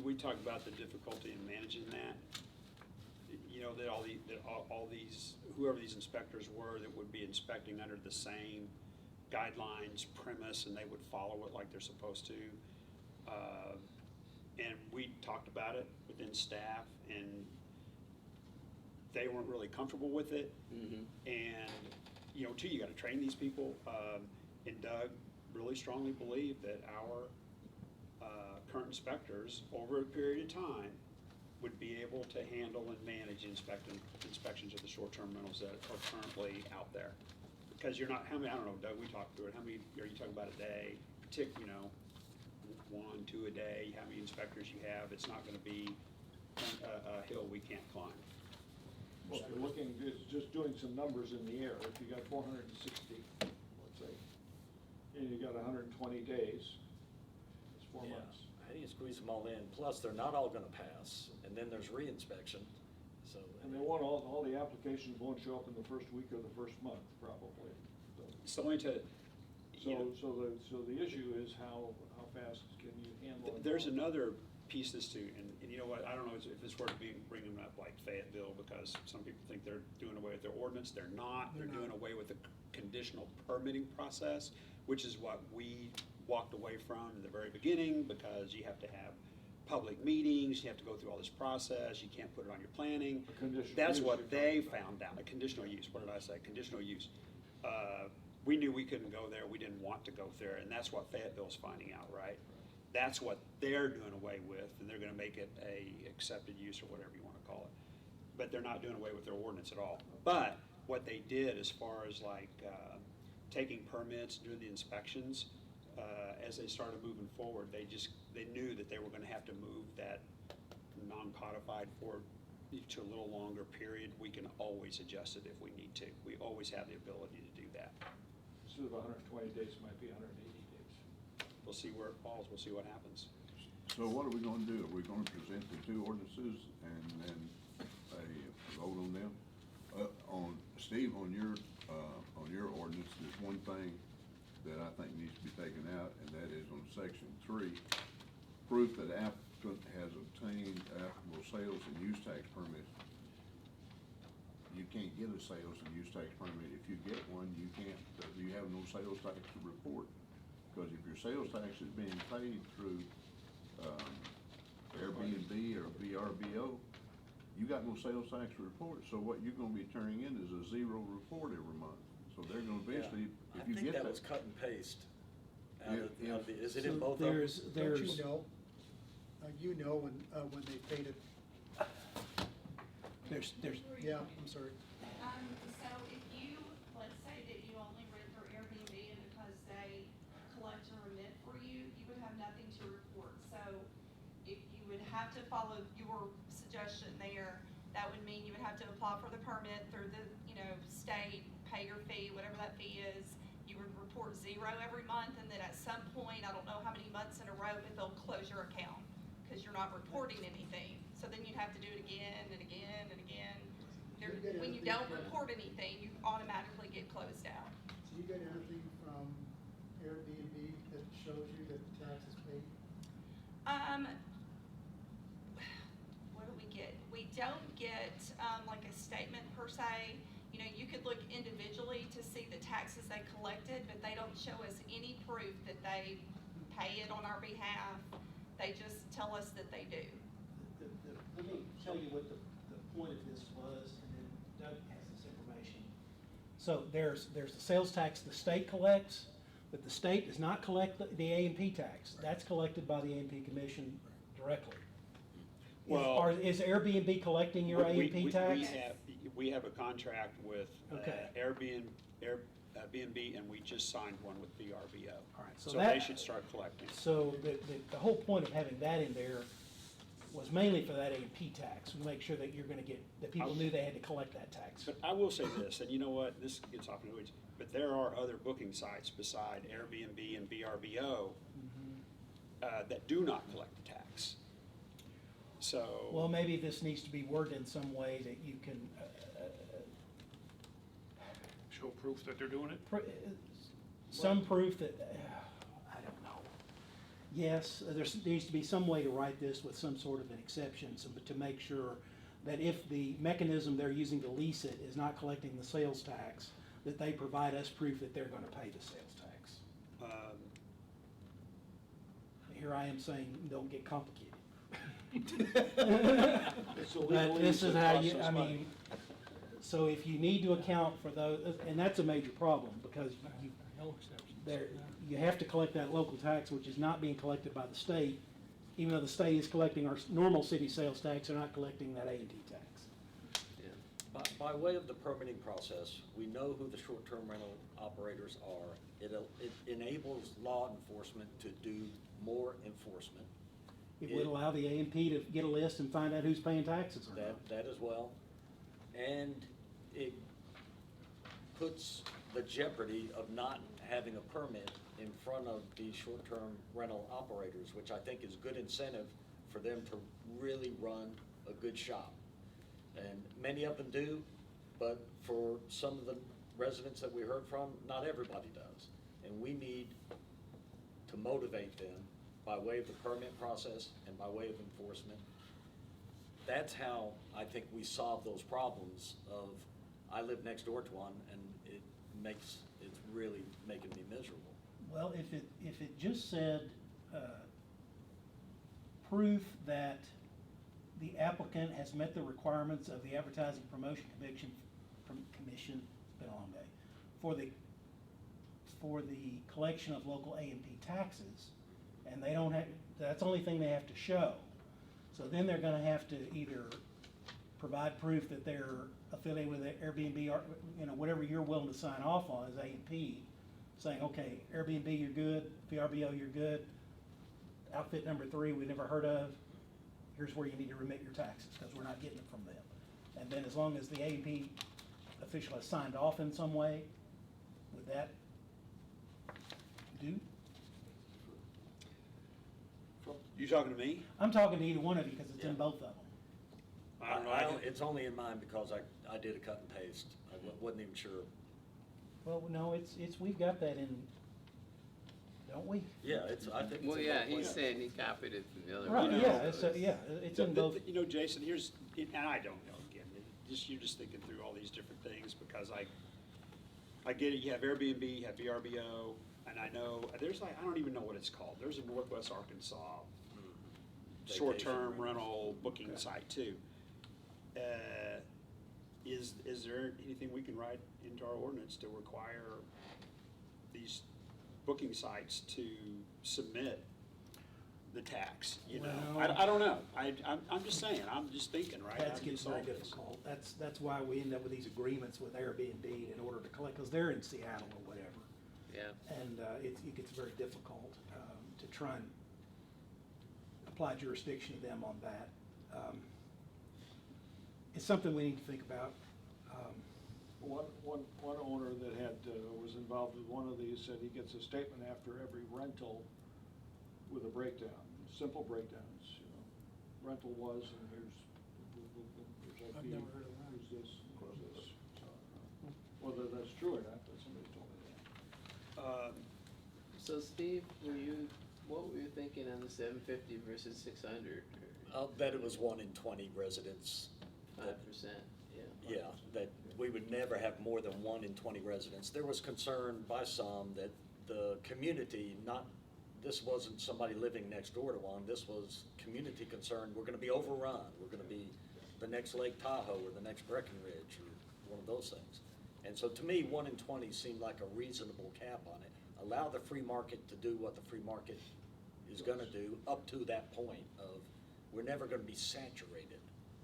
we talked about the difficulty in managing that. That all these, whoever these inspectors were that would be inspecting under the same guidelines, premise, and they would follow it like they're supposed to. And we talked about it within staff, and they weren't really comfortable with it. And, too, you gotta train these people. And Doug really strongly believed that our current inspectors, over a period of time, would be able to handle and manage inspections of the short-term rentals that are currently out there. Because you're not, how many, I don't know, Doug, we talked through it, how many are you talking about a day? 1, 2 a day, how many inspectors you have, it's not gonna be a hill we can't climb. Well, if you're looking, just doing some numbers in the air, if you got 460, let's say, and you got 120 days, 4 Yeah, months. how do you squeeze them all in? Plus, they're not all gonna pass, and then there's reinspection, so. And they want all the applications won't show up in the first week or the first month, probably. So let me tell you, So the issue is how fast can you handle it? there's another piece to this too, and you know what, I don't know if it's worth bringing up like Fayetteville, because some people think they're doing away with their ordinance. They're not. They're doing away with the conditional permitting process, which is what we walked away from in the very beginning, because you have to have public meetings, you have to go through all this process, you can't put it on your planning. A conditional That's use what you're they talking about. found out, a conditional use. What did I say? Conditional use. We knew we couldn't go there, we didn't want to go there, and that's what Fayetteville's finding out, right? That's what they're doing away with, and they're gonna make it a accepted use or whatever you wanna call it. But they're not doing away with their ordinance at all. But what they did as far as like taking permits, doing the inspections, as they started moving forward, they knew that they were gonna have to move that non-codified forward to a little longer period. We can always adjust it if we need to. We always have the ability to do that. Instead of 120 days, it might be 180 days. We'll see where it falls, we'll see what happens. So what are we gonna do? Are we gonna present the two ordinances and then a vote on them? Steve, on your ordinance, there's one thing that I think needs to be taken out, and that is on section 3, proof that applicant has obtained applicable sales and use tax permits. You can't get a sales and use tax permit. If you get one, you have no sales tax to report. Because if your sales tax is being paid through Airbnb or VRBO, you got no sales tax to report. So what you're gonna be turning in is a 0 report every month. So they're gonna eventually, I if you think get that that. was cut and paste. Out of If- the, is it So in both of them? Don't you know when they paid it? There's, Yeah, I'm sorry. So if you, let's say that you only rent through Airbnb and because they collect and remit for you, you would have nothing to report. So if you would have to follow your suggestion there, that would mean you would have to apply for the permit through the, state, pay your fee, whatever that fee is. You would report 0 every month, and then at some point, I don't know how many months in a row, but they'll close your account because you're not reporting anything. So then you'd have to do it again and again and again. When you don't report anything, you automatically get closed out. Do you get anything from Airbnb that shows you that the tax is paid? What do we get? We don't get like a statement per se. You could look individually to see the taxes they collected, but they don't show us any proof that they pay it on our behalf. They just tell us that they do. Let me tell you what the point of this was, and then Doug has this information. So there's the sales tax the state collects, but the state does not collect the A&P tax. That's collected by the A&P Commission directly. Is Airbnb collecting your A&P tax? We have a contract with Okay. Airbnb, and we just signed one with VRBO. All right, So they should start collecting. So the whole point of having that in there was mainly for that A&P tax, to make sure that you're going to get, that people knew they had to collect that tax. But I will say this, and you know what, this gets off in the weeds, but there are other booking sites beside Airbnb and VRBO that do not collect the tax. So. Well, maybe this needs to be worded in some way that you can Show proof that they're doing it? some proof that, I don't know. Yes, there needs to be some way to write this with some sort of an exception, to make sure that if the mechanism they're using to lease it is not collecting the sales tax, that they provide us proof that they're going to pay the sales tax. Here I am saying, don't get complicated. But this is how you, I mean, so if you need to account for those, and that's a major problem, because you have to collect that local tax, which is not being collected by the state. Even though the state is collecting our normal city sales tax, they're not collecting that A&T tax. By way of the permitting process, we know who the short-term rental operators are. It enables law enforcement to do more enforcement. It would allow the A&P to get a list and find out who's paying taxes or not. That as well. And it puts the jeopardy of not having a permit in front of the short-term rental operators, which I think is good incentive for them to really run a good shop. And many of them do, but for some of the residents that we heard from, not everybody does. And we need to motivate them by way of the permit process and by way of enforcement. That's how I think we solve those problems of, I live next door to one and it's really making me miserable. Well, if it just said, proof that the applicant has met the requirements of the Advertising Promotion Commission, it's been a long day, for the collection of local A&P taxes, and they don't have, that's the only thing they have to show. So then they're gonna have to either provide proof that they're affiliated with Airbnb, or, you know, whatever you're willing to sign off on as A&P, saying, okay, Airbnb, you're good, VRBO, you're good, outfit number 3, we never heard of, here's where you need to remit your taxes, because we're not getting it from them. And then as long as the A&P official has signed off in some way, would that do? You talking to me? I'm talking to either one of you, because it's in both of them. I don't know. It's only in mine because I did a cut and paste. I wasn't even sure. Well, no, it's we've got that in, don't we? Yeah, I think. Well, yeah, he's saying he copied it from the other Right, one. yeah, it's in both. You know, Jason, here's, and I don't know, again, you're just thinking through all these different things, because I get it, you have Airbnb, you have VRBO, and I know, there's like, I don't even know what it's called. There's a Northwest Arkansas short-term rental booking site too. Is there anything we can write into our ordinance to require these booking sites to submit the tax, you know? Well, I don't know. I'm just saying, I'm just thinking, right? That gets very difficult. That's why we end up with these agreements with Airbnb in order to collect, because they're in Seattle or whatever. Yeah. And it gets very difficult to try and apply jurisdiction to them on that. It's something we need to think about. One owner that had, was involved with one of these said he gets a statement after every rental with a breakdown, simple breakdowns, you know. Rental was, and here's IP. I've never heard of that. Who's this, who's this. So, whether that's true or not, but somebody told me that. So Steve, what were you thinking on the 750 versus 600? I'll bet it was 1 in 20 residents. 5%, yeah. Yeah, that we would never have more than 1 in 20 residents. There was concern by some that the community, this wasn't somebody living next door to one, this was community concern, we're gonna be overrun, we're gonna be the next Lake Tahoe or the next Breckenridge or one of those things. And so to me, 1 in 20 seemed like a reasonable cap on it. Allow the free market to do what the free market is gonna do up to that point of, we're never gonna be saturated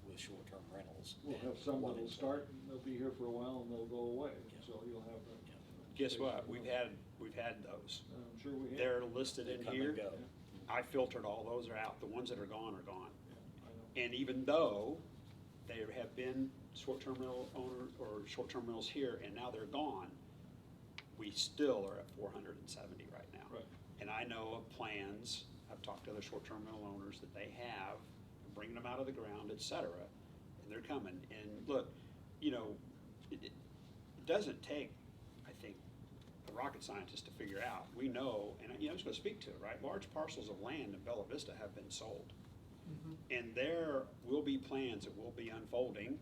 with short-term rentals. We'll have some that'll start, and they'll be here for a while, and they'll go away, so you'll have that. Guess what? We've had those. I'm sure we have. They're listed in They come and here. go. I filtered all those are out. The ones that are gone are gone. I know. And even though there have been short-term rental owners or short-term rentals here and now they're gone, we still are at 470 right now. Right. And I know of plans, I've talked to other short-term rental owners that they have, bringing them out of the ground, et cetera, and they're coming. And look, you know, it doesn't take, I think, a rocket scientist to figure out. We know, and I'm just going to speak to it, right? Large parcels of land in Bella Vista have been sold. And there will be plans that will be unfolding.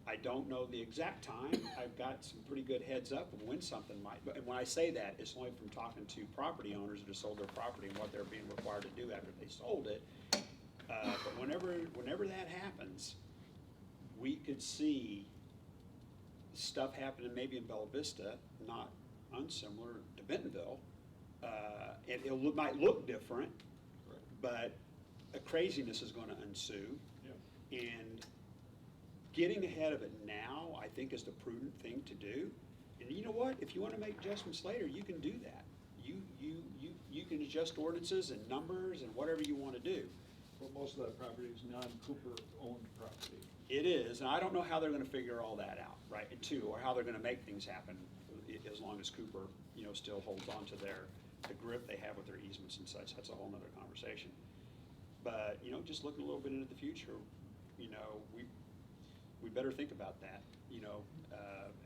I don't know the exact time. I've got some pretty good heads up of when something might, and when I say that, it's only from talking to property owners that have sold their property and what they're being required to do after they sold it. But whenever that happens, we could see stuff happening maybe in Bella Vista, not unsimilar to Bentonville. It might look different, but a craziness is going to ensue. Yeah. And getting ahead of it now, I think, is the prudent thing to do. And you know what? If you want to make adjustments later, you can do that. You can adjust ordinances and numbers and whatever you want to do. Well, most of that property is non-Cooper owned property. It is, and I don't know how they're going to figure all that out, right, too, or how they're going to make things happen as long as Cooper, still holds on to their the grip they have with their easements and such, that's a whole nother conversation. But, just looking a little bit into the future, we better think about that,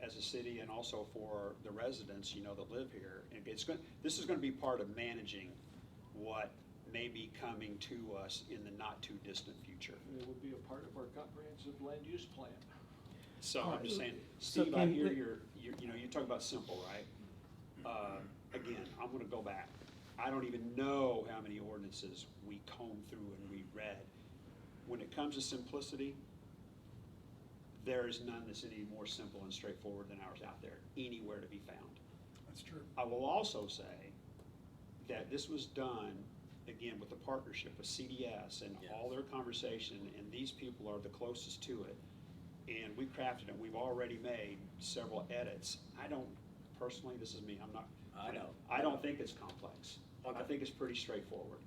as a city and also for the residents, that live here. And this is going to be part of managing what may be coming to us in the not too distant future. It would be a part of our comprehensive land use plan. So I'm just saying, So Steve, I can hear the- you're talking about simple, right? Again, I'm gonna go back. I don't even know how many ordinances we combed through and we read. When it comes to simplicity, there is none that's any more simple and straightforward than ours out there, anywhere to be found. That's true. I will also say that this was done, again, with the partnership with CDS and all their conversation, and these people are the closest to it. And we crafted it, we've already made several edits. I don't, personally, this is me, I know. I don't think it's complex. Okay. I think it's pretty straightforward.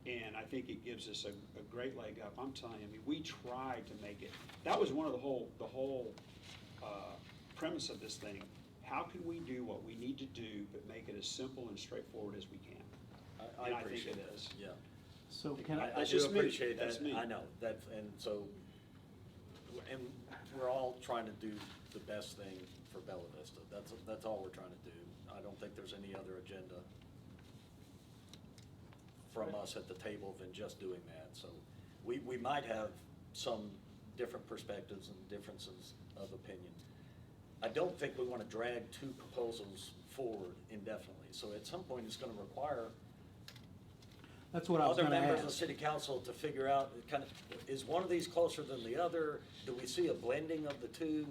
And I think it gives us a great leg up. I'm telling you, we tried to make it, that was one of the whole premise of this thing. How can we do what we need to do, but make it as simple and straightforward as we can? And I think appreciate it that, is. yeah. So can I, I That's do just me. appreciate That's that. me. I know, and so, and we're all trying to do the best thing for Bella Vista. That's all we're trying to do. I don't think there's any other agenda from us at the table than just doing that. So we might have some different perspectives and differences of opinion. I don't think we want to drag two proposals forward indefinitely. So at some point, it's going to require that's what I was other going to members of ask. city council to figure out, is one of these closer than the other? Do we see a blending of the two?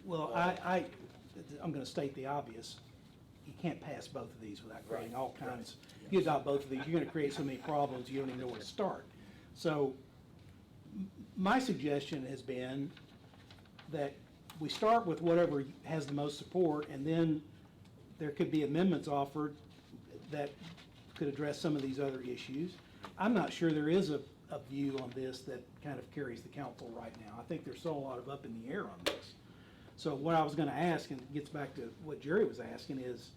Well, I'm going to state the obvious. You can't pass both of these without creating Right, all kinds. If you adopt both of these, you're going to create so many problems, you don't even know where to start. So my suggestion has been that we start with whatever has the most support, and then there could be amendments offered that could address some of these other issues. I'm not sure there is a view on this that kind of carries the council right now. I think there's still a lot of up in the air on this. So what I was going to ask, and it gets back to what Jerry was asking, is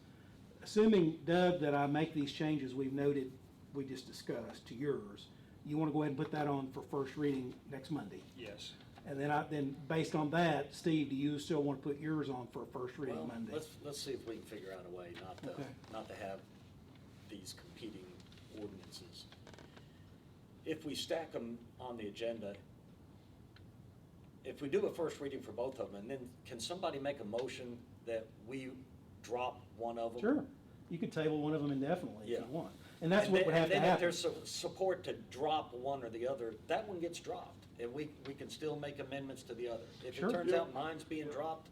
assuming, Doug, that I make these changes we've noted, we just discussed, to yours, you want to go ahead and put that on for first reading next Monday? Yes. And then based on that, Steve, do you still want to put yours on for first reading Well, Monday? let's see if we can figure out a way Okay. not to have these competing ordinances. If we stack them on the agenda, if we do a first reading for both of them, and then can somebody make a motion that we drop one of them? Sure. You could table one of them indefinitely if Yeah. you want. And that's what would have to And then if happen. there's support to drop one or the other, that one gets dropped, and we can still make amendments to the other. If Sure. it turns Yeah. out mine's being dropped,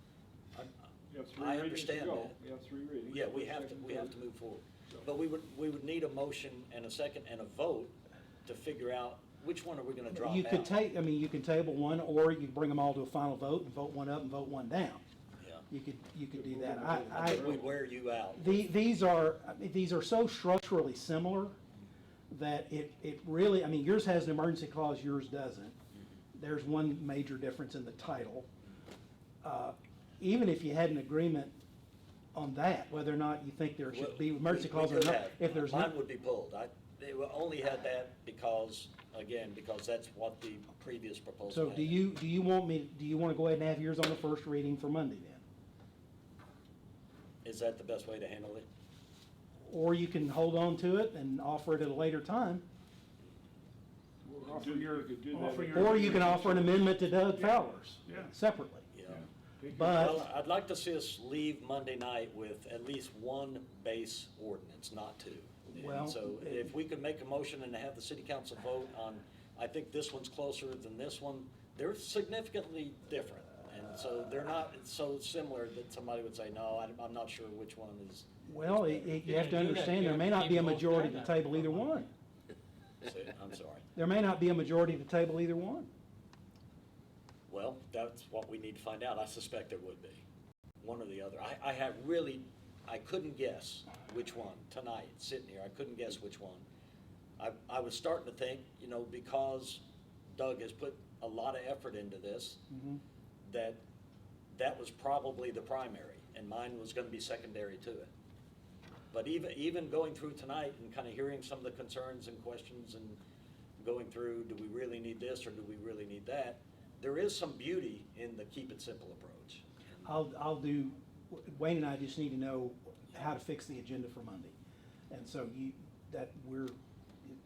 You have 3 I readings to understand go. that. We have 3 readings. Yeah, we have to move forward. But we would need a motion and a second and a vote to figure out which one are we gonna drop out. You could you can table one, or you can bring them all to a final vote and vote one up and vote one down. Yeah. You could do that. I think we wear you out. These are so structurally similar that it really, yours has an emergency clause, yours doesn't. There's one major difference in the title. Even if you had an agreement on that, whether or not you think there should be emergency clause or We could not, have. if there's Mine not. would be pulled. They only had that because that's what the previous proposal So had. do you want to go ahead and have yours on the first reading for Monday then? Is that the best way to handle it? Or you can hold on to it and offer it at a later time. Offer your, Or you can offer an amendment to Doug Fowler's Yeah. separately. Yeah. But Well, I'd like to see us leave Monday night with at least one base ordinance, not two. And Well, so if we could make a motion and have the city council vote on, I think this one's closer than this one, they're significantly different. And so they're not so similar that somebody would say, no, I'm not sure which one is. Well, you have to understand, there may not be a majority to table either one. I'm sorry. There may not be a majority to table either one. Well, that's what we need to find out. I suspect there would be, one or the other. I couldn't guess which one tonight, sitting here. I couldn't guess which one. I was starting to think, because Doug has put a lot of effort into this, that was probably the primary, and mine was going to be secondary to it. But even going through tonight and kind of hearing some of the concerns and questions and going through, do we really need this or do we really need that? There is some beauty in the keep it simple approach. I'll do, Wayne and I just need to know how to fix the agenda for Monday. And so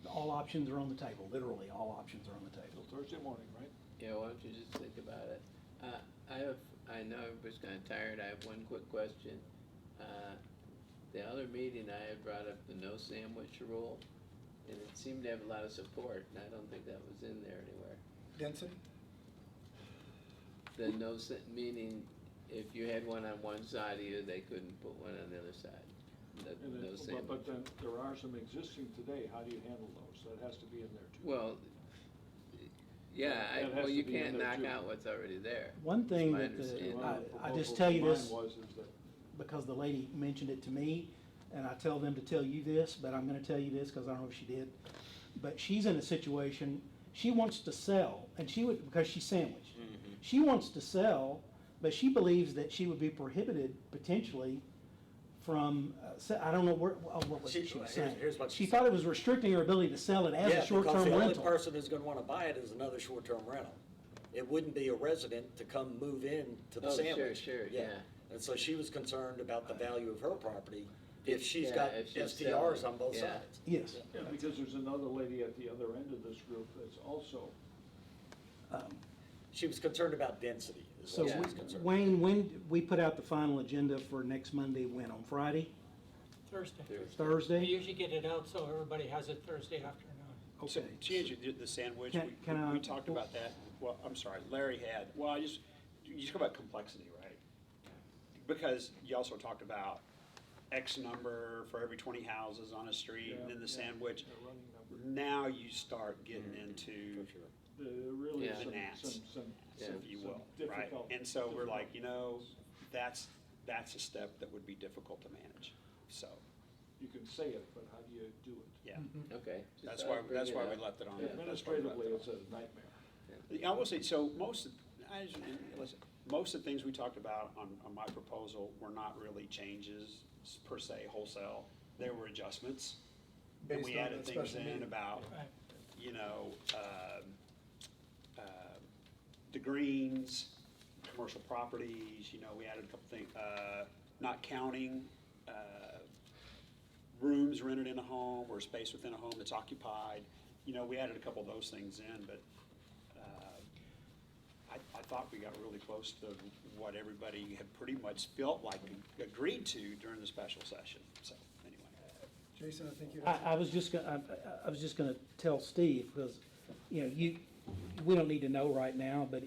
all options are on the table, literally all options are on the table. Thursday morning, right? Yeah, why don't you just think about it? I know everybody's kind of tired. I have one quick question. The other meeting, I had brought up the no sandwich rule, and it seemed to have a lot of support, and I don't think that was in there anywhere. Density? The meaning, if you had one on one side of you, they couldn't put one on the other side. The no But sandwich. then there are some existing today. How do you handle those? That has to be in there too. Well, yeah, That has well, to you be in can't there, knock too. out what's already there. One thing That's my that understanding. I just tell you this Mine was that because the lady mentioned it to me, and I tell them to tell you this, but I'm gonna tell you this because I don't know if she did. But she's in a situation, she wants to sell, and because she's sandwiched. She wants to sell, but she believes that she would be prohibited potentially from, I don't know what was it she was saying? Here's what She she thought it was restricting her ability to sell it as a Yeah, because short-term the only rental. person who's going to want to buy it is another short-term rental. It wouldn't be a resident to come move in to the Oh, sandwich. sure, yeah. And so she was concerned about the value of her property if she's Yeah, got if she's STRs selling, on both yeah. sides. Yes. Yeah, because there's another lady at the other end of this group that's also, She was concerned about density, is So what she was concerned. Wayne, when we put out the final agenda for next Monday, when, on Friday? Thursday. We Thursday? usually get it out so everybody has it Thursday afternoon. So Okay. to answer the sandwich, Can I- we talked about that. Well, I'm sorry, Larry had, you talk about complexity, right? Because you also talked about X number for every 20 houses on a street, and then the sandwich. a running number. Now you start getting into For sure. There really Yeah. is the gnats, some if you will, right? difficult. And so we're like, difficult- that's a step that would be difficult to manage. So, You can say it, but how do you do it? yeah, Okay. just that's thought I'd bring it why we up. left it on. Yeah. Administratively, it's a nightmare. I will say, so most of the things we talked about on my proposal were not really changes per se wholesale. There were adjustments. And Based we on added the things special in meeting. about, Right. you know, the greens, commercial properties, you know, we added a couple things, not counting rooms rented in a home or space within a home that's occupied. You know, we added a couple of those things in, but I thought we got really close to what everybody had pretty much felt like agreed to during the special session. So, anyway. Jason, I think you I have. was just gonna tell Steve, because, you know, we don't need to know right now, but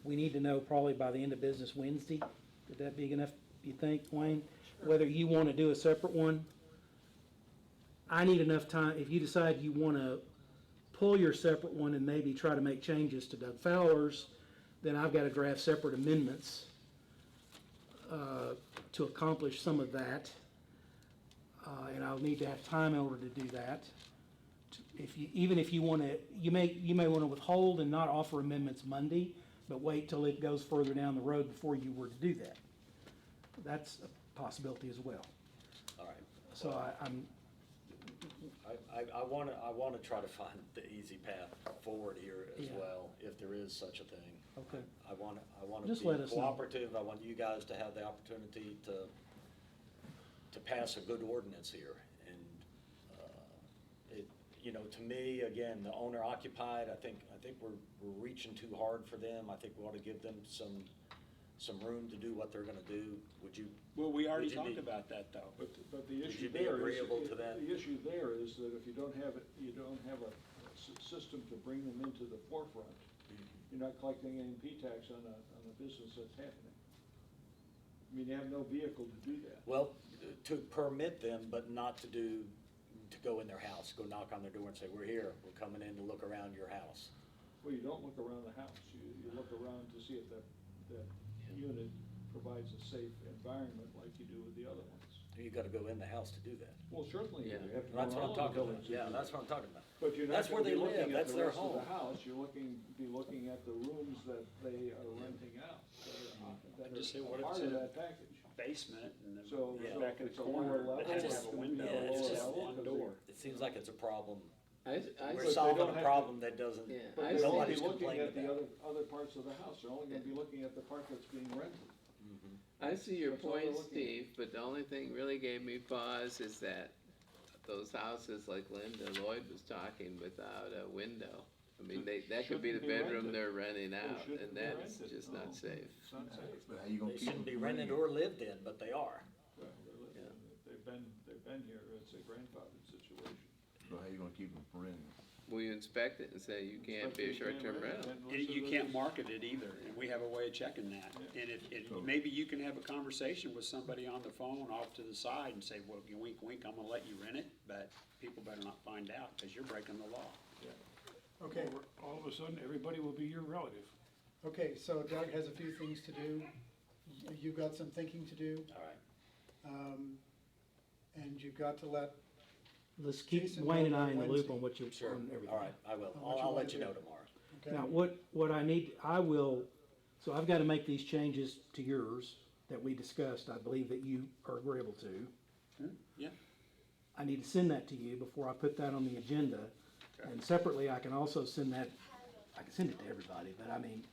we need to know probably by the end of business Wednesday. Would that be enough, you think, Wayne? Whether you want to do a separate one? I need enough time, if you decide you want to pull your separate one and maybe try to make changes to Doug Fowler's, then I've got to draft separate amendments to accomplish some of that. And I'll need to have time in order to do that. Even if you want to, you may want to withhold and not offer amendments Monday, but wait till it goes further down the road before you were to do that. That's a possibility as well. All right. So I want to try to find the easy path forward here as Yeah. well, if there is such a thing. Okay. I want to Just be let us know. cooperative. I want you guys to have the opportunity to pass a good ordinance here. And to me, again, the owner occupied, I think we're reaching too hard for them. I think we ought to give them some room to do what they're going to do. Would you? Well, we already would you talked be- about that, though. But the Would issue you be there is, agreeable to that? the issue there is that if you don't have it, you don't have a system to bring them into the forefront. You're not collecting any P-tax on a business that's happening. I mean, you have no vehicle to do that. Well, to permit them, but not to go in their house, go knock on their door and say, we're here, we're coming in to look around your house. Well, you don't look around the house. You look around to see if that unit provides a safe environment like you do with the other ones. You got to go in the house to do that. Well, certainly, you Yeah. have to. go That's what I'm around the talking buildings about. to Yeah, do that's that. what I'm talking about. But you're not That's where gonna they be live, looking at that's the their rest of the home. house. You're be looking at the rooms that they are renting out, that Just say are what it part said. of that package. basement and So- the so back of it's the a lower corner level. that has to It's have just- a window, yeah, it's it's just just- one door. It seems like it's a problem. I We're they solving don't a have problem that doesn't, Yeah, But I they see. won't be nobody's looking complaining at the about. other parts of the house, they're only gonna be looking at the part that's being rented. I see your That's all they're point, looking at. Steve, but the only thing really gave me pause is that those houses like Linda Lloyd was talking without a window. I mean, that could be the Shouldn't be bedroom rented. they're renting out, shouldn't and be that's rented. just No, not safe. It's not safe. But how you gonna They keep shouldn't them be from rented renting? or lived in, but they are. Well, they've been here, it's a grandfathered situation. So how you gonna keep them from renting? Will you inspect it and say you can't be a short-term rental? You can't market it either, and we have a way of checking that. And if, maybe you can have a conversation with somebody on the phone off to the side and say, well, you wink, wink, I'm gonna let you rent it, but people better not find out, because you're breaking the law. Okay, All of a sudden, everybody will be your relative. okay, so Doug has a few things to do. You've got some thinking to do, All right. and you've got to let, Let's keep Jason, Wayne and I in the loop Wednesday. on what you're, Sure. on everything. All right, I will. On what you I'll wanna let you do. know tomorrow. okay? Now, what I need, I will, so I've got to make these changes to yours that we discussed, I believe that you are agreeable to. Yeah. I need to send that to you before I put that on the agenda. And separately, I can also send that, I can send it to everybody, but I mean,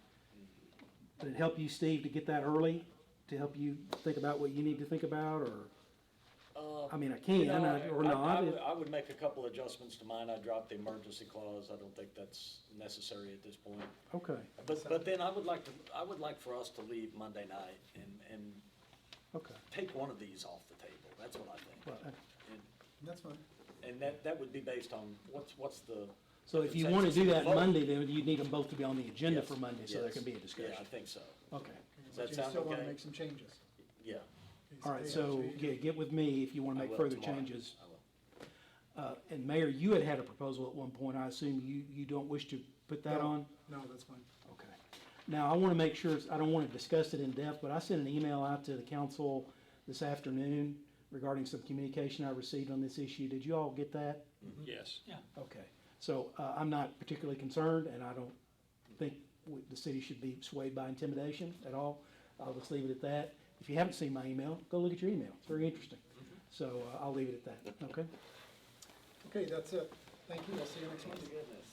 would it help you, Steve, to get that early? To help you think about what you need to think about, or, I mean, I can, or not. I would make a couple adjustments to mine. I dropped the emergency clause. I don't think that's necessary at this point. Okay, But then I would like for us to leave Monday night and okay. take one of these off the table. That's what I think. Well, And- That's fine. And that would be based on what's the. So if you want to do that Vote. Monday, then you'd need them both to be on the agenda Yes, for Monday, so there yes. can be a Yeah, I discussion. think so. Okay. Does But that you sound still want to okay? make some changes. Yeah. All right, so get with me if you want to I make will further tomorrow. changes. I will. And Mayor, you had a proposal at one point. I assume you don't wish to put that No, on? No, that's fine. Okay. Now, I want to make sure, I don't want to discuss it in depth, but I sent an email out to the council this afternoon regarding some communication I received on this issue. Did you all get that? Yes. Yeah. Okay. So I'm not particularly concerned, and I don't think the city should be swayed by intimidation at all. I'll just leave it at that. If you haven't seen my email, go look at your email. It's very interesting. So I'll leave it at that, okay? Okay, that's it. Thank you. I'll see you next month. Goodness.